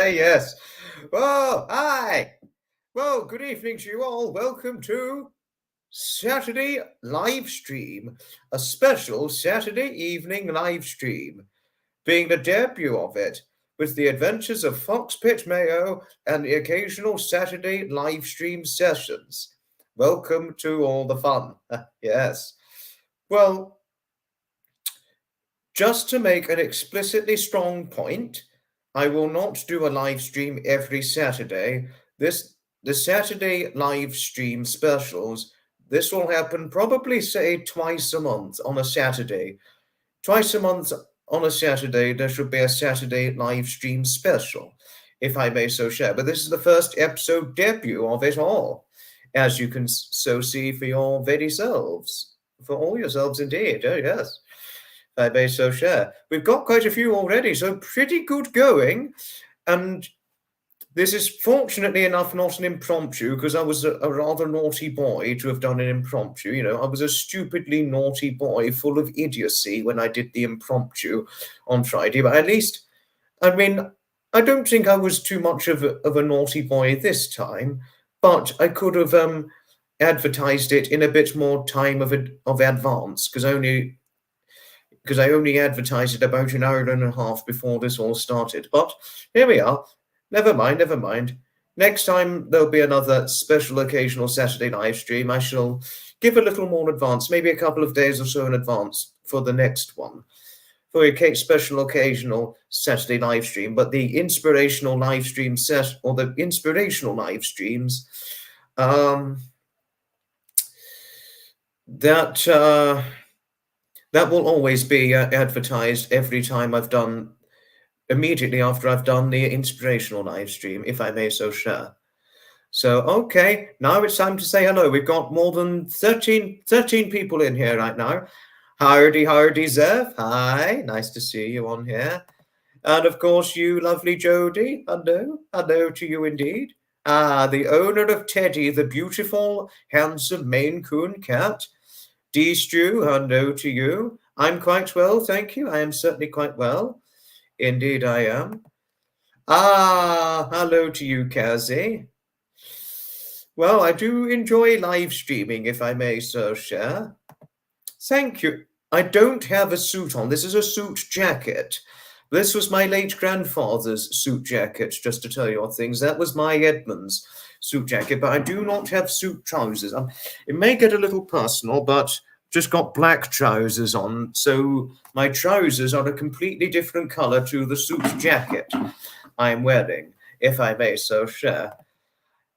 Yes. Well, hi. Well, good evening to you all. Welcome to Saturday live stream, a special Saturday evening live stream, being the debut of it, with the adventures of Fox Pit Mayo and the occasional Saturday live stream sessions. Welcome to all the fun. Yes. Well, just to make an explicitly strong point, I will not do a live stream every Saturday. The Saturday live stream specials, this will happen probably say twice a month on a Saturday. Twice a month on a Saturday, there should be a Saturday live stream special, if I may so share. But this is the first episode debut of it all, as you can so see for your very selves. For all yourselves indeed. Oh, yes. I may so share. We've got quite a few already, so pretty good going. And this is fortunately enough not an impromptu, because I was a rather naughty boy to have done an impromptu. You know, I was a stupidly naughty boy full of idiocy when I did the impromptu on Friday. But at least, I mean, I don't think I was too much of a naughty boy this time, but I could have advertised it in a bit more time of advance, because I only advertised it about an hour and a half before this all started. But here we are. Never mind, never mind. Next time there'll be another special occasional Saturday live stream. I shall give a little more advance, maybe a couple of days or so in advance for the next one. For a special occasional Saturday live stream. But the inspirational live stream the inspirational live streams, that will always be advertised every time immediately after I've done the inspirational live stream, if I may so share. So, okay, now it's time to say hello. We've got more than 13 people in here right now. Howdy, Zev. Hi, nice to see you on here. And of course, you lovely Jody. Hello to you indeed. The owner of Teddy, the beautiful, handsome Maine Coon cat. D-Stew, hello to you. I'm quite well, thank you. I am certainly quite well. Indeed, I am. Hello to you, Kazi. Well, I do enjoy live streaming, if I may so share. Thank you. I don't have a suit on. This is a suit jacket. This was my late grandfather's suit jacket, just to tell you all things. That was my Edmund's suit jacket, but I do not have suit trousers. It may get a little personal, but just got black trousers on, so my trousers are a completely different color to the suit jacket I'm wearing, if I may so share.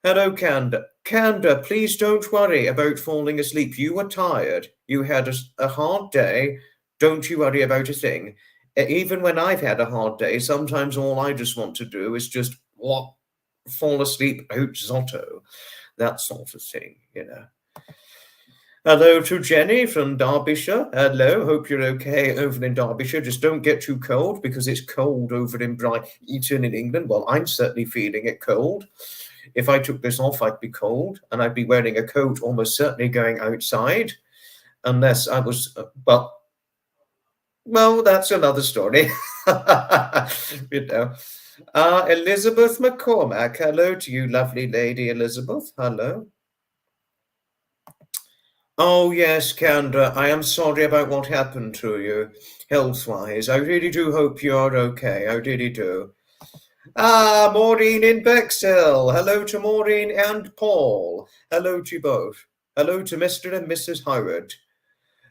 Hello, Kanda. Kanda, please don't worry about falling asleep. You were tired. You had a hard day. Don't you worry about a thing. Even when I've had a hard day, sometimes all I just want to do is just fall asleep out Zotto. That sort of thing, you know. Hello to Jenny from Derbyshire. Hello, hope you're okay over in Derbyshire. Just don't get too cold, because it's cold over in Brighton in England. Well, I'm certainly feeling it cold. If I took this off, I'd be cold, and I'd be wearing a coat almost certainly going outside, unless I was, well, that's another story. You know. Elizabeth McCormack, hello to you, lovely lady Elizabeth. Hello. Oh, yes, Kendra, I am sorry about what happened to you, health-wise. I really do hope you're okay. I really do. Maureen in Bexhill. Hello to Maureen and Paul. Hello to you both. Hello to Mr. and Mrs. Howard.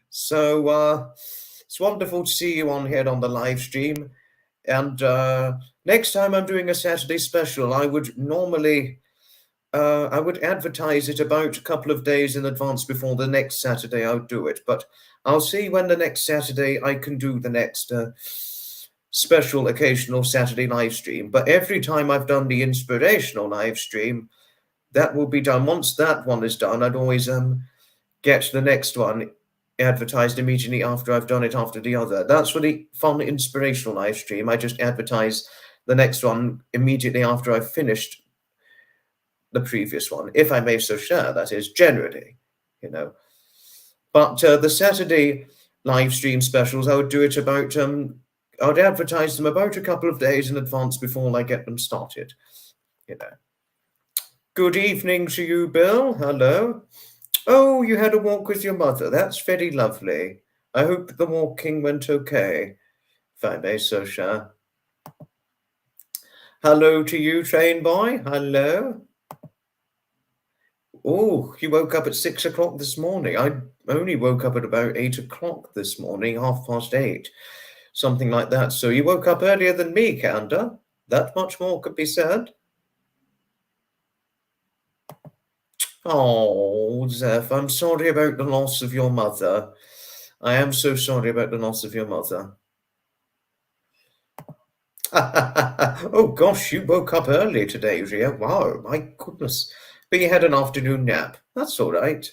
So, it's wonderful to see you on here on the live stream. And next time I'm doing a Saturday special, I would normally... I would advertise it about a couple of days in advance before the next Saturday I would do it. But I'll see when the next Saturday I can do the next special occasional Saturday live stream. But every time I've done the inspirational live stream, that will be done. Once that one is done, I'd always get the next one advertised immediately after I've done it after the other. That's for the fun inspirational live stream. I just advertise the next one immediately after I've finished the previous one, if I may so share, that is, generally, you know. But the Saturday live stream specials, I would do it about I would advertise them about a couple of days in advance before I get them started. You know. Good evening to you, Bill. Hello. Oh, you had a walk with your mother. That's very lovely. I hope the walking went okay, if I may so share. Hello to you, train boy. Hello. Oh, you woke up at 6 o'clock this morning. I only woke up at about 8 o'clock this morning, 8:30, something like that. So you woke up earlier than me, Kanda. That much more could be said. Oh, Zeph, I'm sorry about the loss of your mother. I am so sorry about the loss of your mother. Oh gosh, you woke up early today, Ria. Wow, my goodness. But you had an afternoon nap. That's all right.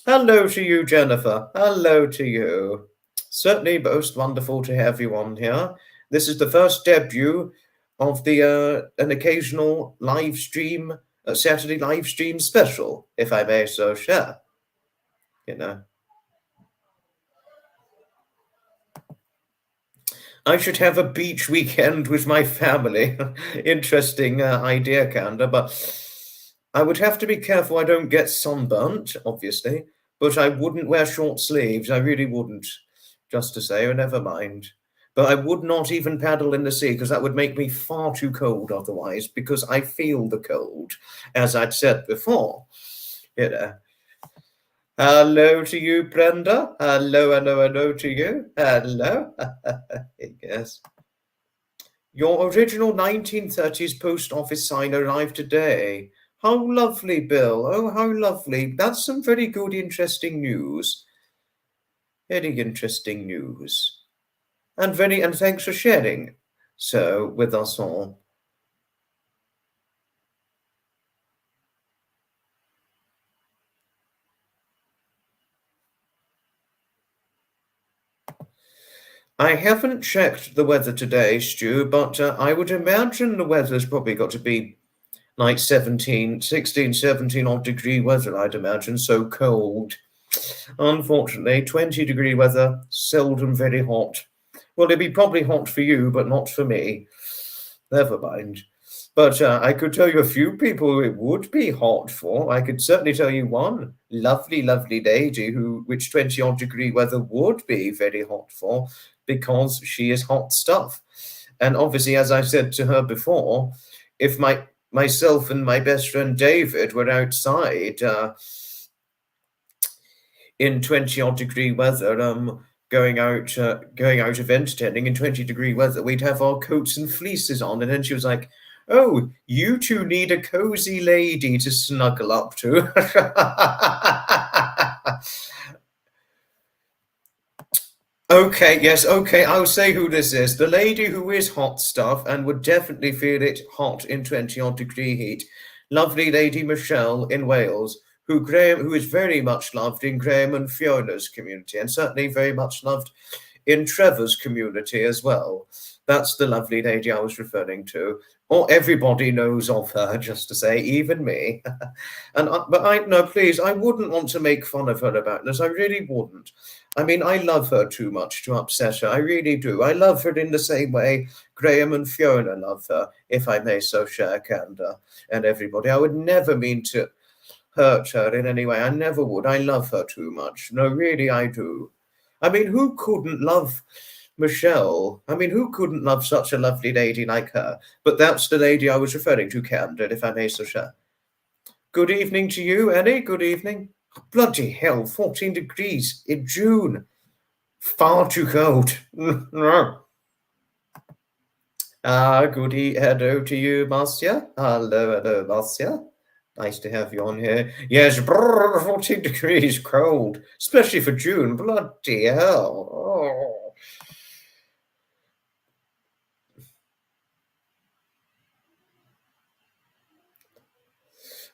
Hello to you, Jennifer. Hello to you. Certainly most wonderful to have you on here. This is the first debut of the an occasional live stream, Saturday live stream special, if I may so share. You know. I should have a beach weekend with my family. Interesting idea, Kanda, but I would have to be careful I don't get sunburnt, obviously, but I wouldn't wear short sleeves. I really wouldn't, just to say, oh, never mind. But I would not even paddle in the sea because that would make me far too cold otherwise, because I feel the cold, as I'd said before. You know. Hello to you, Brenda. Hello, hello, hello to you. Hello. Yes. Your original 1930s post office sign arrived today. How lovely, Bill. Oh, how lovely. That's some very good, interesting news. Very interesting news. And thanks for sharing so with us all. I haven't checked the weather today, Stu, but I would imagine the weather's probably got to be like 16, 17 odd degree weather, I'd imagine, so cold. Unfortunately, 20-degree weather, seldom very hot. Well, it'd be probably hot for you, but not for me. Never mind. But I could tell you a few people who it would be hot for. I could certainly tell you one lovely, lovely lady which 20-odd degree weather would be very hot for, because she is hot stuff. And obviously, as I said to her before, if myself and my best friend David were outside in 20-odd degree weather, going out event attending in 20-degree weather, we'd have our coats and fleeces on. And then she was like, "Oh, you two need a cozy lady to snuggle up to." Okay, yes, okay, I'll say who this is. The lady who is hot stuff and would definitely feel it hot in 20-odd degree heat. Lovely Lady Michelle in Wales, who is very much loved in Graham and Fiona's community, and certainly very much loved in Trevor's community as well. That's the lovely lady I was referring to. Or everybody knows of her, just to say, even me. No, please, I wouldn't want to make fun of her about this. I really wouldn't. I mean, I love her too much to upset her. I really do. I love her in the same way Graham and Fiona love her, if I may so share, Kanda and everybody. I would never mean to hurt her in any way. I never would. I love her too much. No, really, I do. I mean, who couldn't love Michelle? I mean, who couldn't love such a lovely lady like her? But that's the lady I was referring to, Camden, if I may so share. Good evening to you, Annie. Good evening. Bloody hell, 14 degrees in June. Far too cold. Hello to you, Marcia. Hello, Marcia. Nice to have you on here. Yes, 14 degrees cold, especially for June. Bloody hell. Oh.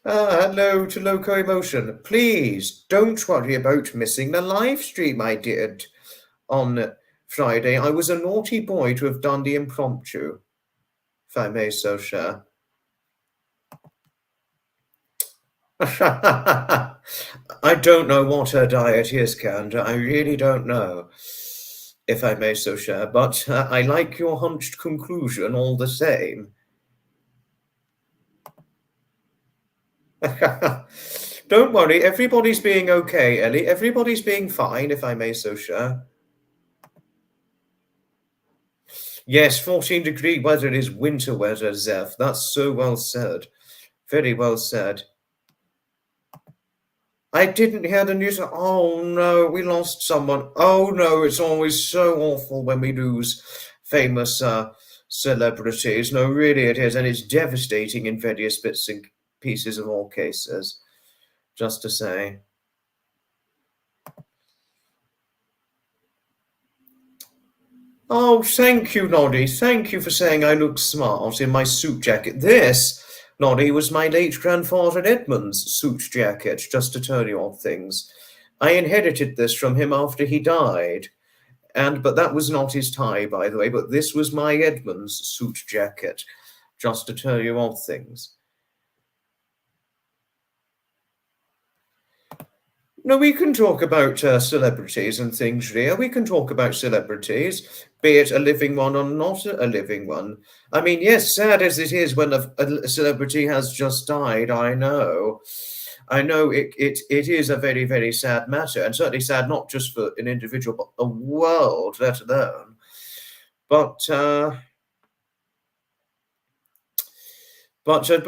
Hello to Loco Emotion. Please don't worry about missing the live stream I did on Friday. I was a naughty boy to have done the impromptu, if I may so share. I don't know what her diet is, Cantor. I really don't know, if I may so share, but I like your hunched conclusion all the same. Don't worry, everybody's being okay, Ellie. Everybody's being fine, if I may so share. Yes, 14-degree weather is winter weather, Zeph. That's so well said. Very well said. I didn't hear the news. Oh no, we lost someone. Oh no, it's always so awful when we lose famous celebrities. No, really it is, and it's devastating in various bits and pieces of all cases. Just to say. Oh, thank you, Noddy. Thank you for saying I look smart in my suit jacket. This, Noddy, was my late grandfather Edmund's suit jacket, just to tell you all things. I inherited this from him after he died. But that was not his tie, by the way, but this was my Edmund's suit jacket, just to tell you all things. No, we can talk about celebrities and things, Ria. We can talk about celebrities, be it a living one or not a living one. I mean, yes, sad as it is when a celebrity has just died, I know. I know it is a very, very sad matter, and certainly sad not just for an individual, but a world, let alone. But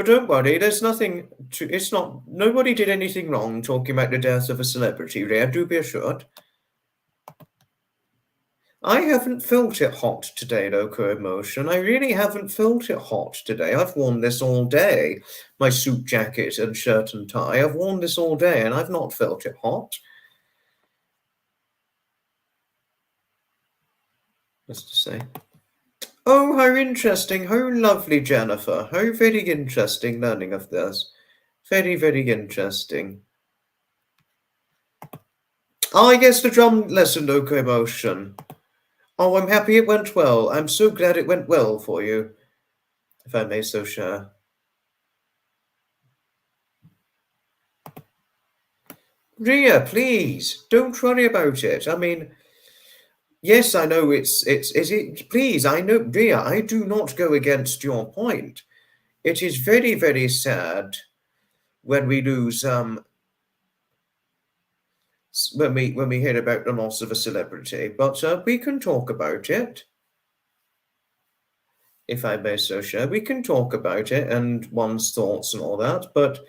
don't worry, there's nothing to, it's not, nobody did anything wrong talking about the death of a celebrity, Ria, do be assured. I haven't felt it hot today, Loco Emotion. I really haven't felt it hot today. I've worn this all day. My suit jacket and shirt and tie. I've worn this all day and I've not felt it hot. Just to say. Oh, how interesting. How lovely, Jennifer. How very interesting learning of this. Very, very interesting. Ah, yes, the drum lesson, Loco Emotion. Oh, I'm happy it went well. I'm so glad it went well for you, if I may so share. Ria, please, don't worry about it. I mean, yes, I know please, I know, Ria, I do not go against your point. It is very, very sad when we lose, when we hear about the loss of a celebrity, but we can talk about it. If I may so share, we can talk about it and one's thoughts and all that. But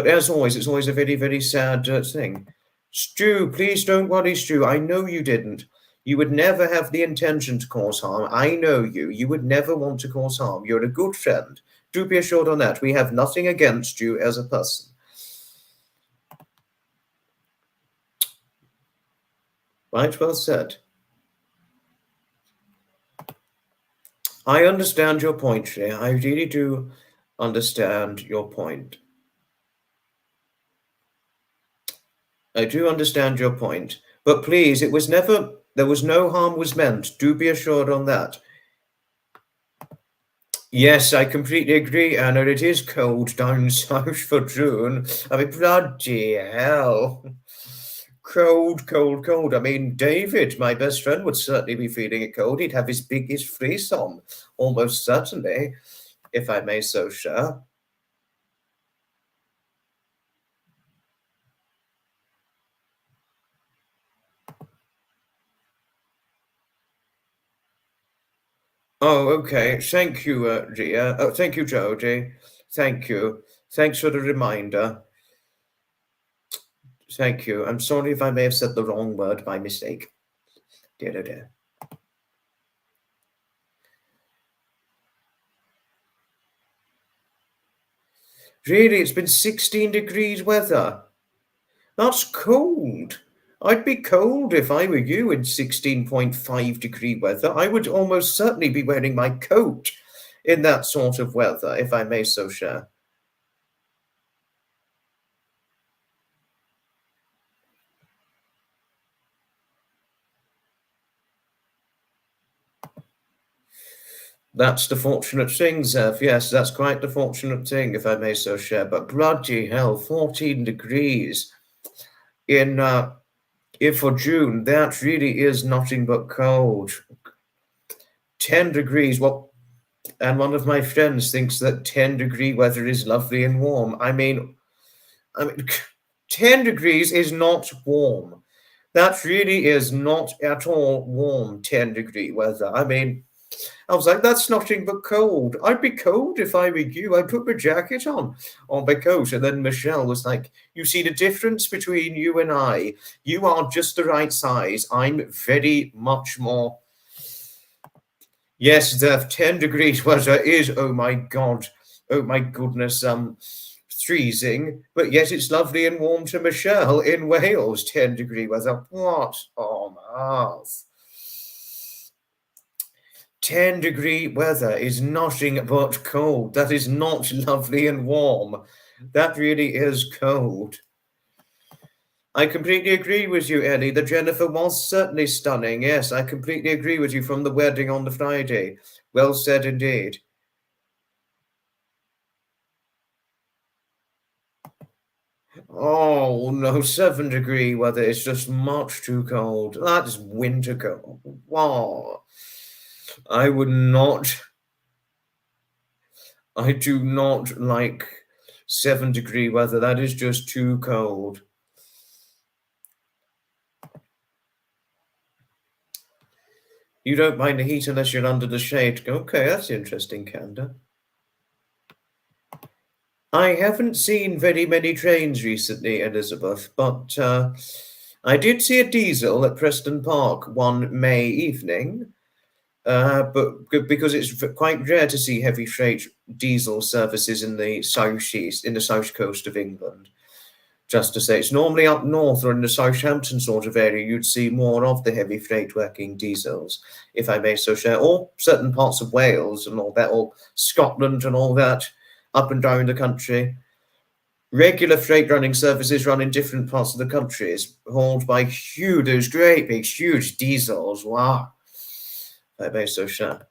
as always, it's always a very, very sad thing. Stu, please don't worry, Stu. I know you didn't. You would never have the intention to cause harm. I know you. You would never want to cause harm. You're a good friend. Do be assured on that. We have nothing against you as a person. Right, well said. I understand your point, Shay. I really do understand your point. I do understand your point. But please, there was no harm was meant. Do be assured on that. Yes, I completely agree, Anna. It is cold down south for June. I mean, bloody hell. Cold, cold, cold. I mean, David, my best friend, would certainly be feeling it cold. He'd have his biggest fleece on, almost certainly, if I may so share. Oh, okay. Thank you, Gia. Oh, thank you, Jody. Thank you. Thanks for the reminder. Thank you. I'm sorry if I may have said the wrong word by mistake. Dear, oh dear. Really, it's been 16 degrees weather. That's cold. I'd be cold if I were you in 16.5-degree weather. I would almost certainly be wearing my coat in that sort of weather, if I may so share. That's the fortunate thing, Zev. Yes, that's quite the fortunate thing, if I may so share. But bloody hell, 14 degrees in if for June, that really is nothing but cold. 10 degrees, well, and one of my friends thinks that 10-degree weather is lovely and warm. I mean, 10 degrees is not warm. That really is not at all warm, 10-degree weather. I was like, that's nothing but cold. I'd be cold if I were you. I'd put my jacket on my coat. And then Michelle was like, you see the difference between you and I? You are just the right size. I'm very much more. Yes, the 10 degrees weather is, oh my God, oh my goodness, freezing. But yet it's lovely and warm to Michelle in Wales, 10-degree weather. What on earth? 10-degree weather is nothing but cold. That is not lovely and warm. That really is cold. I completely agree with you, Ellie. The Jennifer was certainly stunning. Yes, I completely agree with you from the wedding on the Friday. Well said indeed. Oh, no, 7-degree weather is just much too cold. That's winter cold. Wow. I would not. I do not like 7-degree weather. That is just too cold. You don't mind the heat unless you're under the shade. Okay, that's interesting, Canda. I haven't seen very many trains recently, Elizabeth, but I did see a diesel at Preston Park one May evening. But because it's quite rare to see heavy freight diesel services in the southeast, in the south coast of England. Just to say, it's normally up north or in the Southampton sort of area you'd see more of the heavy freight working diesels, if I may so share, or certain parts of Wales and all that, or Scotland and all that, up and down the country. Regular freight running services run in different parts of the country. It's hauled by those great big, huge diesels. Wow. If I may so share.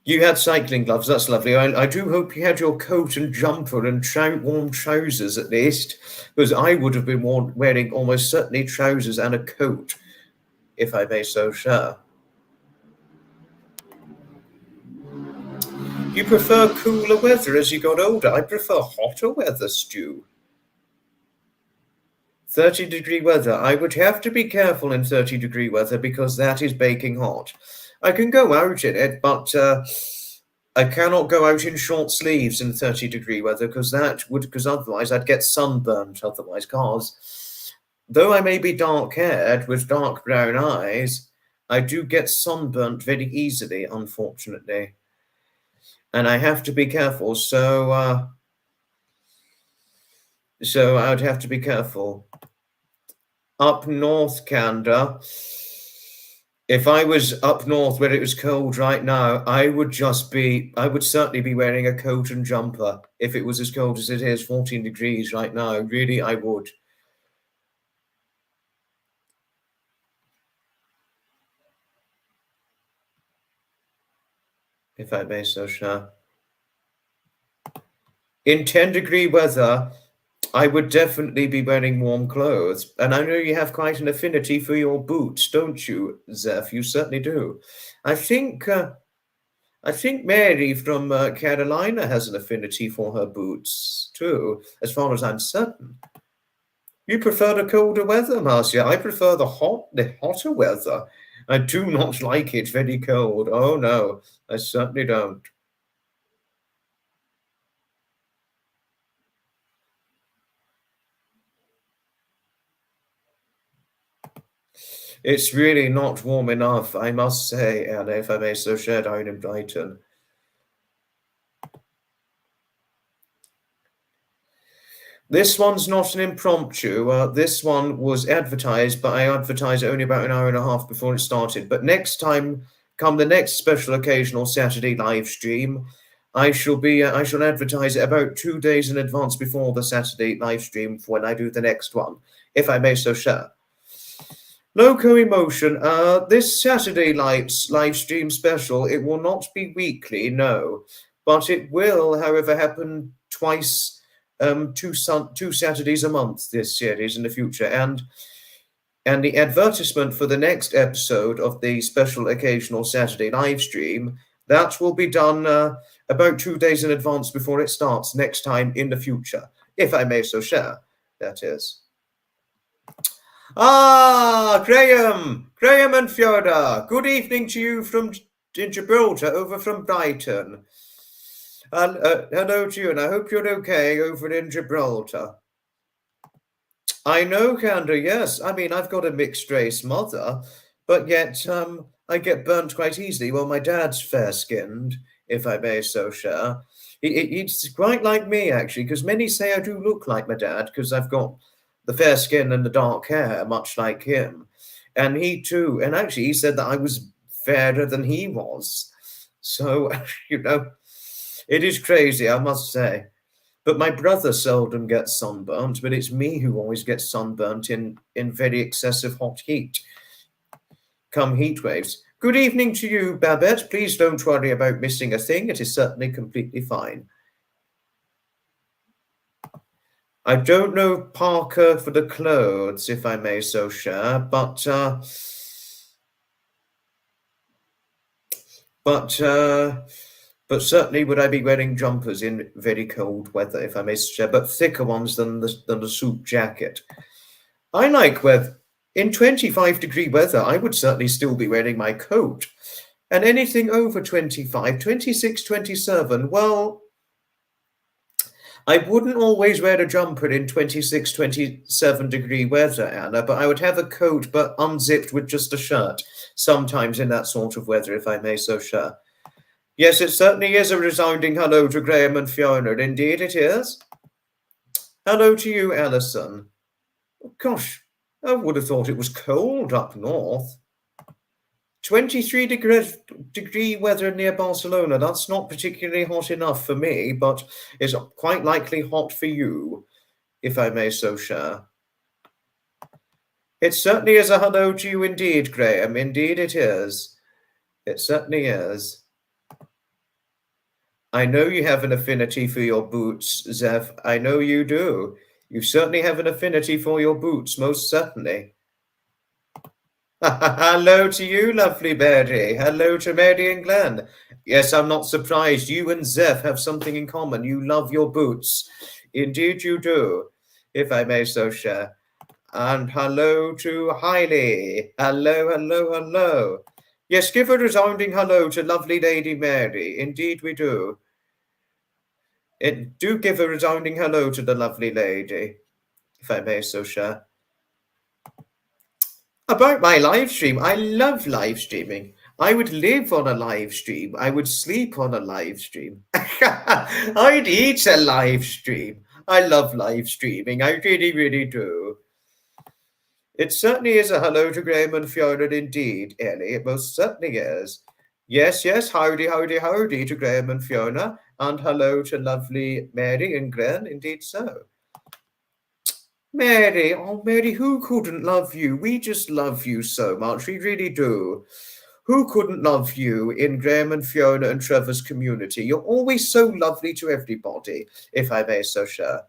You had cycling gloves. That's lovely. I do hope you had your coat and jumper and warm trousers at least, because I would have been wearing almost certainly trousers and a coat, if I may so share. You prefer cooler weather as you got older. I prefer hotter weather, Stu. 30-degree weather. I would have to be careful in 30-degree weather because that is baking hot. I can go out in it, but I cannot go out in short sleeves in 30-degree weather because otherwise I'd get sunburnt otherwise. Because though I may be dark-haired with dark brown eyes, I do get sunburnt very easily, unfortunately. And I have to be careful, so I'd have to be careful. Up north, Canda. If I was up north where it was cold right now, I would certainly be wearing a coat and jumper if it was as cold as it is, 14 degrees right now. Really, I would. If I may so share. In 10-degree weather, I would definitely be wearing warm clothes. And I know you have quite an affinity for your boots, don't you, Zeph? You certainly do. I think Mary from Carolina has an affinity for her boots, too, as far as I'm certain. You prefer the colder weather, Marcia. I prefer the hotter weather. I do not like it very cold. Oh, no, I certainly don't. It's really not warm enough, I must say, and if I may so share down in Brighton. This one's not an impromptu. This one was advertised, but I advertised it only about an hour and a half before it started. But next time, come the next special occasional Saturday live stream, I shall advertise it about 2 days in advance before the Saturday live stream for when I do the next one, if I may so share. Loco Emotion, this Saturday night's live stream special, it will not be weekly, no. But it will, however, happen twice, two Saturdays a month, this series in the future. And the advertisement for the next episode of the special occasional Saturday live stream, that will be done about 2 days in advance before it starts next time in the future, if I may so share, that is. Ah, Graham and Fiona, good evening to you from Gibraltar, over from Brighton. Hello to you, and I hope you're okay over in Gibraltar. I know, Kanda, yes. I mean, I've got a mixed race mother, but yet I get burnt quite easily. Well, my dad's fair-skinned, if I may so share. He's quite like me, actually, because many say I do look like my dad, because I've got the fair skin and the dark hair, much like him. And he too, and actually he said that I was fairer than he was. So, you know, it is crazy, I must say. But my brother seldom gets sunburnt, but it's me who always gets sunburnt in very excessive hot heat. Come heat waves. Good evening to you, Babette. Please don't worry about missing a thing. It is certainly completely fine. I don't know Parker for the clothes, if I may so share, but certainly would I be wearing jumpers in very cold weather, if I may so share, but thicker ones than the suit jacket. I like weather. In 25-degree weather, I would certainly still be wearing my coat. And anything over 25, 26, 27, well, I wouldn't always wear a jumper in 26, 27-degree weather, Anna, but I would have a coat but unzipped with just a shirt, sometimes in that sort of weather, if I may so share. Yes, it certainly is a resounding hello to Graham and Fiona. Indeed it is. Hello to you, Alison. Oh, gosh, I would have thought it was cold up north. 23-degree weather near Barcelona. That's not particularly hot enough for me, but is quite likely hot for you, if I may so share. It certainly is a hello to you indeed, Graham. Indeed it is. It certainly is. I know you have an affinity for your boots, Zev. I know you do. You certainly have an affinity for your boots, most certainly. Hello to you, lovely Mary. Hello to Mary and Glenn. Yes, I'm not surprised. You and Zeph have something in common. You love your boots. Indeed you do, if I may so share. And hello to Hailey. Hello, hello, hello. Yes, give a resounding hello to lovely Lady Mary. Indeed we do. Do give a resounding hello to the lovely lady, if I may so share. About my live stream, I love live streaming. I would live on a live stream. I would sleep on a live stream. I'd eat a live stream. I love live streaming. I really, really do. It certainly is a hello to Graham and Fiona indeed, Ellie. It most certainly is. Yes, yes, howdy, howdy, howdy to Graham and Fiona. And hello to lovely Mary and Glenn, indeed so. Mary, oh Mary, who couldn't love you? We just love you so much, we really do. Who couldn't love you in Graham and Fiona and Trevor's community? You're always so lovely to everybody, if I may so share.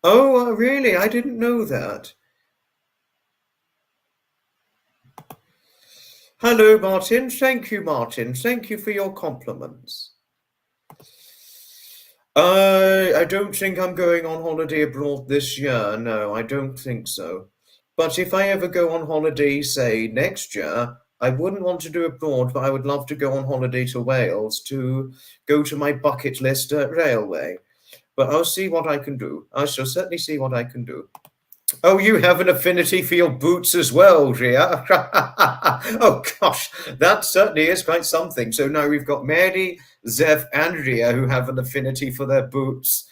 Oh, really? I didn't know that. Hello, Martin. Thank you, Martin. Thank you for your compliments. I don't think I'm going on holiday abroad this year. No, I don't think so. But if I ever go on holiday, say next year, I wouldn't want to do abroad, but I would love to go on holiday to Wales to go to my bucket list railway. But I'll see what I can do. I shall certainly see what I can do. Oh, you have an affinity for your boots as well, Ria. Oh, gosh, that certainly is quite something. So now we've got Mary, Zev, and Ria who have an affinity for their boots.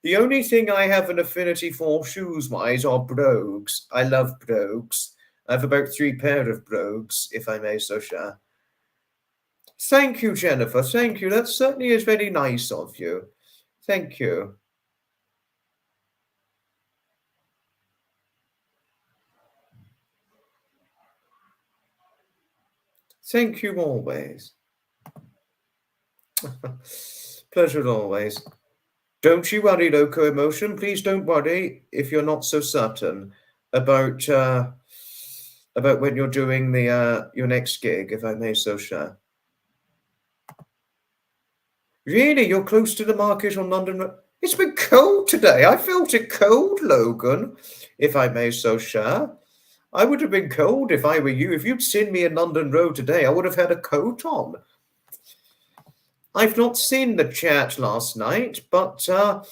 The only thing I have an affinity for shoes-wise are brogues. I love brogues. I have about 3 pair of brogues, if I may so share. Thank you, Jennifer. Thank you. That certainly is very nice of you. Thank you. Thank you always. Pleasure always. Don't you worry, Loco Emotion. Please don't worry if you're not so certain about when you're doing the your next gig, if I may so share. Really, you're close to the market on London. It's been cold today. I felt it cold, Logan, if I may so share. I would have been cold if I were you. If you'd seen me in London Road today, I would have had a coat on. I've not seen the chat last night, but I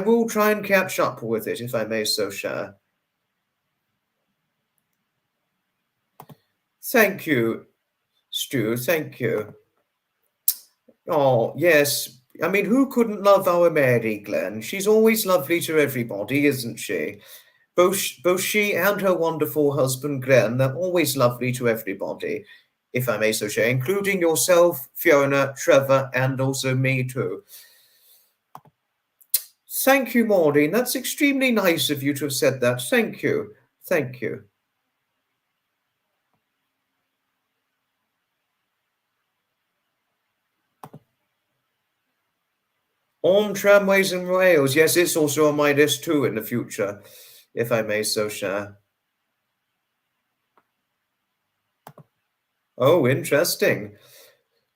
will try and catch up with it, if I may so share. Thank you, Stu. Thank you. Oh, yes. I mean, who couldn't love our Mary, Glenn? She's always lovely to everybody, isn't she? Both she and her wonderful husband, Glenn, they're always lovely to everybody, if I may so say, including yourself, Fiona, Trevor, and also me too. Thank you, Maureen. That's extremely nice of you to have said that. Thank you. Thank you. On tramways and rails. Yes, it's also on my list too in the future, if I may so share. Oh, interesting.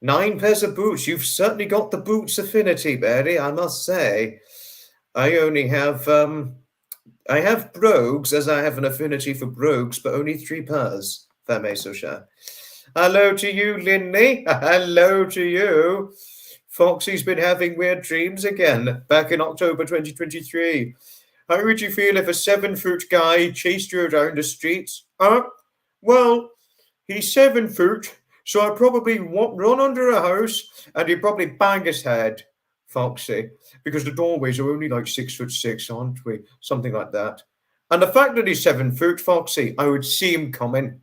9 pairs of boots. You've certainly got the boots affinity, Barry, I must say. I only have I have brogues, as I have an affinity for brogues, but only 3 pairs, if I may so share. Hello to you, Linley. Hello to you. Foxy's been having weird dreams again, back in October 2023. How would you feel if a 7-foot guy chased you around the streets? Well, he's 7 foot, so I'd probably run under a house and he'd probably bang his head, Foxy, because the doorways are only like 6'6", aren't we? Something like that. And the fact that he's 7 foot, Foxy, I would see him coming.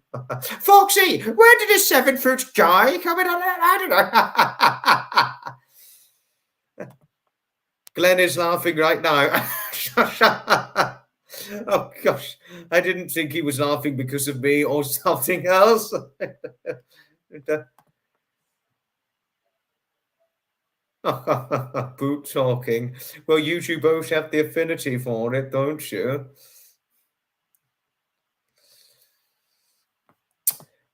Foxy, where did a 7-foot guy come in? I don't know. Glenn is laughing right now. Oh gosh, I didn't think he was laughing because of me or something else. Boot talking. Well, you two both have the affinity for it, don't you?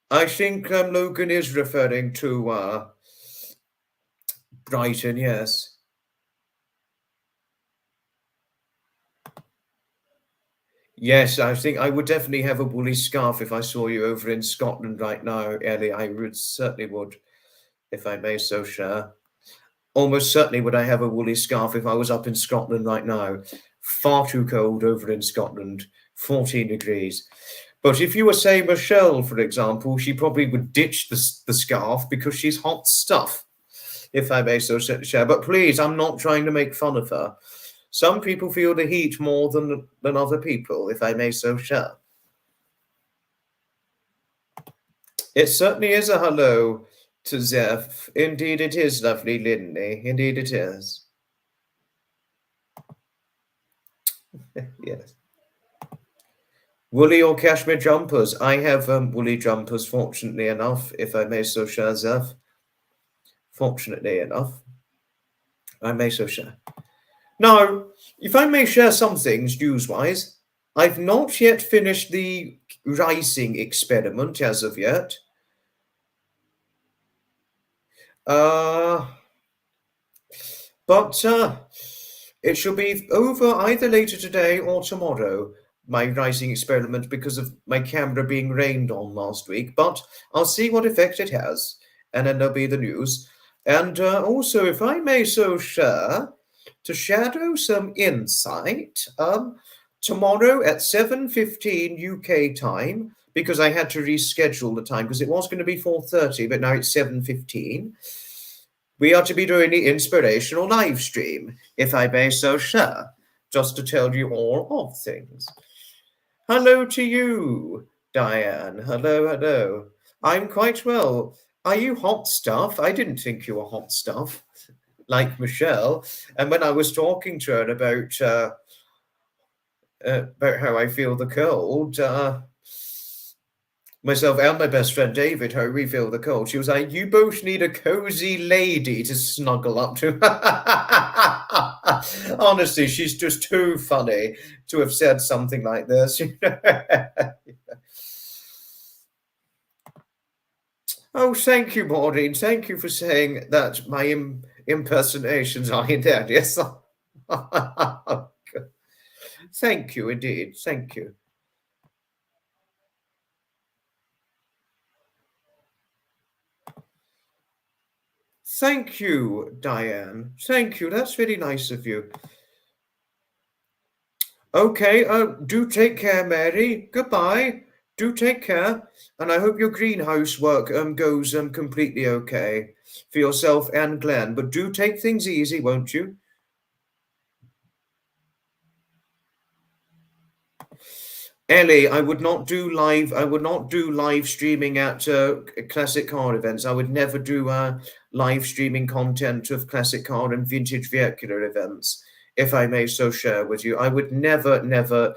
I think Logan is referring to Brighton, yes. Yes, I think I would definitely have a woolly scarf if I saw you over in Scotland right now, Ellie. I would certainly would, if I may so share. Almost certainly would I have a woolly scarf if I was up in Scotland right now. Far too cold over in Scotland, 14 degrees. But if you were saying Michelle, for example, she probably would ditch the scarf because she's hot stuff, if I may so share. But please, I'm not trying to make fun of her. Some people feel the heat more than other people, if I may so share. It certainly is a hello to Zeph. Indeed it is, lovely Linley. Indeed it is. Yes. Woolly or cashmere jumpers? I have woolly jumpers, fortunately enough, if I may so share, Zeph. Fortunately enough, I may so share. Now, if I may share some things news-wise, I've not yet finished the rising experiment as of yet. But it shall be over either later today or tomorrow, my rising experiment, because of my camera being rained on last week. But I'll see what effect it has, and then there'll be the news. And also, if I may so share, to shadow some insight, tomorrow at 7:15 UK time, because I had to reschedule the time because it was going to be 4:30, but now it's 7:15. We are to be doing the inspirational live stream, if I may so share, just to tell you all of things. Hello to you, Diane. Hello, hello. I'm quite well. Are you hot stuff? I didn't think you were hot stuff, like Michelle. And when I was talking to her about how I feel the cold, myself and my best friend David, how we feel the cold. She was like, "You both need a cozy lady to snuggle up to." Honestly, she's just too funny to have said something like this. Oh, thank you, Maureen. Thank you for saying that my impersonations are in there. Yes. Thank you, indeed. Thank you. Thank you, Diane. Thank you. That's really nice of you. Okay, do take care, Mary. Goodbye. Do take care. And I hope your greenhouse work goes completely okay for yourself and Glenn. But do take things easy, won't you? Ellie, I would not do live streaming at classic car events. I would never do live streaming content of classic car and vintage vehicular events, if I may so share with you. I would never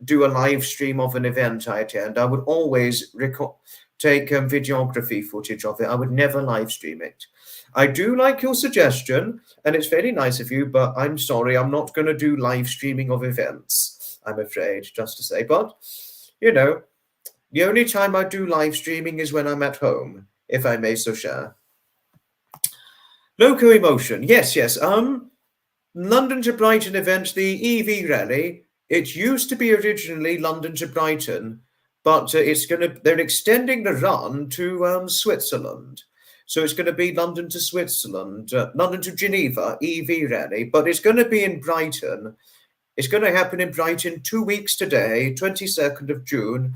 do a live stream of an event I attend. I would always take videography footage of it. I would never live stream it. I do like your suggestion, and it's very nice of you, but I'm sorry, I'm not going to do live streaming of events, I'm afraid, just to say. But, you know, the only time I do live streaming is when I'm at home, if I may so share. Loco Emotion, yes. London to Brighton event, the EV rally. It used to be originally London to Brighton, but they're extending the run to Switzerland. So it's going to be London to Switzerland, London to Geneva, EV rally, but it's going to be in Brighton. It's going to happen in Brighton 2 weeks today, 22nd of June,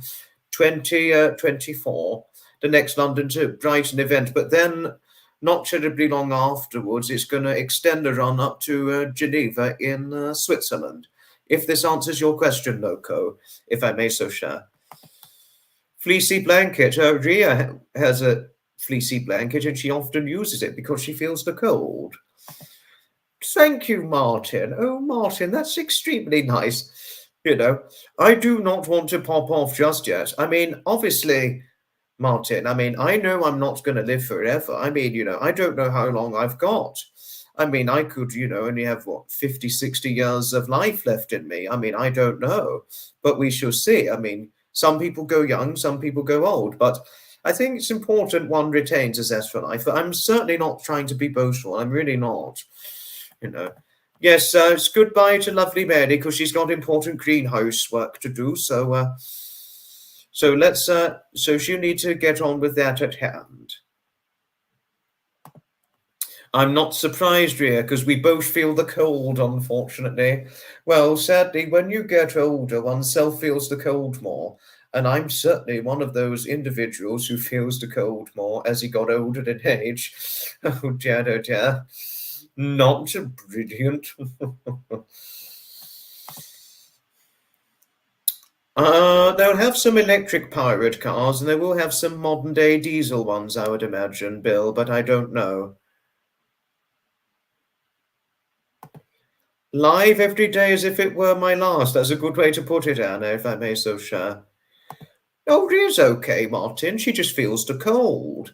2024, the next London to Brighton event. But then, not terribly long afterwards, it's going to extend the run up to Geneva in Switzerland. If this answers your question, Loco, if I may so share. Fleecy blanket. Ria has a fleecy blanket and she often uses it because she feels the cold. Thank you, Martin. Oh, Martin, that's extremely nice. You know, I do not want to pop off just yet. I mean, obviously, Martin, I mean, I know I'm not going to live forever. I mean, I don't know how long I've got. I mean, I could, only have, 50, 60 years of life left in me. I mean, I don't know, but we shall see. I mean, some people go young, some people go old, but I think it's important one retains a zest for life. But I'm certainly not trying to be boastful. I'm really not, Yes, it's goodbye to lovely Mary because she's got important greenhouse work to do. So she'll need to get on with that at hand. I'm not surprised, Ria, because we both feel the cold, unfortunately. Well, sadly, when you get older, oneself feels the cold more. And I'm certainly one of those individuals who feels the cold more as he got older in age. Oh dear. Not brilliant. They'll have some electric pirate cars, and they will have some modern-day diesel ones, I would imagine, Bill, but I don't know. Live every day as if it were my last. That's a good way to put it, Anna, if I may so share. Oh, it is okay, Martin. She just feels the cold.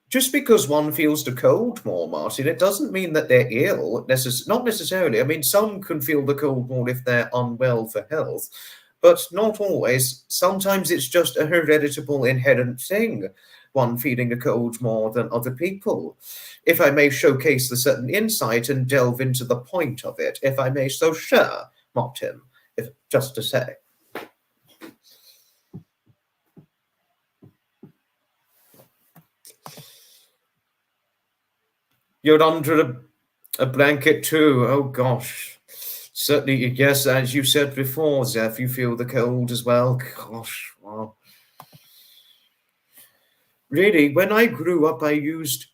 Just because one feels the cold more, Martin, it doesn't mean that they're ill. Not necessarily. I mean, some can feel the cold more if they're unwell for health, but not always. Sometimes it's just a hereditable inherent thing, one feeling the cold more than other people. If I may showcase the certain insight and delve into the point of it, if I may so share, Martin, just to say. You're under a blanket too. Oh gosh. Certainly, yes, as you said before, Zeph, you feel the cold as well. Gosh, wow. Really, when I grew up, I used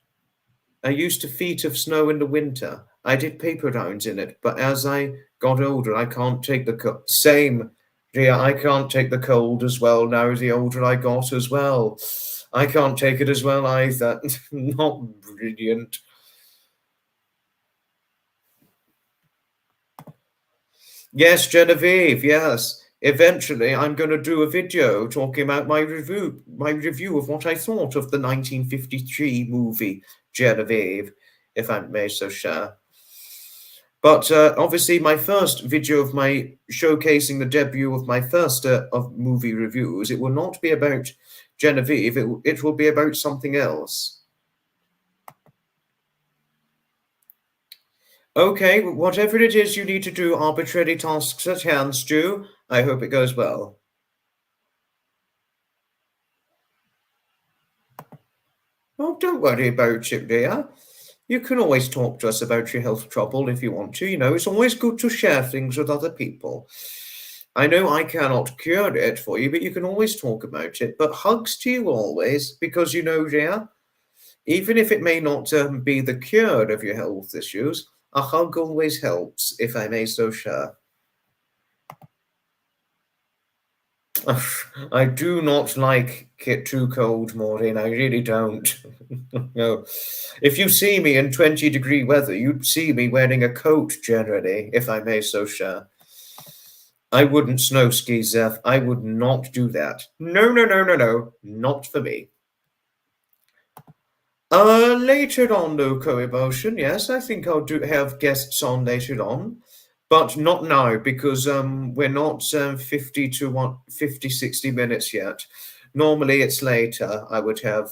feet of snow in the winter. I did paper rounds in it, but as I got older, I can't take the cold. Same, yeah, I can't take the cold as well now the older I got as well. I can't take it as well either. Not brilliant. Yes, Genevieve, yes. Eventually, I'm going to do a video talking about my review of what I thought of the 1953 movie Genevieve, if I may so share. But obviously, my first video of my showcasing the debut of my first of movie reviews, it will not be about Genevieve. It will be about something else. Okay, whatever it is you need to do, arbitrary tasks at hand, Stu. I hope it goes well. Oh, don't worry about it, dear. You can always talk to us about your health trouble if you want to. You know, it's always good to share things with other people. I know I cannot cure it for you, but you can always talk about it. But hugs to you always, because you know, dear, even if it may not be the cure of your health issues, a hug always helps, if I may so share. I do not like it too cold, Maureen. I really don't. No. If you see me in 20-degree weather, you'd see me wearing a coat generally, if I may so share. I wouldn't snow ski, Zeph. I would not do that. No, no, no, no, no. Not for me. Later on, Loco Emotion. Yes, I think I'll have guests on later on, but not now because we're not 50 to 50, 60 minutes yet. Normally it's later. I would have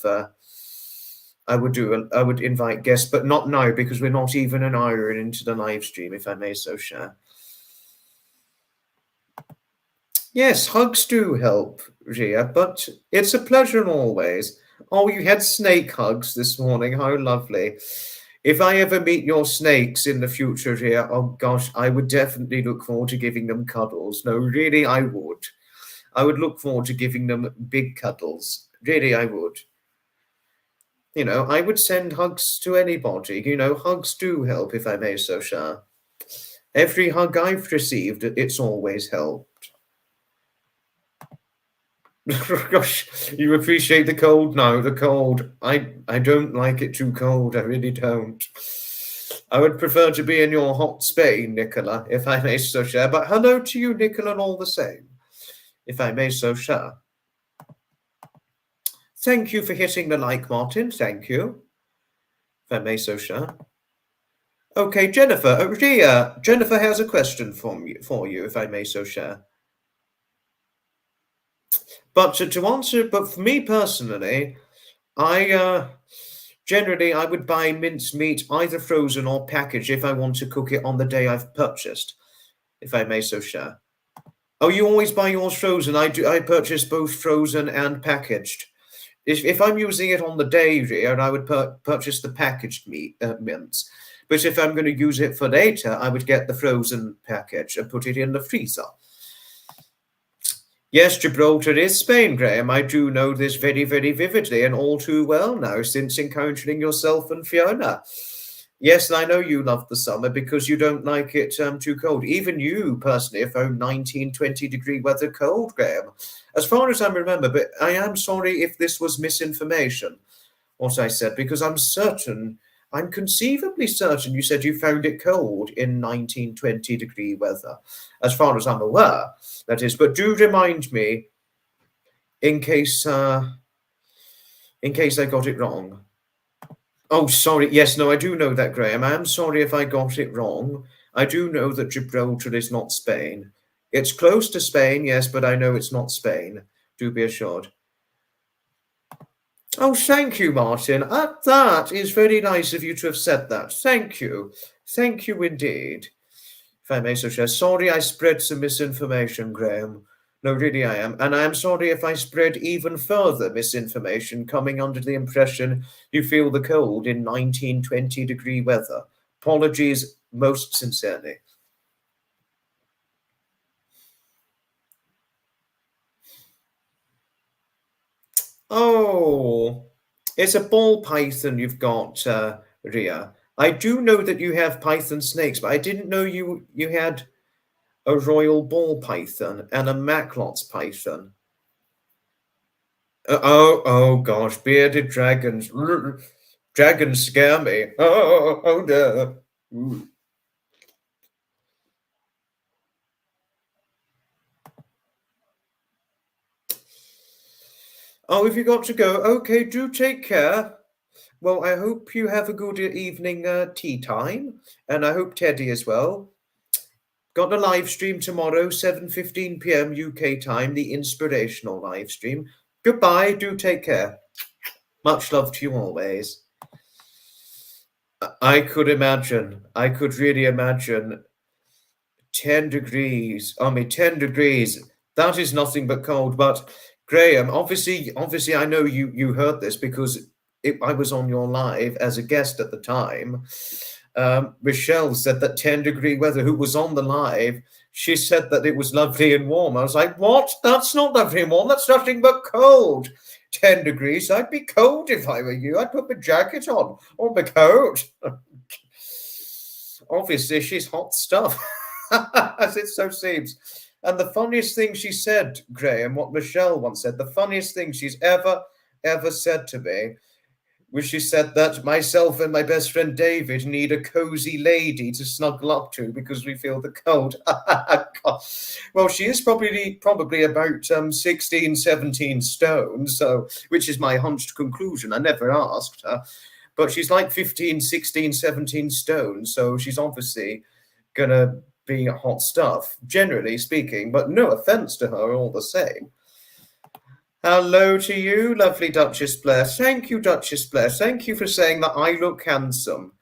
I would invite guests, but not now because we're not even an hour into the live stream, if I may so share. Yes, hugs do help, Ria, but it's a pleasure always. Oh, you had snake hugs this morning. How lovely. If I ever meet your snakes in the future, Ria, oh gosh, I would definitely look forward to giving them cuddles. No, really, I would. I would look forward to giving them big cuddles. Really, I would. You know, I would send hugs to anybody. You know, hugs do help, if I may so share. Every hug I've received, it's always helped. Gosh, you appreciate the cold now, the cold. I don't like it too cold, I really don't. I would prefer to be in your hot Spain, Nicola, if I may so share. But hello to you, Nicola, all the same, if I may so share. Thank you for hitting the like, Martin. Thank you, if I may so share. Okay, Jennifer, Ria, Jennifer has a question for you, if I may so share. But to answer, but for me personally, I generally I would buy minced meat either frozen or packaged if I want to cook it on the day I've purchased, if I may so share. Oh, you always buy yours frozen. I do. I purchase both frozen and packaged. If I'm using it on the day, Ria, I would purchase the packaged mince. But if I'm going to use it for later, I would get the frozen package and put it in the freezer. Yes, Gibraltar is Spain, Graham. I do know this very, very vividly and all too well now since encountering yourself and Fiona. Yes, and I know you love the summer because you don't like it too cold. Even you, personally, have found 19, 20-degree weather cold, Graham. As far as I remember, but I am sorry if this was misinformation, what I said, because I'm conceivably certain you said you found it cold in 19, 20-degree weather, as far as I'm aware, that is. But do remind me in case I got it wrong. Oh, sorry. Yes, no, I do know that, Graham. I am sorry if I got it wrong. I do know that Gibraltar is not Spain. It's close to Spain, yes, but I know it's not Spain. Do be assured. Oh, thank you, Martin. That is very nice of you to have said that. Thank you. Thank you indeed. If I may so share. Sorry I spread some misinformation, Graham. No, really I am. And I am sorry if I spread even further misinformation coming under the impression you feel the cold in 19, 20-degree weather. Apologies most sincerely. Oh, it's a ball python you've got, Ria. I do know that you have python snakes, but I didn't know you had a royal ball python and a Macklot's python. Oh gosh, bearded dragons. Dragons scare me. Oh no. Ooh. Oh, if you got to go, okay, do take care. Well, I hope you have a good evening tea time, and I hope Teddy as well. Got a live stream tomorrow, 7:15 p.m. UK time, the inspirational live stream. Goodbye, do take care. Much love to you always. I could imagine, I could really imagine 10 degrees. I mean, 10 degrees. That is nothing but cold. But Graham, obviously, I know you heard this because I was on your live as a guest at the time. Michelle said that 10-degree weather, who was on the live, she said that it was lovely and warm. I was like, what? That's not lovely and warm. That's nothing but cold. 10 degrees. I'd be cold if I were you. I'd put my jacket on or my coat. Obviously, she's hot stuff, as it so seems. And the funniest thing she said, Graham, what Michelle once said, the funniest thing she's ever said to me was she said that myself and my best friend David need a cozy lady to snuggle up to because we feel the cold. Well, she is probably about 16, 17 stone, so which is my hunched conclusion. I never asked her. But she's like 15, 16, 17 stone, so she's obviously gonna be hot stuff, generally speaking, but no offense to her all the same. Hello to you, lovely Duchess Blair. Thank you, Duchess Blair. Thank you for saying that I look handsome.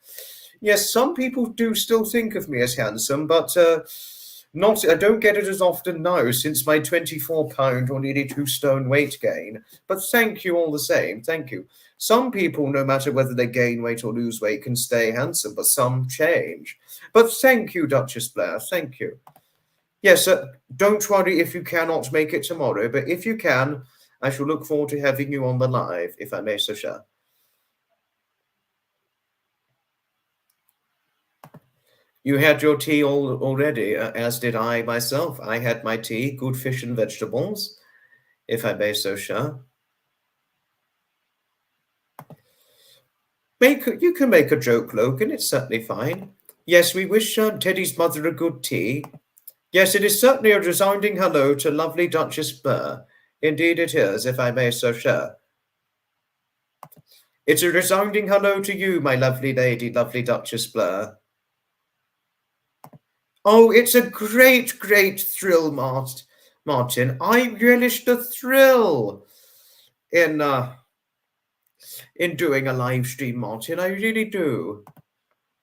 Yes, some people do still think of me as handsome, but I don't get it as often now since my 24-pound or nearly 2 stone weight gain. But thank you all the same. Thank you. Some people, no matter whether they gain weight or lose weight, can stay handsome, but some change. But thank you, Duchess Blair. Thank you. Yes, don't worry if you cannot make it tomorrow, but if you can, I shall look forward to having you on the live, if I may so share. You had your tea already, as did I myself. I had my tea, good fish and vegetables, if I may so share. You can make a joke, Logan. It's certainly fine. Yes, we wish Teddy's mother a good tea. Yes, it is certainly a resounding hello to lovely Duchess Burr. Indeed it is, if I may so share. It's a resounding hello to you, my lovely lady, lovely Duchess Blair. Oh, it's a great, great thrill, Martin. I relish the thrill in doing a live stream, Martin. I really do.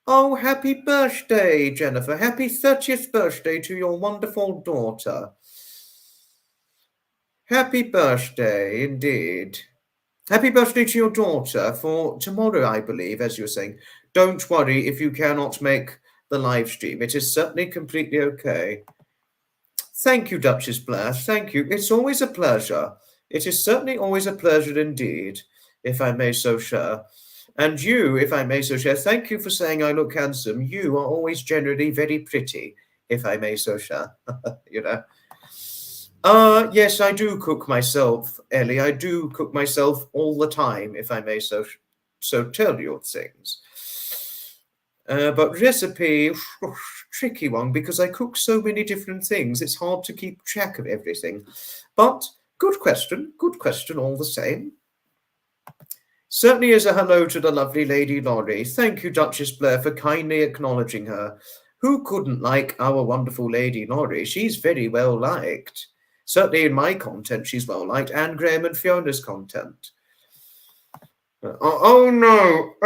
Oh, happy birthday, Jennifer. Happy 30th birthday to your wonderful daughter. Happy birthday, indeed. Happy birthday to your daughter for tomorrow, I believe, as you're saying. Don't worry if you cannot make the live stream. It is certainly completely okay. Thank you, Duchess Blair. Thank you. It's always a pleasure. It is certainly always a pleasure indeed, if I may so share. And you, if I may so share, thank you for saying I look handsome. You are always generally very pretty, if I may so share. You know. Yes, I do cook myself, Ellie. I do cook myself all the time, if I may so tell you things. But recipe, tricky one, because I cook so many different things. It's hard to keep track of everything. But good question all the same. Certainly is a hello to the lovely Lady Laurie. Thank you, Duchess Blair, for kindly acknowledging her. Who couldn't like our wonderful Lady Laurie? She's very well liked. Certainly in my content, she's well liked, and Graham and Fiona's content. Oh no,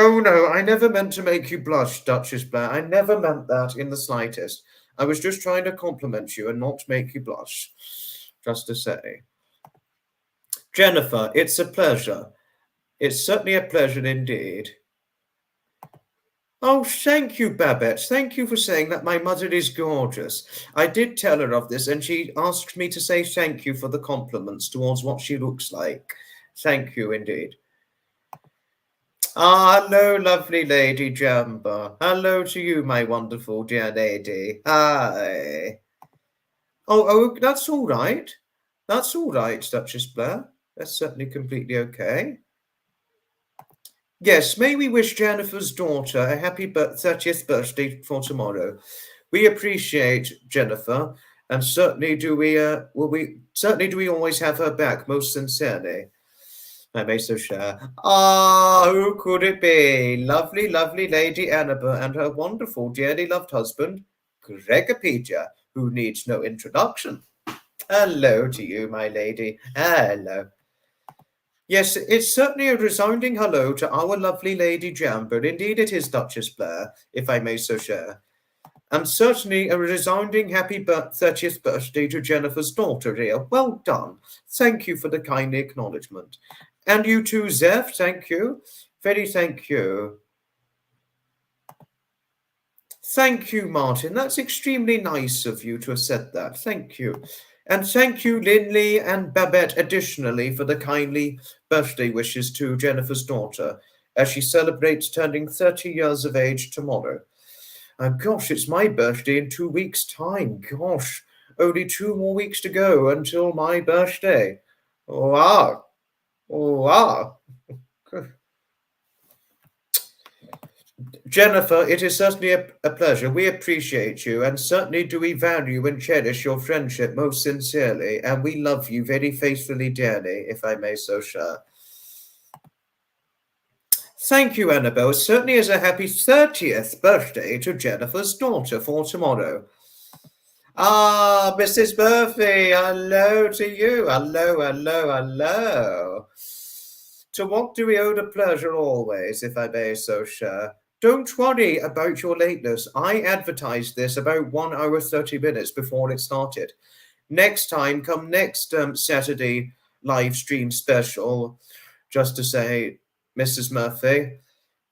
I never meant to make you blush, Duchess Blair. I never meant that in the slightest. I was just trying to compliment you and not make you blush, just to say. Jennifer, it's a pleasure. It's certainly a pleasure indeed. Oh, thank you, Babette. Thank you for saying that my mother is gorgeous. I did tell her of this, and she asked me to say thank you for the compliments towards what she looks like. Thank you indeed. Hello, lovely Lady Jamba. Hello to you, my wonderful dear lady. Hi. Oh, that's all right. That's all right, Duchess Blair. That's certainly completely okay. Yes, may we wish Jennifer's daughter a happy 30th birthday for tomorrow. We appreciate Jennifer, and certainly do we always have her back, most sincerely. I may so share. Ah, who could it be? Lovely, lovely Lady Annabel and her wonderful, dearly loved husband, Gregopedia, who needs no introduction. Hello to you, my lady. Hello. Yes, it's certainly a resounding hello to our lovely Lady Jamber. Indeed, it is, Duchess Blair, if I may so share. And certainly a resounding happy 30th birthday to Jennifer's daughter here. Well done. Thank you for the kind acknowledgement. And you too, Zeph, thank you. Very thank you. Thank you, Martin. That's extremely nice of you to have said that. Thank you. And thank you, Linley and Babette, additionally, for the kindly birthday wishes to Jennifer's daughter as she celebrates turning 30 years of age tomorrow. Gosh, it's my birthday in 2 weeks' time. Gosh, only 2 more weeks to go until my birthday. Wow. Wow. Jennifer, it is certainly a pleasure. We appreciate you, and certainly do we value and cherish your friendship most sincerely, and we love you very faithfully, dearly, if I may so share. Thank you, Annabel. It certainly is a happy 30th birthday to Jennifer's daughter for tomorrow. Ah, Mrs. Murphy, hello to you. Hello, hello, hello. To what do we owe the pleasure always, if I may so share? Don't worry about your lateness. I advertised this about 1 hour 30 minutes before it started. Next time, come next Saturday live stream special, just to say, Mrs. Murphy,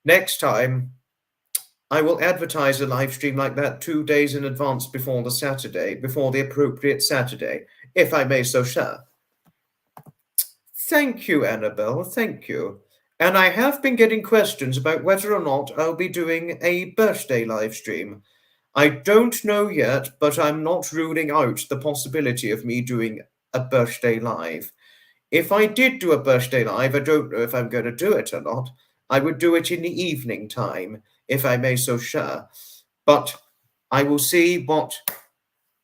next time I will advertise a live stream like that 2 days in advance before the Saturday, before the appropriate Saturday, if I may so share. Thank you, Annabel. Thank you. And I have been getting questions about whether or not I'll be doing a birthday live stream. I don't know yet, but I'm not ruling out the possibility of me doing a birthday live. If I did do a birthday live, I don't know if I'm going to do it or not. I would do it in the evening time, if I may so share. But I will see what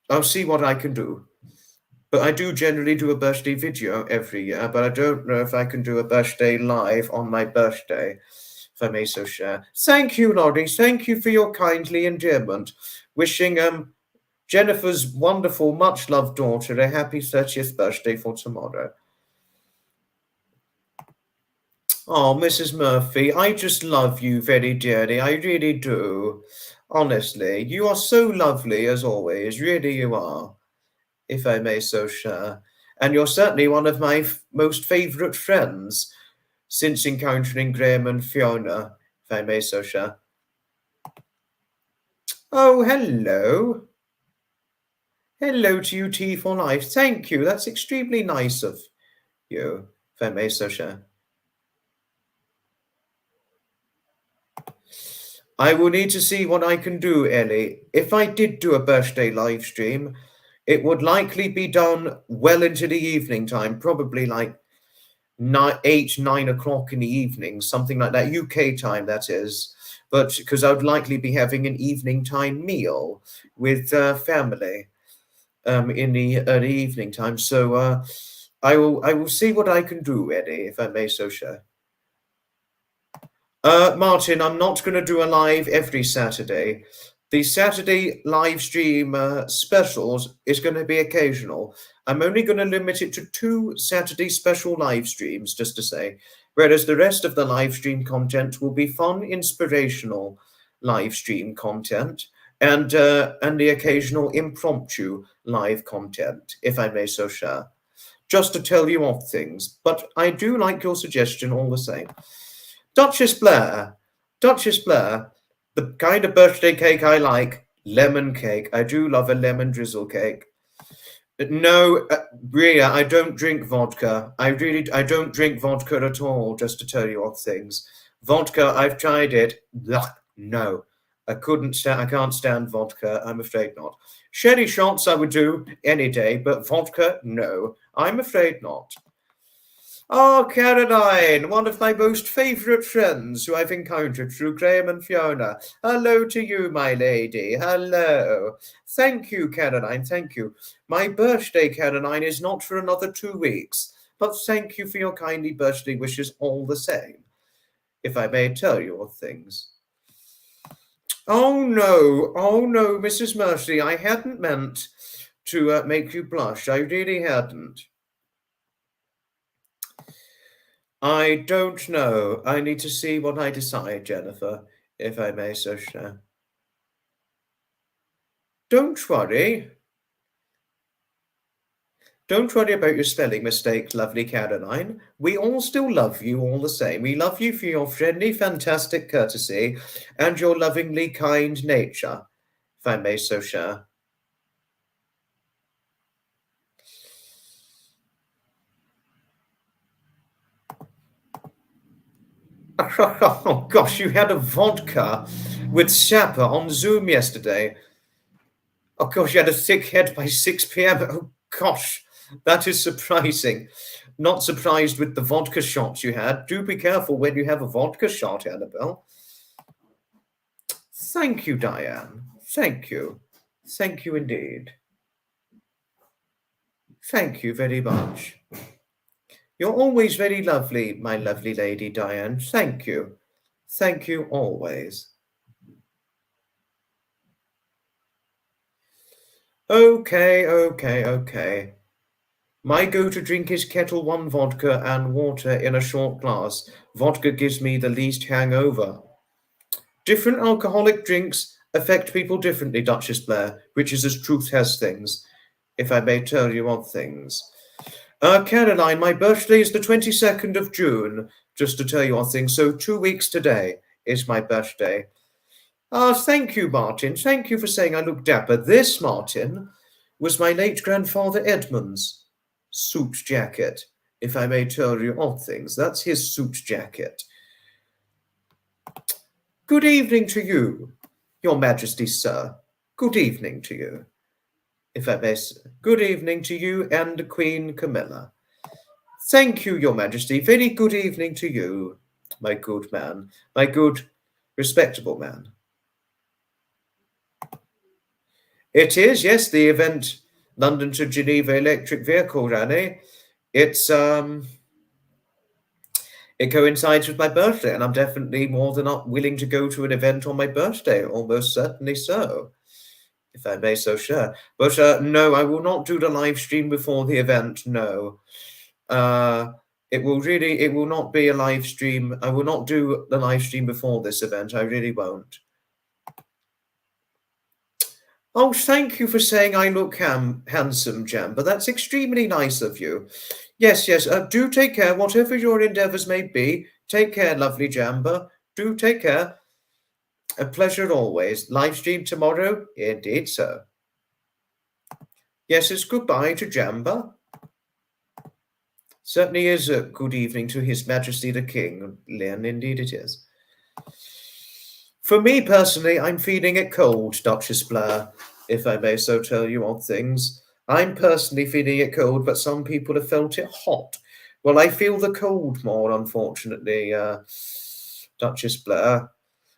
I can do. But I do generally do a birthday video every year, but I don't know if I can do a birthday live on my birthday, if I may so share. Thank you, Lottie. Thank you for your kindly endearment. Wishing Jennifer's wonderful, much-loved daughter a happy 30th birthday for tomorrow. Oh, Mrs. Murphy, I just love you very dearly. I really do. Honestly, you are so lovely as always. Really, you are, if I may so share. And you're certainly one of my most favourite friends since encountering Graham and Fiona, if I may so share. Oh, hello. Hello to you, Tea for Life. Thank you. That's extremely nice of you, if I may so share. I will need to see what I can do, Ellie. If I did do a birthday live stream, it would likely be done well into the evening time, probably like 9 o'clock in the evening, something like that, UK time, that is. But because I would likely be having an evening time meal with family in the early evening time. So I will see what I can do, Eddie, if I may so share. Martin, I'm not going to do a live every Saturday. The Saturday live stream specials is going to be occasional. I'm only going to limit it to 2 Saturday special live streams, just to say, whereas the rest of the live stream content will be fun, inspirational live stream content and the occasional impromptu live content, if I may so share, just to tell you off things. But I do like your suggestion all the same. Duchess Blair, the kind of birthday cake I like, lemon cake. I do love a lemon drizzle cake. No, Bria, I don't drink vodka. I don't drink vodka at all, just to tell you off things. Vodka, I've tried it. Ugh, no, I can't stand vodka, I'm afraid not. Sherry shots I would do any day, but vodka, no, I'm afraid not. Oh, Caroline, one of my most favourite friends who I've encountered through Graham and Fiona. Hello to you, my lady. Hello. Thank you, Caroline. Thank you. My birthday, Caroline, is not for another 2 weeks. but thank you for your kindly birthday wishes all the same, if I may tell you of things. Oh no, Mrs. Mercy, I hadn't meant to make you blush. I really hadn't. I don't know. I need to see what I decide, Jennifer, if I may so share. Don't worry. Don't worry about your spelling mistake, lovely Caroline. We all still love you all the same. We love you for your friendly, fantastic courtesy and your lovingly kind nature, if I may so share. Oh gosh, you had a vodka with Shappa on Zoom yesterday. Oh gosh, you had a thick head by 6 p.m. Oh gosh, that is surprising. Not surprised with the vodka shots you had. Do be careful when you have a vodka shot, Annabelle. Thank you, Diane. Thank you. Thank you indeed. Thank you very much. You're always very lovely, my lovely lady, Diane. Thank you. Thank you always. Okay. My go-to drink is Kettle One vodka and water in a short glass. Vodka gives me the least hangover. Different alcoholic drinks affect people differently, Duchess Blair, which is as truth has things, if I may tell you of things. Caroline, my birthday is the 22nd of June, just to tell you of things. So 2 weeks today is my birthday. Thank you, Martin. Thank you for saying I look dapper. This, Martin, was my late grandfather Edmund's suit jacket, if I may tell you of things. That's his suit jacket. Good evening to you, Your Majesty, sir. Good evening to you, if I may say. Good evening to you and Queen Camilla. Thank you, Your Majesty. Very good evening to you, my good man, my good, respectable man. It is, yes, the event, London to Geneva Electric Vehicle Rally. It coincides with my birthday, and I'm definitely more than not willing to go to an event on my birthday, almost certainly so, if I may so share. But no, I will not do the live stream before the event, no. It will not be a live stream. I will not do the live stream before this event, I really won't. Oh, thank you for saying I look handsome, Jamba. That's extremely nice of you. Yes. Do take care, whatever your endeavours may be. Take care, lovely Jamba. Do take care. A pleasure always. Live stream tomorrow? Indeed, sir. Yes, it's goodbye to Jamba. Certainly is a good evening to His Majesty the King, Lynn. Indeed it is. For me personally, I'm feeling it cold, Duchess Blair, if I may so tell you odd things. I'm personally feeling it cold, but some people have felt it hot. Well, I feel the cold more, unfortunately, Duchess Blair.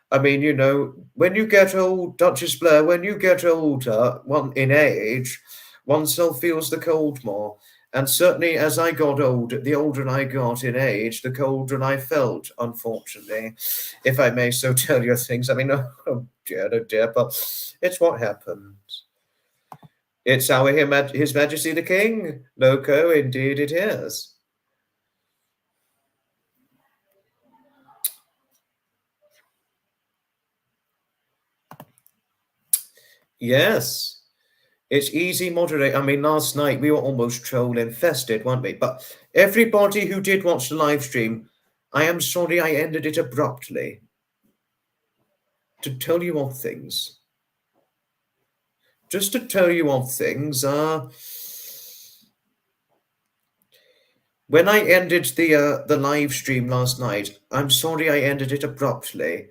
I mean, you know, when you get old, Duchess Blair, when you get older, in age, oneself feels the cold more. And certainly as I got older, the older I got in age, the colder I felt, unfortunately, if I may so tell you things. I mean, oh dear, but it's what happens. It's His Majesty the King, Loco, indeed it is. Yes. It's easy moderate. I mean, last night we were almost troll infested, weren't we? But everybody who did watch the live stream, I am sorry I ended it abruptly. To tell you of things. Just to tell you of things, when I ended the live stream last night, I'm sorry I ended it abruptly.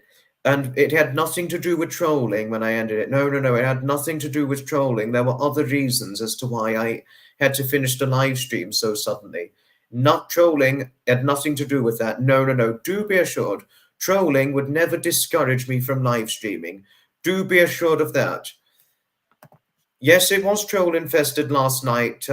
And it had nothing to do with trolling when I ended it. No, it had nothing to do with trolling. There were other reasons as to why I had to finish the live stream so suddenly. Not trolling, had nothing to do with that. No. Do be assured, trolling would never discourage me from live streaming. Do be assured of that. Yes, it was troll infested last night.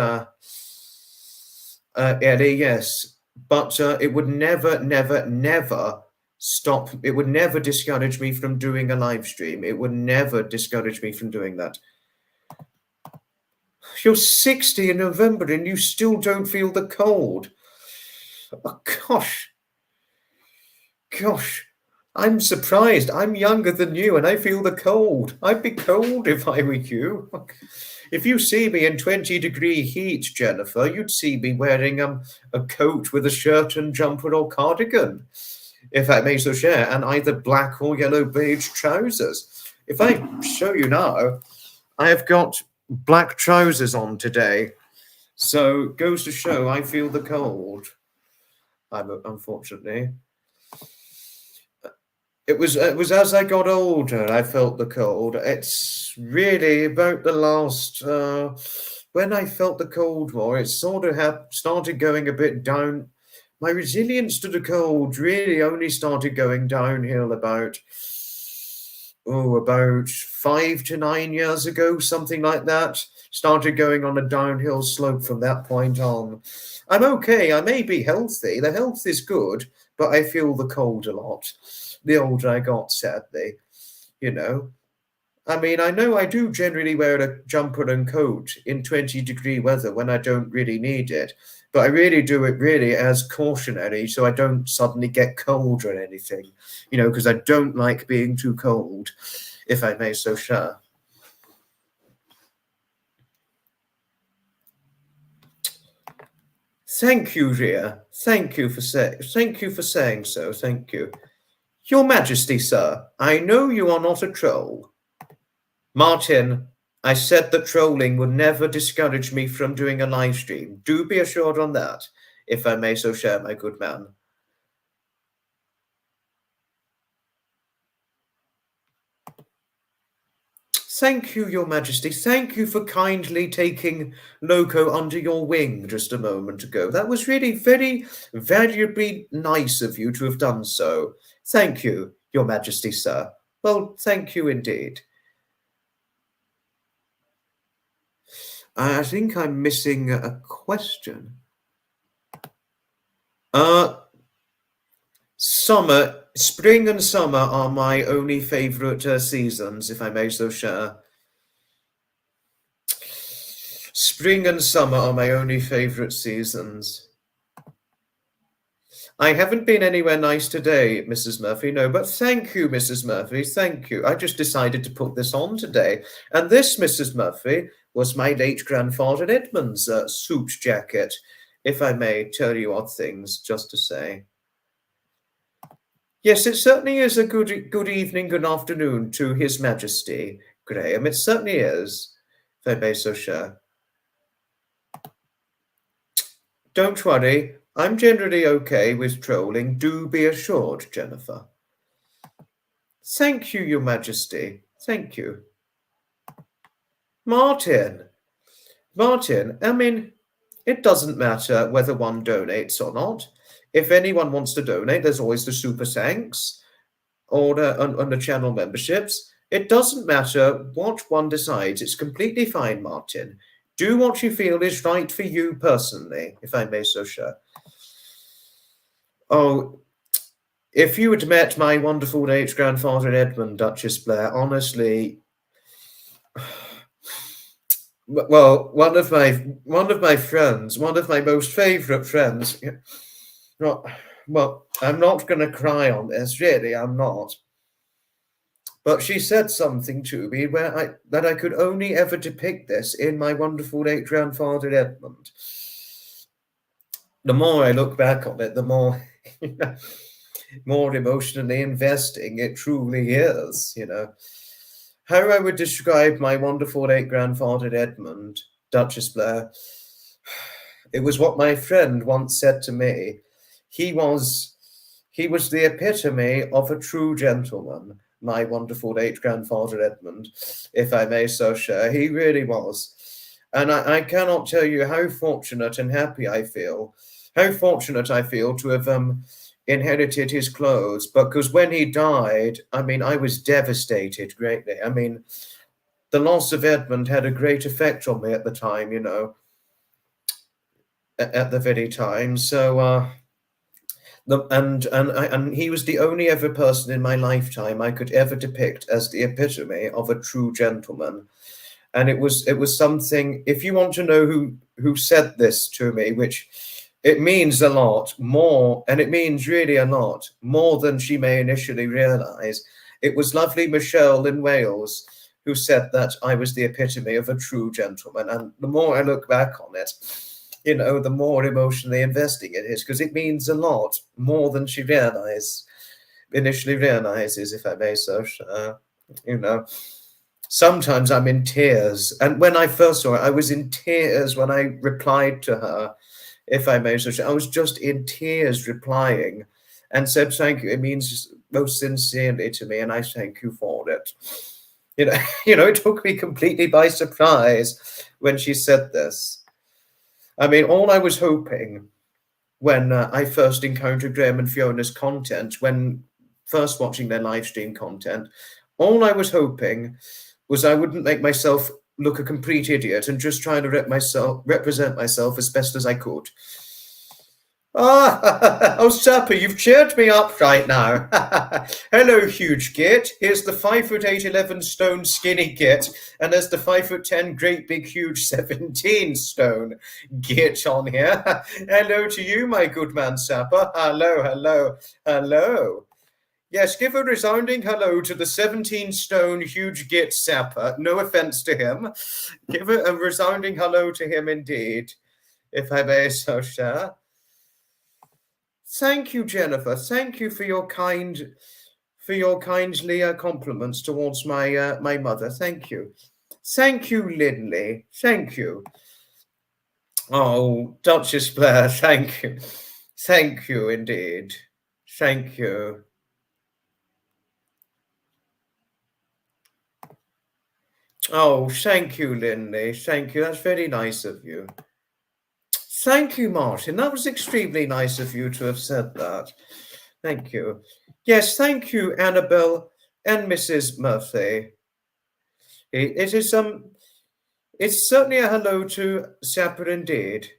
Ellie, yes. But it would never, never, never stop. It would never discourage me from doing a live stream. It would never discourage me from doing that. You're 60 in November and you still don't feel the cold. Oh, gosh. Gosh. I'm surprised. I'm younger than you and I feel the cold. I'd be cold if I were you. If you see me in 20-degree heat, Jennifer, you'd see me wearing a coat with a shirt and jumper or cardigan, if I may so share, and either black or yellow beige trousers. If I show you now, I have got black trousers on today. So goes to show I feel the cold. Unfortunately. It was as I got older, I felt the cold. It's really about the last when I felt the cold more, it sort of started going a bit down. My resilience to the cold really only started going downhill about 5 to 9 years ago, something like that. Started going on a downhill slope from that point on. I'm okay. I may be healthy. The health is good, but I feel the cold a lot. The older I got, sadly, you know. I mean, I know I do generally wear a jumper and coat in 20-degree weather when I don't really need it, but I really do it really as cautionary so I don't suddenly get cold or anything, you know, because I don't like being too cold, if I may so share. Thank you, Ria. Thank you for saying so. Thank you. Your Majesty, sir, I know you are not a troll. Martin, I said that trolling would never discourage me from doing a live stream. Do be assured on that, if I may so share, my good man. Thank you, Your Majesty. Thank you for kindly taking Loco under your wing just a moment ago. That was really very valuably nice of you to have done so. Thank you, Your Majesty, sir. Well, thank you indeed. I think I'm missing a question. Spring and summer are my only favourite seasons, if I may so share. Spring and summer are my only favourite seasons. I haven't been anywhere nice today, Mrs. Murphy, no, but thank you, Mrs. Murphy, thank you. I just decided to put this on today. And this, Mrs. Murphy, was my late grandfather Edmund's suit jacket, if I may tell you odd things, just to say. Yes, it certainly is a good evening, good afternoon to His Majesty, Graham. It certainly is, if I may so share. Don't worry, I'm generally okay with trolling. Do be assured, Jennifer. Thank you, Your Majesty. Thank you. Martin, I mean, it doesn't matter whether one donates or not. If anyone wants to donate, there's always the super thanks or the channel memberships. It doesn't matter what one decides. It's completely fine, Martin. Do what you feel is right for you personally, if I may so share. Oh, if you had met my wonderful late grandfather Edmund, Duchess Blair, honestly, well, one of my friends, one of my most favourite friends. Well, I'm not going to cry on this, really, I'm not. But she said something to me that I could only ever depict this in my wonderful late grandfather Edmund. The more I look back on it, the more, more emotionally investing it truly is, you know. How I would describe my wonderful late grandfather Edmund, Duchess Blair, it was what my friend once said to me. He was the epitome of a true gentleman, my wonderful late grandfather Edmund, if I may so share. He really was. And I cannot tell you how fortunate and happy I feel, how fortunate I feel to have inherited his clothes, because when he died, I mean, I was devastated greatly. I mean, the loss of Edmund had a great effect on me at the time, you know. at the very time. So and he was the only ever person in my lifetime I could ever depict as the epitome of a true gentleman. And it was something. If you want to know who said this to me, which it means a lot more, and it means really a lot more than she may initially realize. It was lovely Michelle in Wales who said that I was the epitome of a true gentleman. And the more I look back on it, the more emotionally investing it is, because it means a lot more than she initially realizes, if I may so sometimes I'm in tears. And when I first saw it, I was in tears when I replied to her, if I may so I was just in tears replying and said, thank you. It means most sincerely to me, and I thank you for it. It took me completely by surprise when she said this. I mean, all I was hoping when I first encountered Graham and Fiona's content, when first watching their live stream content, all I was hoping was I wouldn't make myself look a complete idiot and just try to represent myself as best as I could. Oh, Sapper, you've cheered me up right now. Hello, huge git. Here's the 5'8", 11 stone skinny git, and there's the 5'10", great big huge 17 stone git on here. Hello to you, my good man, Sapper. Hello, hello, hello. Yes, give a resounding hello to the 17 stone huge git Sapper. No offense to him. Give a resounding hello to him indeed, if I may so share. Thank you, Jennifer. Thank you for your kindly compliments towards my my mother. Thank you. Thank you, Lindley. Thank you. Oh, Duchess Blair, thank you. Thank you indeed. Thank you. Oh, thank you, Lindley. Thank you. That's very nice of you. Thank you, Martin. That was extremely nice of you to have said that. Thank you. Yes, thank you, Annabelle and Mrs. Murphy. It's certainly a hello to Sapper indeed.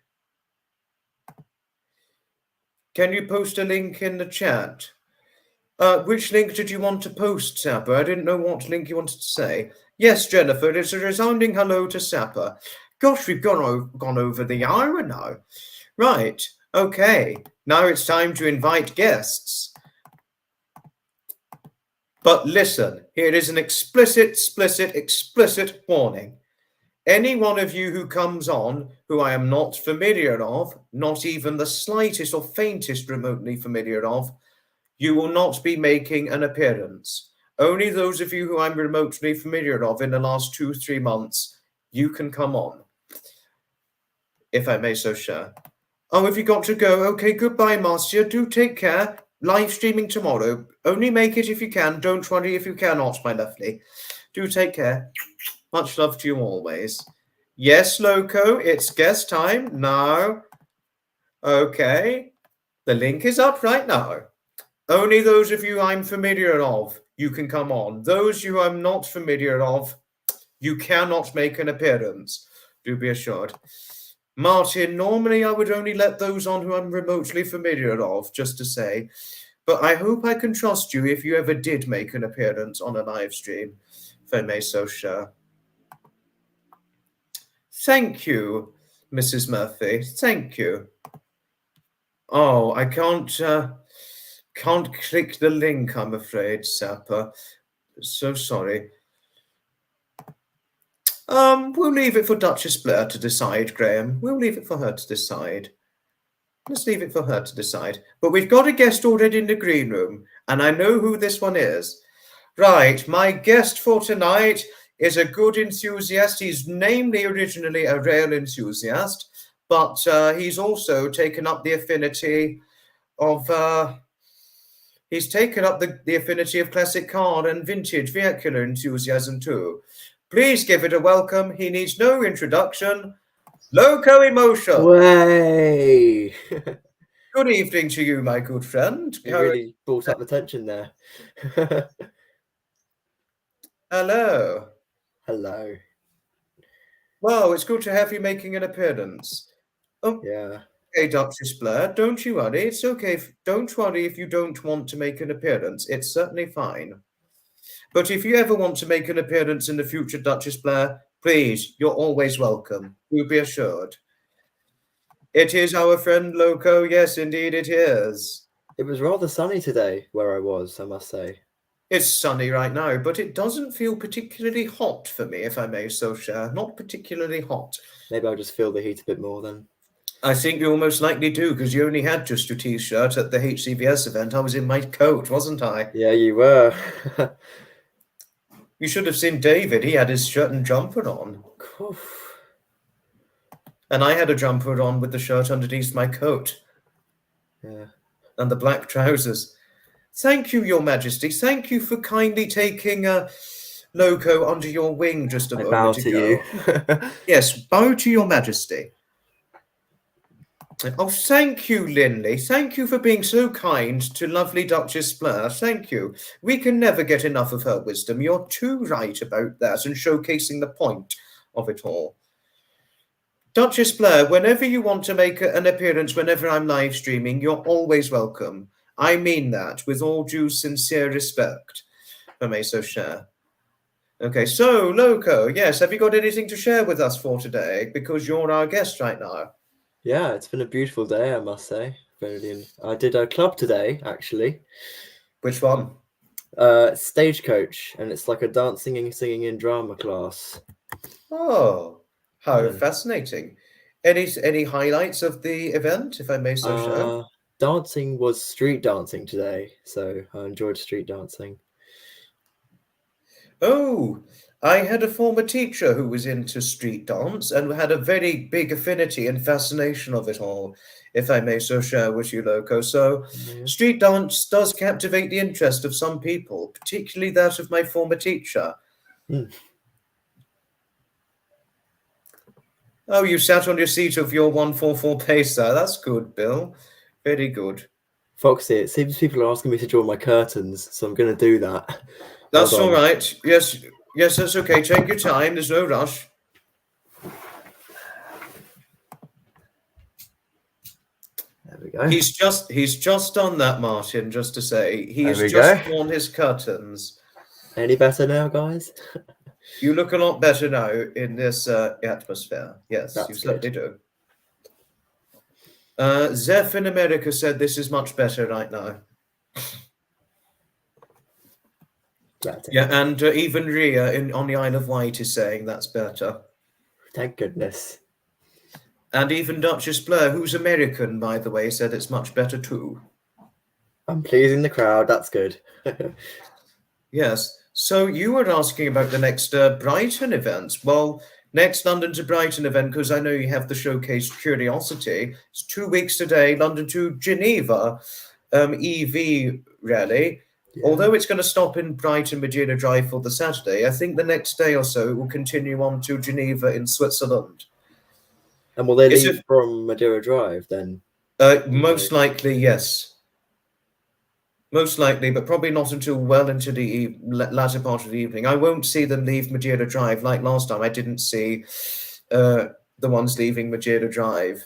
Can you post a link in the chat? Which link did you want to post, Sapper? I didn't know what link you wanted to say. Yes, Jennifer, it's a resounding hello to Sapper. Gosh, we've gone over the hour now. Right, okay. Now it's time to invite guests. But listen, here is an explicit warning. Any one of you who comes on who I am not familiar of, not even the slightest or faintest remotely familiar of, you will not be making an appearance. Only those of you who I'm remotely familiar of in the last 2-3 months, you can come on, if I may so share. Oh, have you got to go? Okay, goodbye, Marcia. Do take care. Live streaming tomorrow. Only make it if you can. Don't worry if you cannot, my lovely. Do take care. Much love to you always. Yes, Loco, it's guest time now. Okay, the link is up right now. Only those of you I'm familiar of, you can come on. Those you I'm not familiar of, you cannot make an appearance. Do be assured. Martin, normally I would only let those on who I'm remotely familiar of, just to say. But I hope I can trust you if you ever did make an appearance on a live stream, if I may so share. Thank you, Mrs. Murphy. Thank you. Oh, I can't click the link, I'm afraid, Sapper. So sorry. We'll leave it for Duchess Blair to decide, Graham. We'll leave it for her to decide. Let's leave it for her to decide. But we've got a guest already in the green room, and I know who this one is. Right, my guest for tonight is a good enthusiast. He's namely originally a rail enthusiast, but he's also taken up the affinity of the affinity of classic car and vintage vehicular enthusiasm too. Please give it a welcome. He needs no introduction. Loco Emotion. Way. Good evening to you, my good friend. You really brought up the tension there. Hello. Hello. Well, it's good to have you making an appearance. Oh, Yeah. okay, Duchess Blair, don't you worry. It's okay. Don't worry if you don't want to make an appearance. It's certainly fine. But if you ever want to make an appearance in the future, Duchess Blair, please, you're always welcome. Do be assured. It is our friend Loco. Yes, indeed it is. It was rather sunny today where I was, I must say. It's sunny right now, but it doesn't feel particularly hot for me, if I may so share. Not particularly hot. Maybe I'll just feel the heat a bit more then. I think you most likely do, because you only had just your t-shirt at the HCVS event. I was in my coat, wasn't I? Yeah, you were. You should have seen David. He had his shirt and jumper on. And I had a jumper on with the shirt underneath my coat. Yeah. And the black trousers. Thank you, Your Majesty. Thank you for kindly taking Loco under your wing just a I moment bow ago. to you. Yes, bow to Your Majesty. Oh, thank you, Linley. Thank you for being so kind to lovely Duchess Blair. Thank you. We can never get enough of her wisdom. You're too right about that and showcasing the point of it all. Duchess Blair, whenever you want to make an appearance, whenever I'm live streaming, you're always welcome. I mean that with all due sincere respect, if I may so share. Okay, so Loco, yes, have you got anything to share with us for today? Because you're our guest right now. Yeah, it's been a beautiful day, I must say. I did a club today, actually. Which one? Stagecoach, and it's like a dancing and singing and drama class. Oh, how Yeah. fascinating. Any highlights of the event, if I may so share? Dancing was street dancing today, so I enjoyed street dancing. Oh, I had a former teacher who was into street dance and had a very big affinity and fascination of it all, if I may so share with you, Loco. So, Yeah. street dance does captivate the interest of some people, particularly that of my former teacher. Oh, you sat on your seat of your 144 pacer. That's good, Bill. Very good. Foxy, it seems people are asking me to draw my curtains, so I'm going to do that. That's Hold all on. right. Yes, that's okay. Take your time. There's no rush. There we go. He's just done that, Martin. Just to say, he's There we just go. drawn his curtains. Any better now, guys? You look a lot better now in this atmosphere. Yes, That's you certainly good. do. Zeph in America said this is much better right now. Yeah, and even Ria on the Isle of Wight is saying that's better. Thank goodness. And even Duchess Blair, who's American, by the way, said it's much better too. I'm pleasing the crowd. That's good. Yes. So you were asking about the next Brighton event. Well, next London to Brighton event, because I know you have the showcase Curiosity. It's 2 weeks today, London to Geneva EV rally. Yeah. Although it's going to stop in Brighton Madeira Drive for the Saturday, I think the next day or so it will continue on to Geneva in Switzerland. And will they leave from Madeira Drive then? Most likely, yes. Most likely, but probably not until well into the latter part of the evening. I won't see them leave Madeira Drive like last time. I didn't see the ones leaving Madeira Drive.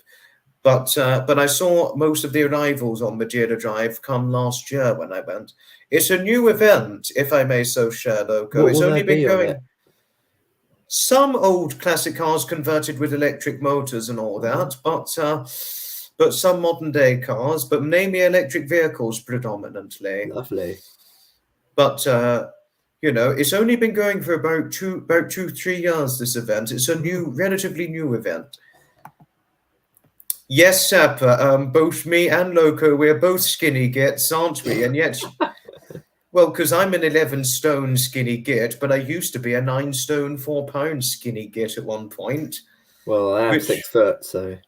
But I saw most of the arrivals on Madeira Drive come last year when I went. It's a new event, if I may so share, Loco. It's only been going. Some old classic cars converted with electric motors and all that, but some modern day cars, but mainly electric vehicles predominantly. Lovely. But it's only been going for about 2-3 years. This event. It's a relatively new event. Yes, Sapper. Both me and Loco, we're both skinny gits, aren't we? And yet, well, because I'm an 11 stone skinny git, but I used to be a 9 stone 4 pound skinny git at one point. Well, I am 6 foot, so.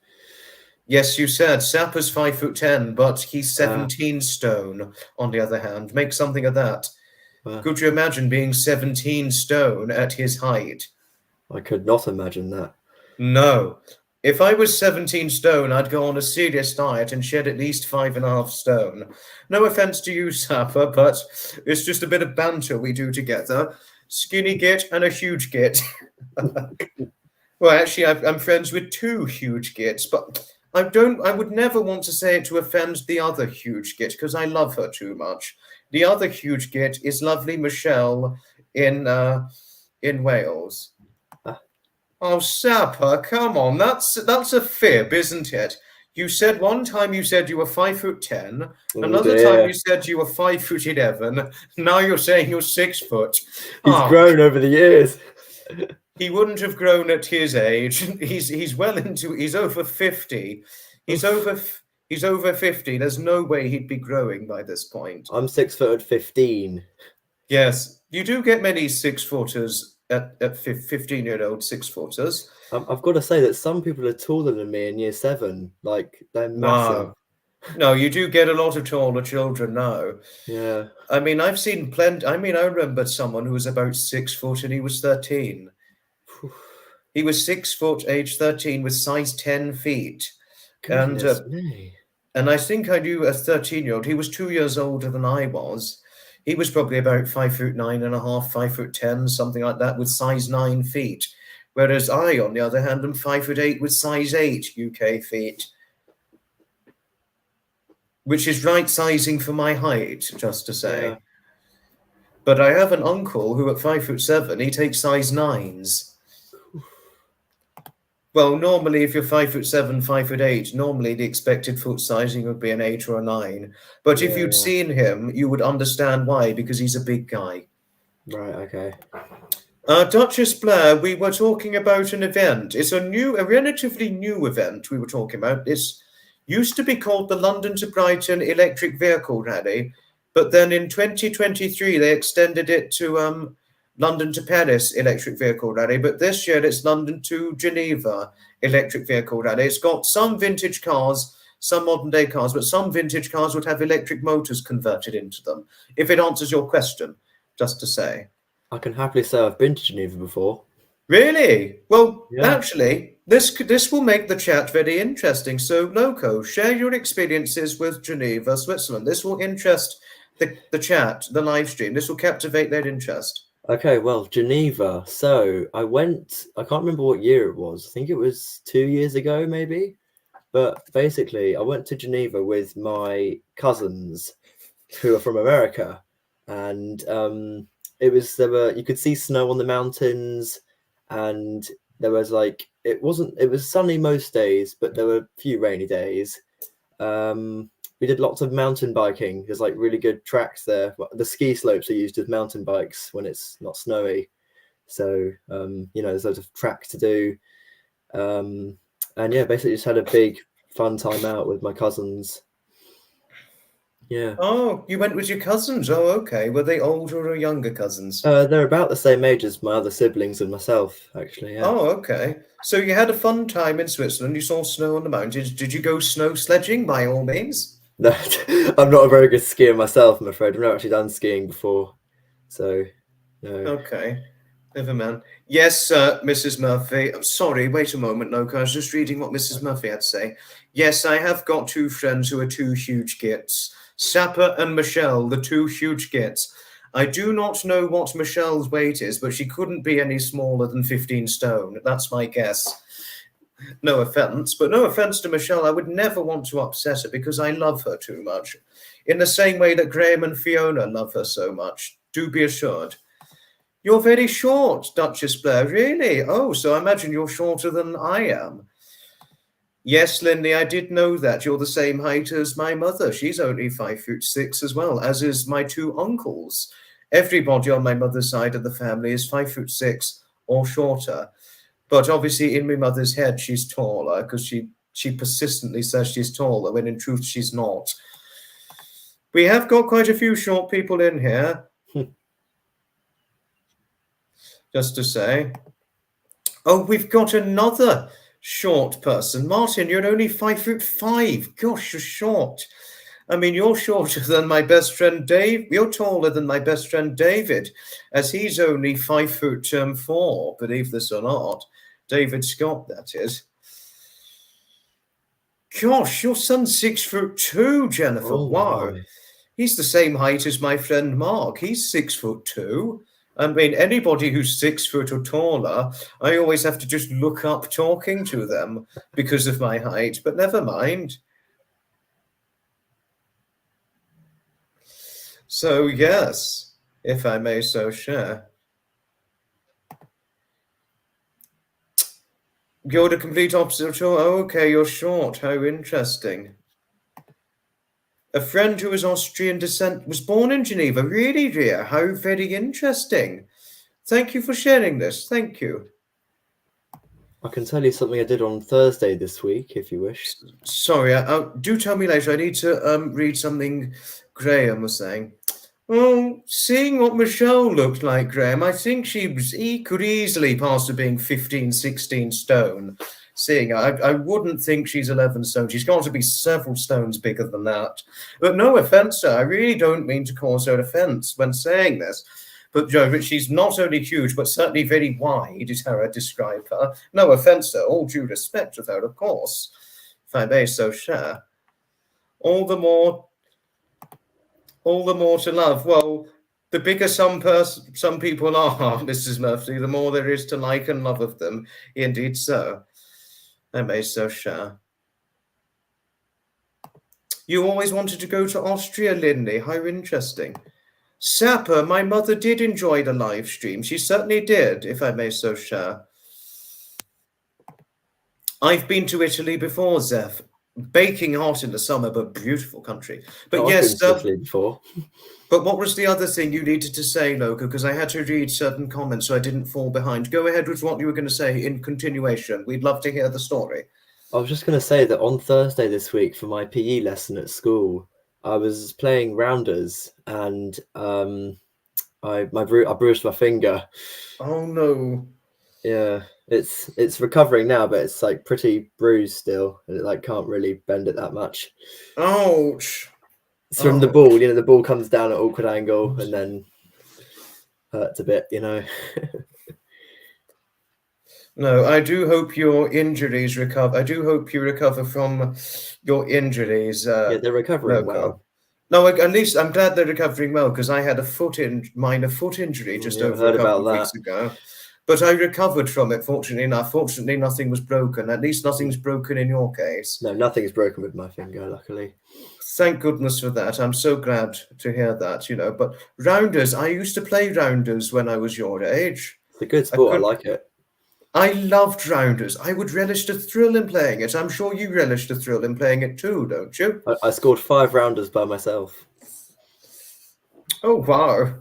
Yes, you said Sapper's 5'10", but he's 17 stone. On the other hand, make something of that. Could you imagine being 17 stone at his height? I could not imagine that. No. If I was 17 stone, I'd go on a serious diet and shed at least 5.5 stone. No offense to you, Sapper, but it's just a bit of banter we do together. Skinny git and a huge git. Well, actually, I'm friends with 2 huge gits, but I would never want to say it to offend the other huge git because I love her too much. The other huge git is lovely Michelle in Wales. Ah. Oh, Sapper, come on, that's a fib, isn't it? You said one time you said you were 5'10", Oh another time dear. you said you were 5'11". Now you're saying you're 6 foot. He's Oh, grown over the years. he wouldn't have grown at his age. He's well into. He's over 50. He's over 50. There's no way he'd be growing by this point. I'm 6 foot 15. Yes, you do get many 6-footers at 15-year-old 6-footers. I've got to say that some people are taller than me in year 7. Like, they're massive. Wow. No, you do get a lot of taller children now. Yeah. I mean, I've seen plenty. I mean, I remember someone who was about 6 foot and he was 13. He was 6 foot, age 13, with size 10 feet. Goodness me. And I think I knew a 13-year-old. He was 2 years older than I was. He was probably about 5'9.5", 5'10", something like that, with size 9 feet. Whereas I, on the other hand, am 5'8" with size 8 UK feet, which is right sizing for my height, just to say. Yeah. But I have an uncle who, at 5'7", he takes size 9s. Well, normally, if you're 5'7", 5'8", normally the expected foot sizing would be an 8 or a 9. But if you'd Yeah. seen him, you would understand why, because he's a big guy. Right, okay. Duchess Blair, we were talking about an event. It's a relatively new event we were talking about. It's used to be called the London to Brighton Electric Vehicle Rally, but then in 2023 they extended it to London to Paris Electric Vehicle Rally, but this year it's London to Geneva Electric Vehicle Rally. It's got some vintage cars, some modern day cars, but some vintage cars would have electric motors converted into them, if it answers your question, just to say. I can happily say I've been to Geneva before. Really? Well, Yeah. actually, this will make the chat very interesting. So, Loco, share your experiences with Geneva, Switzerland. This will interest the chat, the live stream. This will captivate their interest. Okay, well, Geneva. So I can't remember what year it was. I think it was 2 years ago, maybe. But basically, I went to Geneva with my cousins who are from America. And you could see snow on the mountains, and there was it was sunny most days, but there were a few rainy days. We did lots of mountain biking. There's really good tracks there. The ski slopes are used as mountain bikes when it's not snowy. So, there's loads of tracks to do. And yeah, basically just had a big fun time out with my cousins. Yeah. Oh, you went with your cousins. Oh, okay. Were they older or younger cousins? They're about the same age as my other siblings and myself, actually. Yeah. Oh, okay. So you had a fun time in Switzerland. You saw snow on the mountains. Did you go snow sledging by all means? No, I'm not a very good skier myself, I'm afraid. I've never actually done skiing before. So, no. Okay. Never mind. Yes, Mrs. Murphy. I'm sorry, wait a moment, Loco. I was just reading what Mrs. Murphy had to say. Yes, I have got two friends who are two huge gits. Sapper and Michelle, the two huge gits. I do not know what Michelle's weight is, but she couldn't be any smaller than 15 stone. That's my guess. No offense, but no offense to Michelle. I would never want to upset her because I love her too much. In the same way that Graham and Fiona love her so much. Do be assured. You're very short, Duchess Blair. Really? Oh, so I imagine you're shorter than I am. Yes, Lindy, I did know that. You're the same height as my mother. She's only 5'6" as well, as is my two uncles. Everybody on my mother's side of the family is 5'6" or shorter. But obviously in my mother's head, she's taller because she persistently says she's taller when in truth she's not. We have got quite a few short people in here. Just to say. Oh, we've got another short person. Martin, you're only 5'5". Gosh, you're short. I mean, you're shorter than my best friend Dave. You're taller than my best friend David, as he's only 5'4", believe this or not. David Scott, that is. Gosh, your son's 6'2", Jennifer. Oh, wow. my. He's the same height as my friend Mark. He's 6'2". I mean, anybody who's 6 foot or taller, I always have to just look up talking to them because of my height, but never mind. So, yes, if I may so share. You're the complete opposite of tall. Oh, okay, you're short. How interesting. A friend who is Austrian descent was born in Geneva. Really, dear? How very interesting. Thank you for sharing this. Thank you. I can tell you something I did on Thursday this week, if you wish. Sorry, do tell me later. I need to read something Graham was saying. Well, seeing what Michelle looked like, Graham, I think he could easily pass to being 15, 16 stone. Seeing her, I wouldn't think she's 11 stone. She's got to be several stones bigger than that. But no offence, sir. I really don't mean to cause her offence when saying this. But Joe, she's not only huge, but certainly very wide, is how I describe her. No offence, sir. All due respect with her, of course, if I may so share. All the more to love. Well, the bigger some people are, Mrs. Murphy, the more there is to like and love of them. Indeed so. I may so share. You always wanted to go to Austria, Linley. How interesting. Sapper, my mother did enjoy the live stream. She certainly did, if I may so share. I've been to Italy before, Zeph. Baking hot in the summer, but beautiful country. But Oh, yes, I've been to Italy before. But what was the other thing you needed to say, Loka? Because I had to read certain comments so I didn't fall behind. Go ahead with what you were going to say in continuation. We'd love to hear the story. I was just going to say that on Thursday this week for my PE lesson at school, I was playing rounders and I bruised my finger. Oh no. Yeah, it's recovering now, but it's like pretty bruised still, and it like can't really bend it that much. Ouch. It's from the ball, the ball comes down at awkward angle and then hurts a bit, No, I do hope your injuries recover. I do hope you recover from your injuries. Yeah, they're recovering Loka. well. No, at least I'm glad they're recovering well because I had a minor foot injury just over a couple of weeks ago. But I recovered from it, fortunately enough. Fortunately, nothing was broken. At least nothing's broken in your case. No, nothing's broken with my finger, luckily. Thank goodness for that. I'm so glad to hear that, But rounders, I used to play rounders when I was your age. It's a good sport. I like it. I loved rounders. I would relish the thrill in playing it. I'm sure you relish the thrill in playing it too, don't you? I scored 5 rounders by myself. Oh, wow.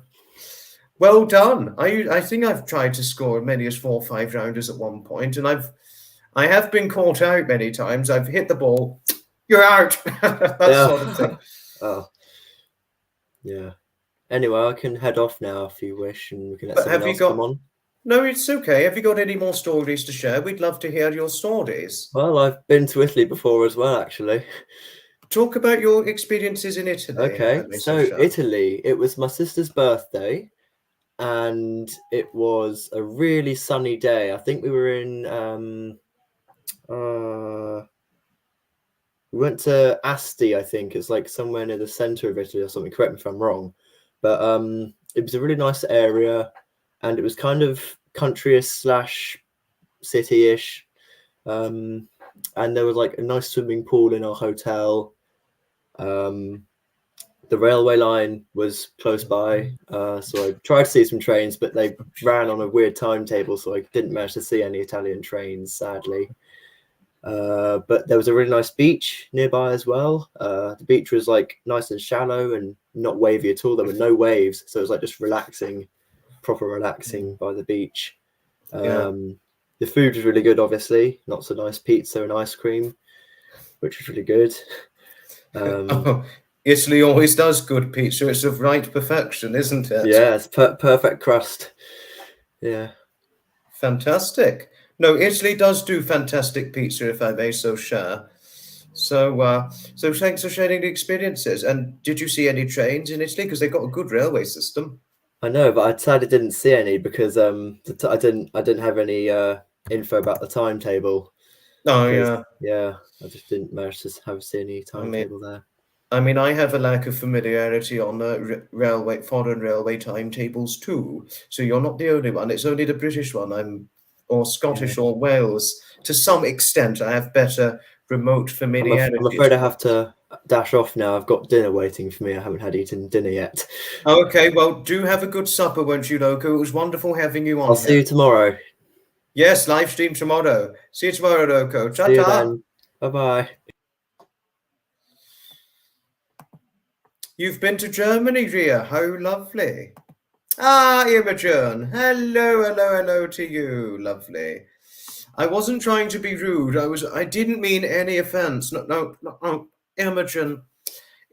Well done. I think I've tried to score as many as 4 or 5 rounders at one point, and I have been caught out many times. I've hit the ball. You're out. That sort of thing. Oh. Yeah. Anyway, I can head off now if you wish, and we can let someone else come on. No, it's okay. Have you got any more stories to share? We'd love to hear your stories. Well, I've been to Italy before as well, actually. Talk about your experiences in Italy. Okay, so Italy, it was my sister's birthday, and it was a really sunny day. I think we were in we went to Asti, I think. It's like somewhere near the center of Italy or something. Correct me if I'm wrong. But it was a really nice area, and it was kind of country-ish / city-ish. And there was like a nice swimming pool in our hotel. The railway line was close by, so I tried to see some trains, but they ran on a weird timetable, so I didn't manage to see any Italian trains, sadly. But there was a really nice beach nearby as well. The beach was like nice and shallow and not wavy at all. There were no waves, so it was like just proper relaxing by the beach. The food was really good, obviously. Lots of nice pizza and ice cream, which was really good. Italy always does good pizza. It's of right perfection, isn't it? Yeah, it's perfect crust. Yeah. Fantastic. No, Italy does do fantastic pizza, if I may so share. So thanks for sharing the experiences. And did you see any trains in Italy? Because they've got a good railway system. I know, but I sadly didn't see any because I didn't have any info about the timetable. Oh, yeah. Yeah, I just didn't manage to see any timetable there. I mean, I have a lack of familiarity on foreign railway timetables too. So you're not the only one. It's only the British one. Or Scottish or Wales. To some extent, I have better remote familiarity. I'm afraid I have to dash off now. I've got dinner waiting for me. I haven't had eaten dinner yet. Okay, well, do have a good supper, won't you, Loco? It was wonderful having you on I'll here. see you tomorrow. Yes, live stream tomorrow. See you tomorrow, Loco. Ta-ta. See you then. Bye-bye. You've been to Germany, Ria. How lovely. Ah, Imogen. Hello to you. Lovely. I wasn't trying to be rude. I didn't mean any offense. No. Imogen.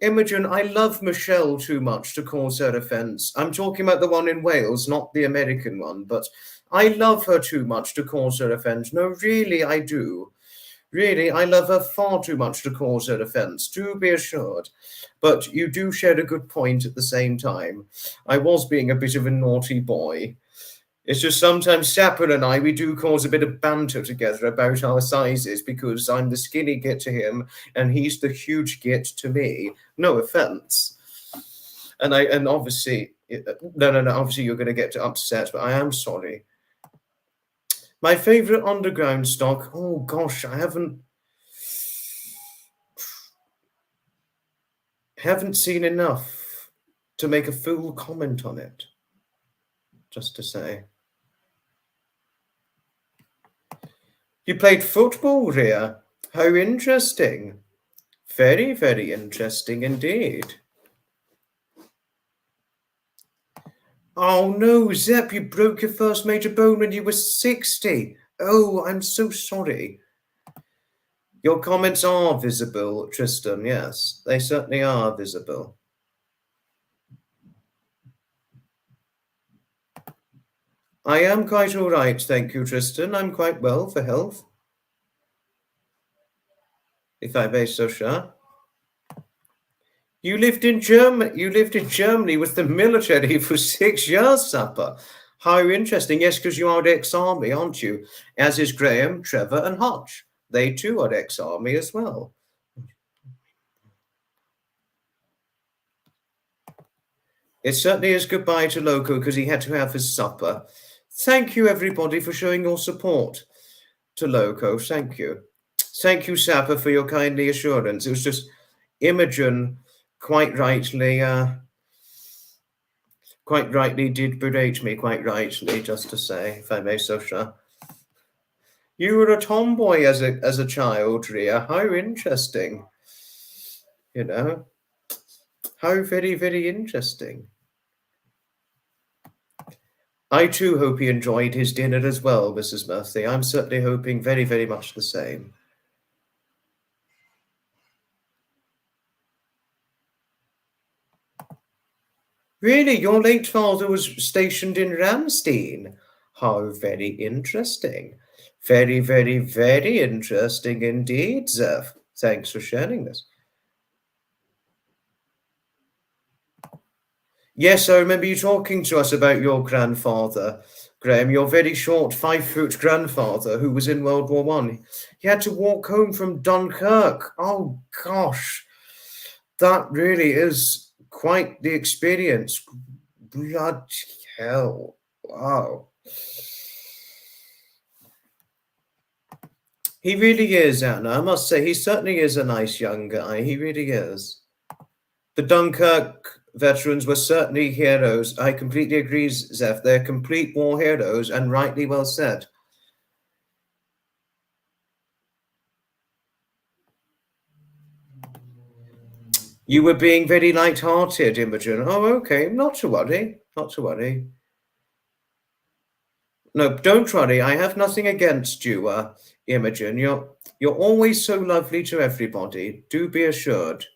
Imogen, I love Michelle too much to cause her offense. I'm talking about the one in Wales, not the American one, but I love her too much to cause her offense. No, really, I do. Really, I love her far too much to cause her offense, do be assured. But you do share a good point at the same time. I was being a bit of a naughty boy. It's just sometimes Sapper and we do cause a bit of banter together about our sizes because I'm the skinny git to him and he's the huge git to me. No offense. And obviously, obviously you're going to get upset, but I am sorry. My favorite underground stock. Oh gosh, I haven't seen enough to make a full comment on it. Just to say. You played football, Ria. How interesting. Very, very interesting indeed. Oh no, Zep, you broke your first major bone when you were 60. Oh, I'm so sorry. Your comments are visible, Tristan. Yes, they certainly are visible. I am quite all right, thank you, Tristan. I'm quite well for health. If I may so sure. You lived in Germany with the military for 6 years, Sapper. How interesting. Yes, because you are ex-army, aren't you? As is Graham, Trevor, and Hutch. They too are ex-army as well. It certainly is goodbye to Loco because he had to have his supper. Thank you, everybody, for showing your support to Loco. Thank you. Thank you, Sapper, for your kindly assurance. It was just Imogen quite rightly did berate me, quite rightly, just to say, if I may so sure. You were a tomboy as a child, Ria. How interesting. You know? How very, very interesting. I too hope he enjoyed his dinner as well, Mrs. Murphy. I'm certainly hoping very, very much the same. Really, your late father was stationed in Ramstein? How very interesting. Very, very, very interesting indeed, Zeph. Thanks for sharing this. Yes, I remember you talking to us about your grandfather, Graham, your very short 5-foot grandfather who was in World War One. He had to walk home from Dunkirk. Oh, gosh. That really is quite the experience. Bloody hell. Wow. He really is, Anna. I must say, he certainly is a nice young guy. He really is. The Dunkirk veterans were certainly heroes. I completely agree, Zeph. They're complete war heroes, and rightly well said. You were being very light-hearted, Imogen. Oh, okay. Not to worry. Not to worry. No, don't worry. I have nothing against you, Imogen. You're always so lovely to everybody. Do be assured.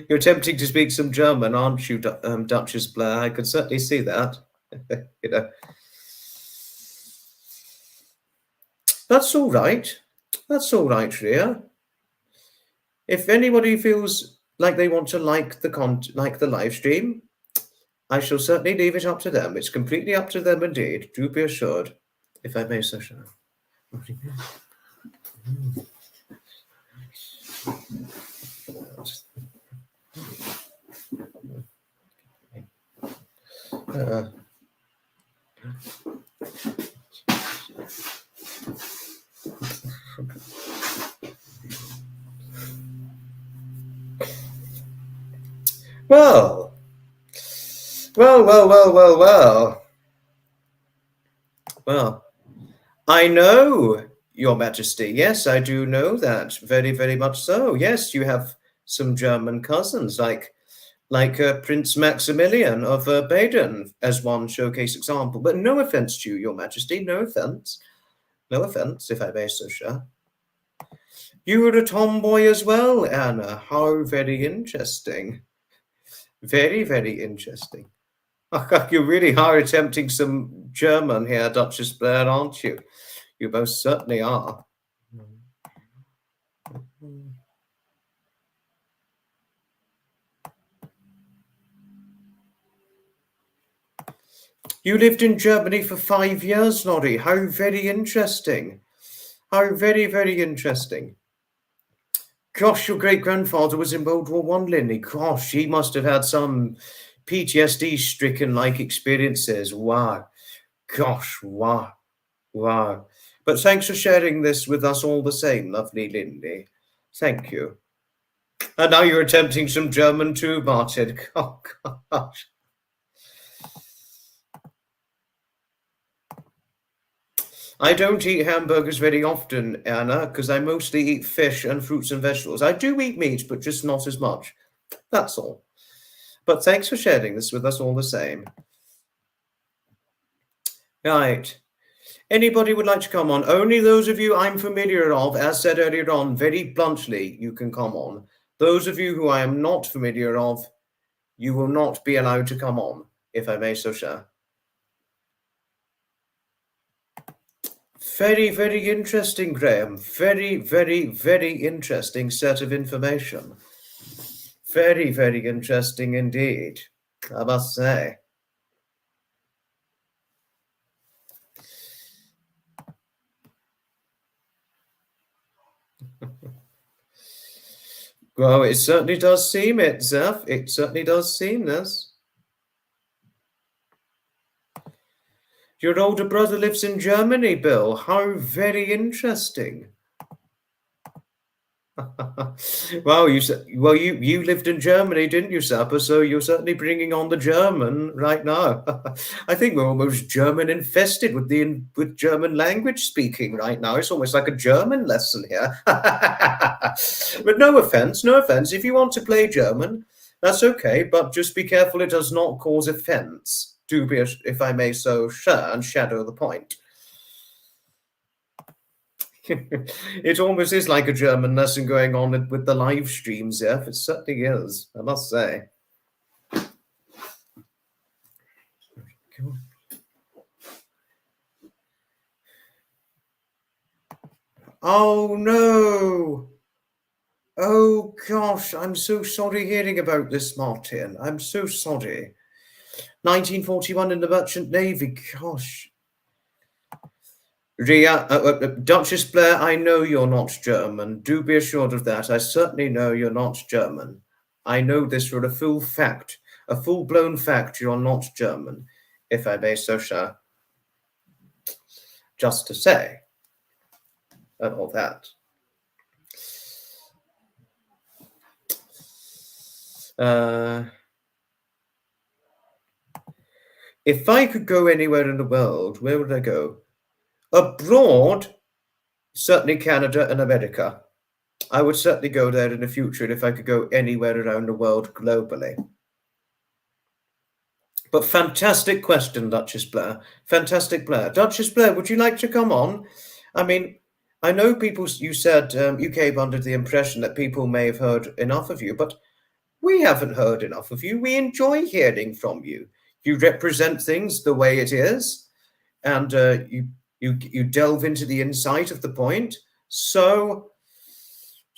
You're attempting to speak some German, aren't you, Duchess Blair? I could certainly see that. You know. That's all right. That's all right, Ria. If anybody feels like they want to like the live stream, I shall certainly leave it up to them. It's completely up to them indeed. Do be assured, if I may so sure. Well, well, well, well, well, well. Well, I know, Your Majesty. Yes, I do know that. Very, very much so. Yes, you have some German cousins, like Prince Maximilian of Baden, as one showcase example. But no offense to you, Your Majesty. No offense. No offense, if I may so share. You were a tomboy as well, Anna. How very interesting. Very, very interesting. You really are attempting some German here, Duchess Blair, aren't you? You most certainly are. You lived in Germany for 5 years, Noddy. How very interesting. How very, very interesting. Gosh, your great-grandfather was in World War One, Lindy. Gosh, he must have had some PTSD-stricken like experiences. Wow. Gosh, wow. Wow. But thanks for sharing this with us all the same, lovely Lindy. Thank you. And now you're attempting some German too, Martin. Oh, gosh. I don't eat hamburgers very often, Anna, because I mostly eat fish and fruits and vegetables. I do eat meat, but just not as much. That's all. But thanks for sharing this with us all the same. Right. Anybody would like to come on? Only those of you I'm familiar of, as said earlier on, very bluntly, you can come on. Those of you who I am not familiar of, you will not be allowed to come on, if I may so share. Very, very interesting, Graham. Very, very, very interesting set of information. Very, very interesting indeed, I must say. Well, it certainly does seem it, Zeph. It certainly does seem this. Your older brother lives in Germany, Bill. How very interesting. Well, you lived in Germany, didn't you, Sapper? So you're certainly bringing on the German right now. I think we're almost German infested with German language speaking right now. It's almost like a German lesson here. But no offense, no offense. If you want to play German, that's okay, but just be careful it does not cause offense. Do be, if I may so share and shadow the point. It almost is like a German lesson going on with the live streams, Jeff. It certainly is, I must say. Oh, no. Oh, gosh, I'm so sorry hearing about this, Martin. I'm so sorry. 1941 in the Merchant Navy, gosh. Ria, Duchess Blair, I know you're not German. Do be assured of that. I certainly know you're not German. I know this for a full fact, a full-blown fact. You're not German, if I may so share. Just to say, and all that. If I could go anywhere in the world, where would I go? Abroad, certainly Canada and America. I would certainly go there in the future if I could go anywhere around the world globally. But fantastic question, Duchess Blair. Fantastic Blair. Duchess Blair, would you like to come on? I mean, I know you said you came under the impression that people may have heard enough of you, but we haven't heard enough of you. We enjoy hearing from you. You represent things the way it is, and you delve into the insight of the point. So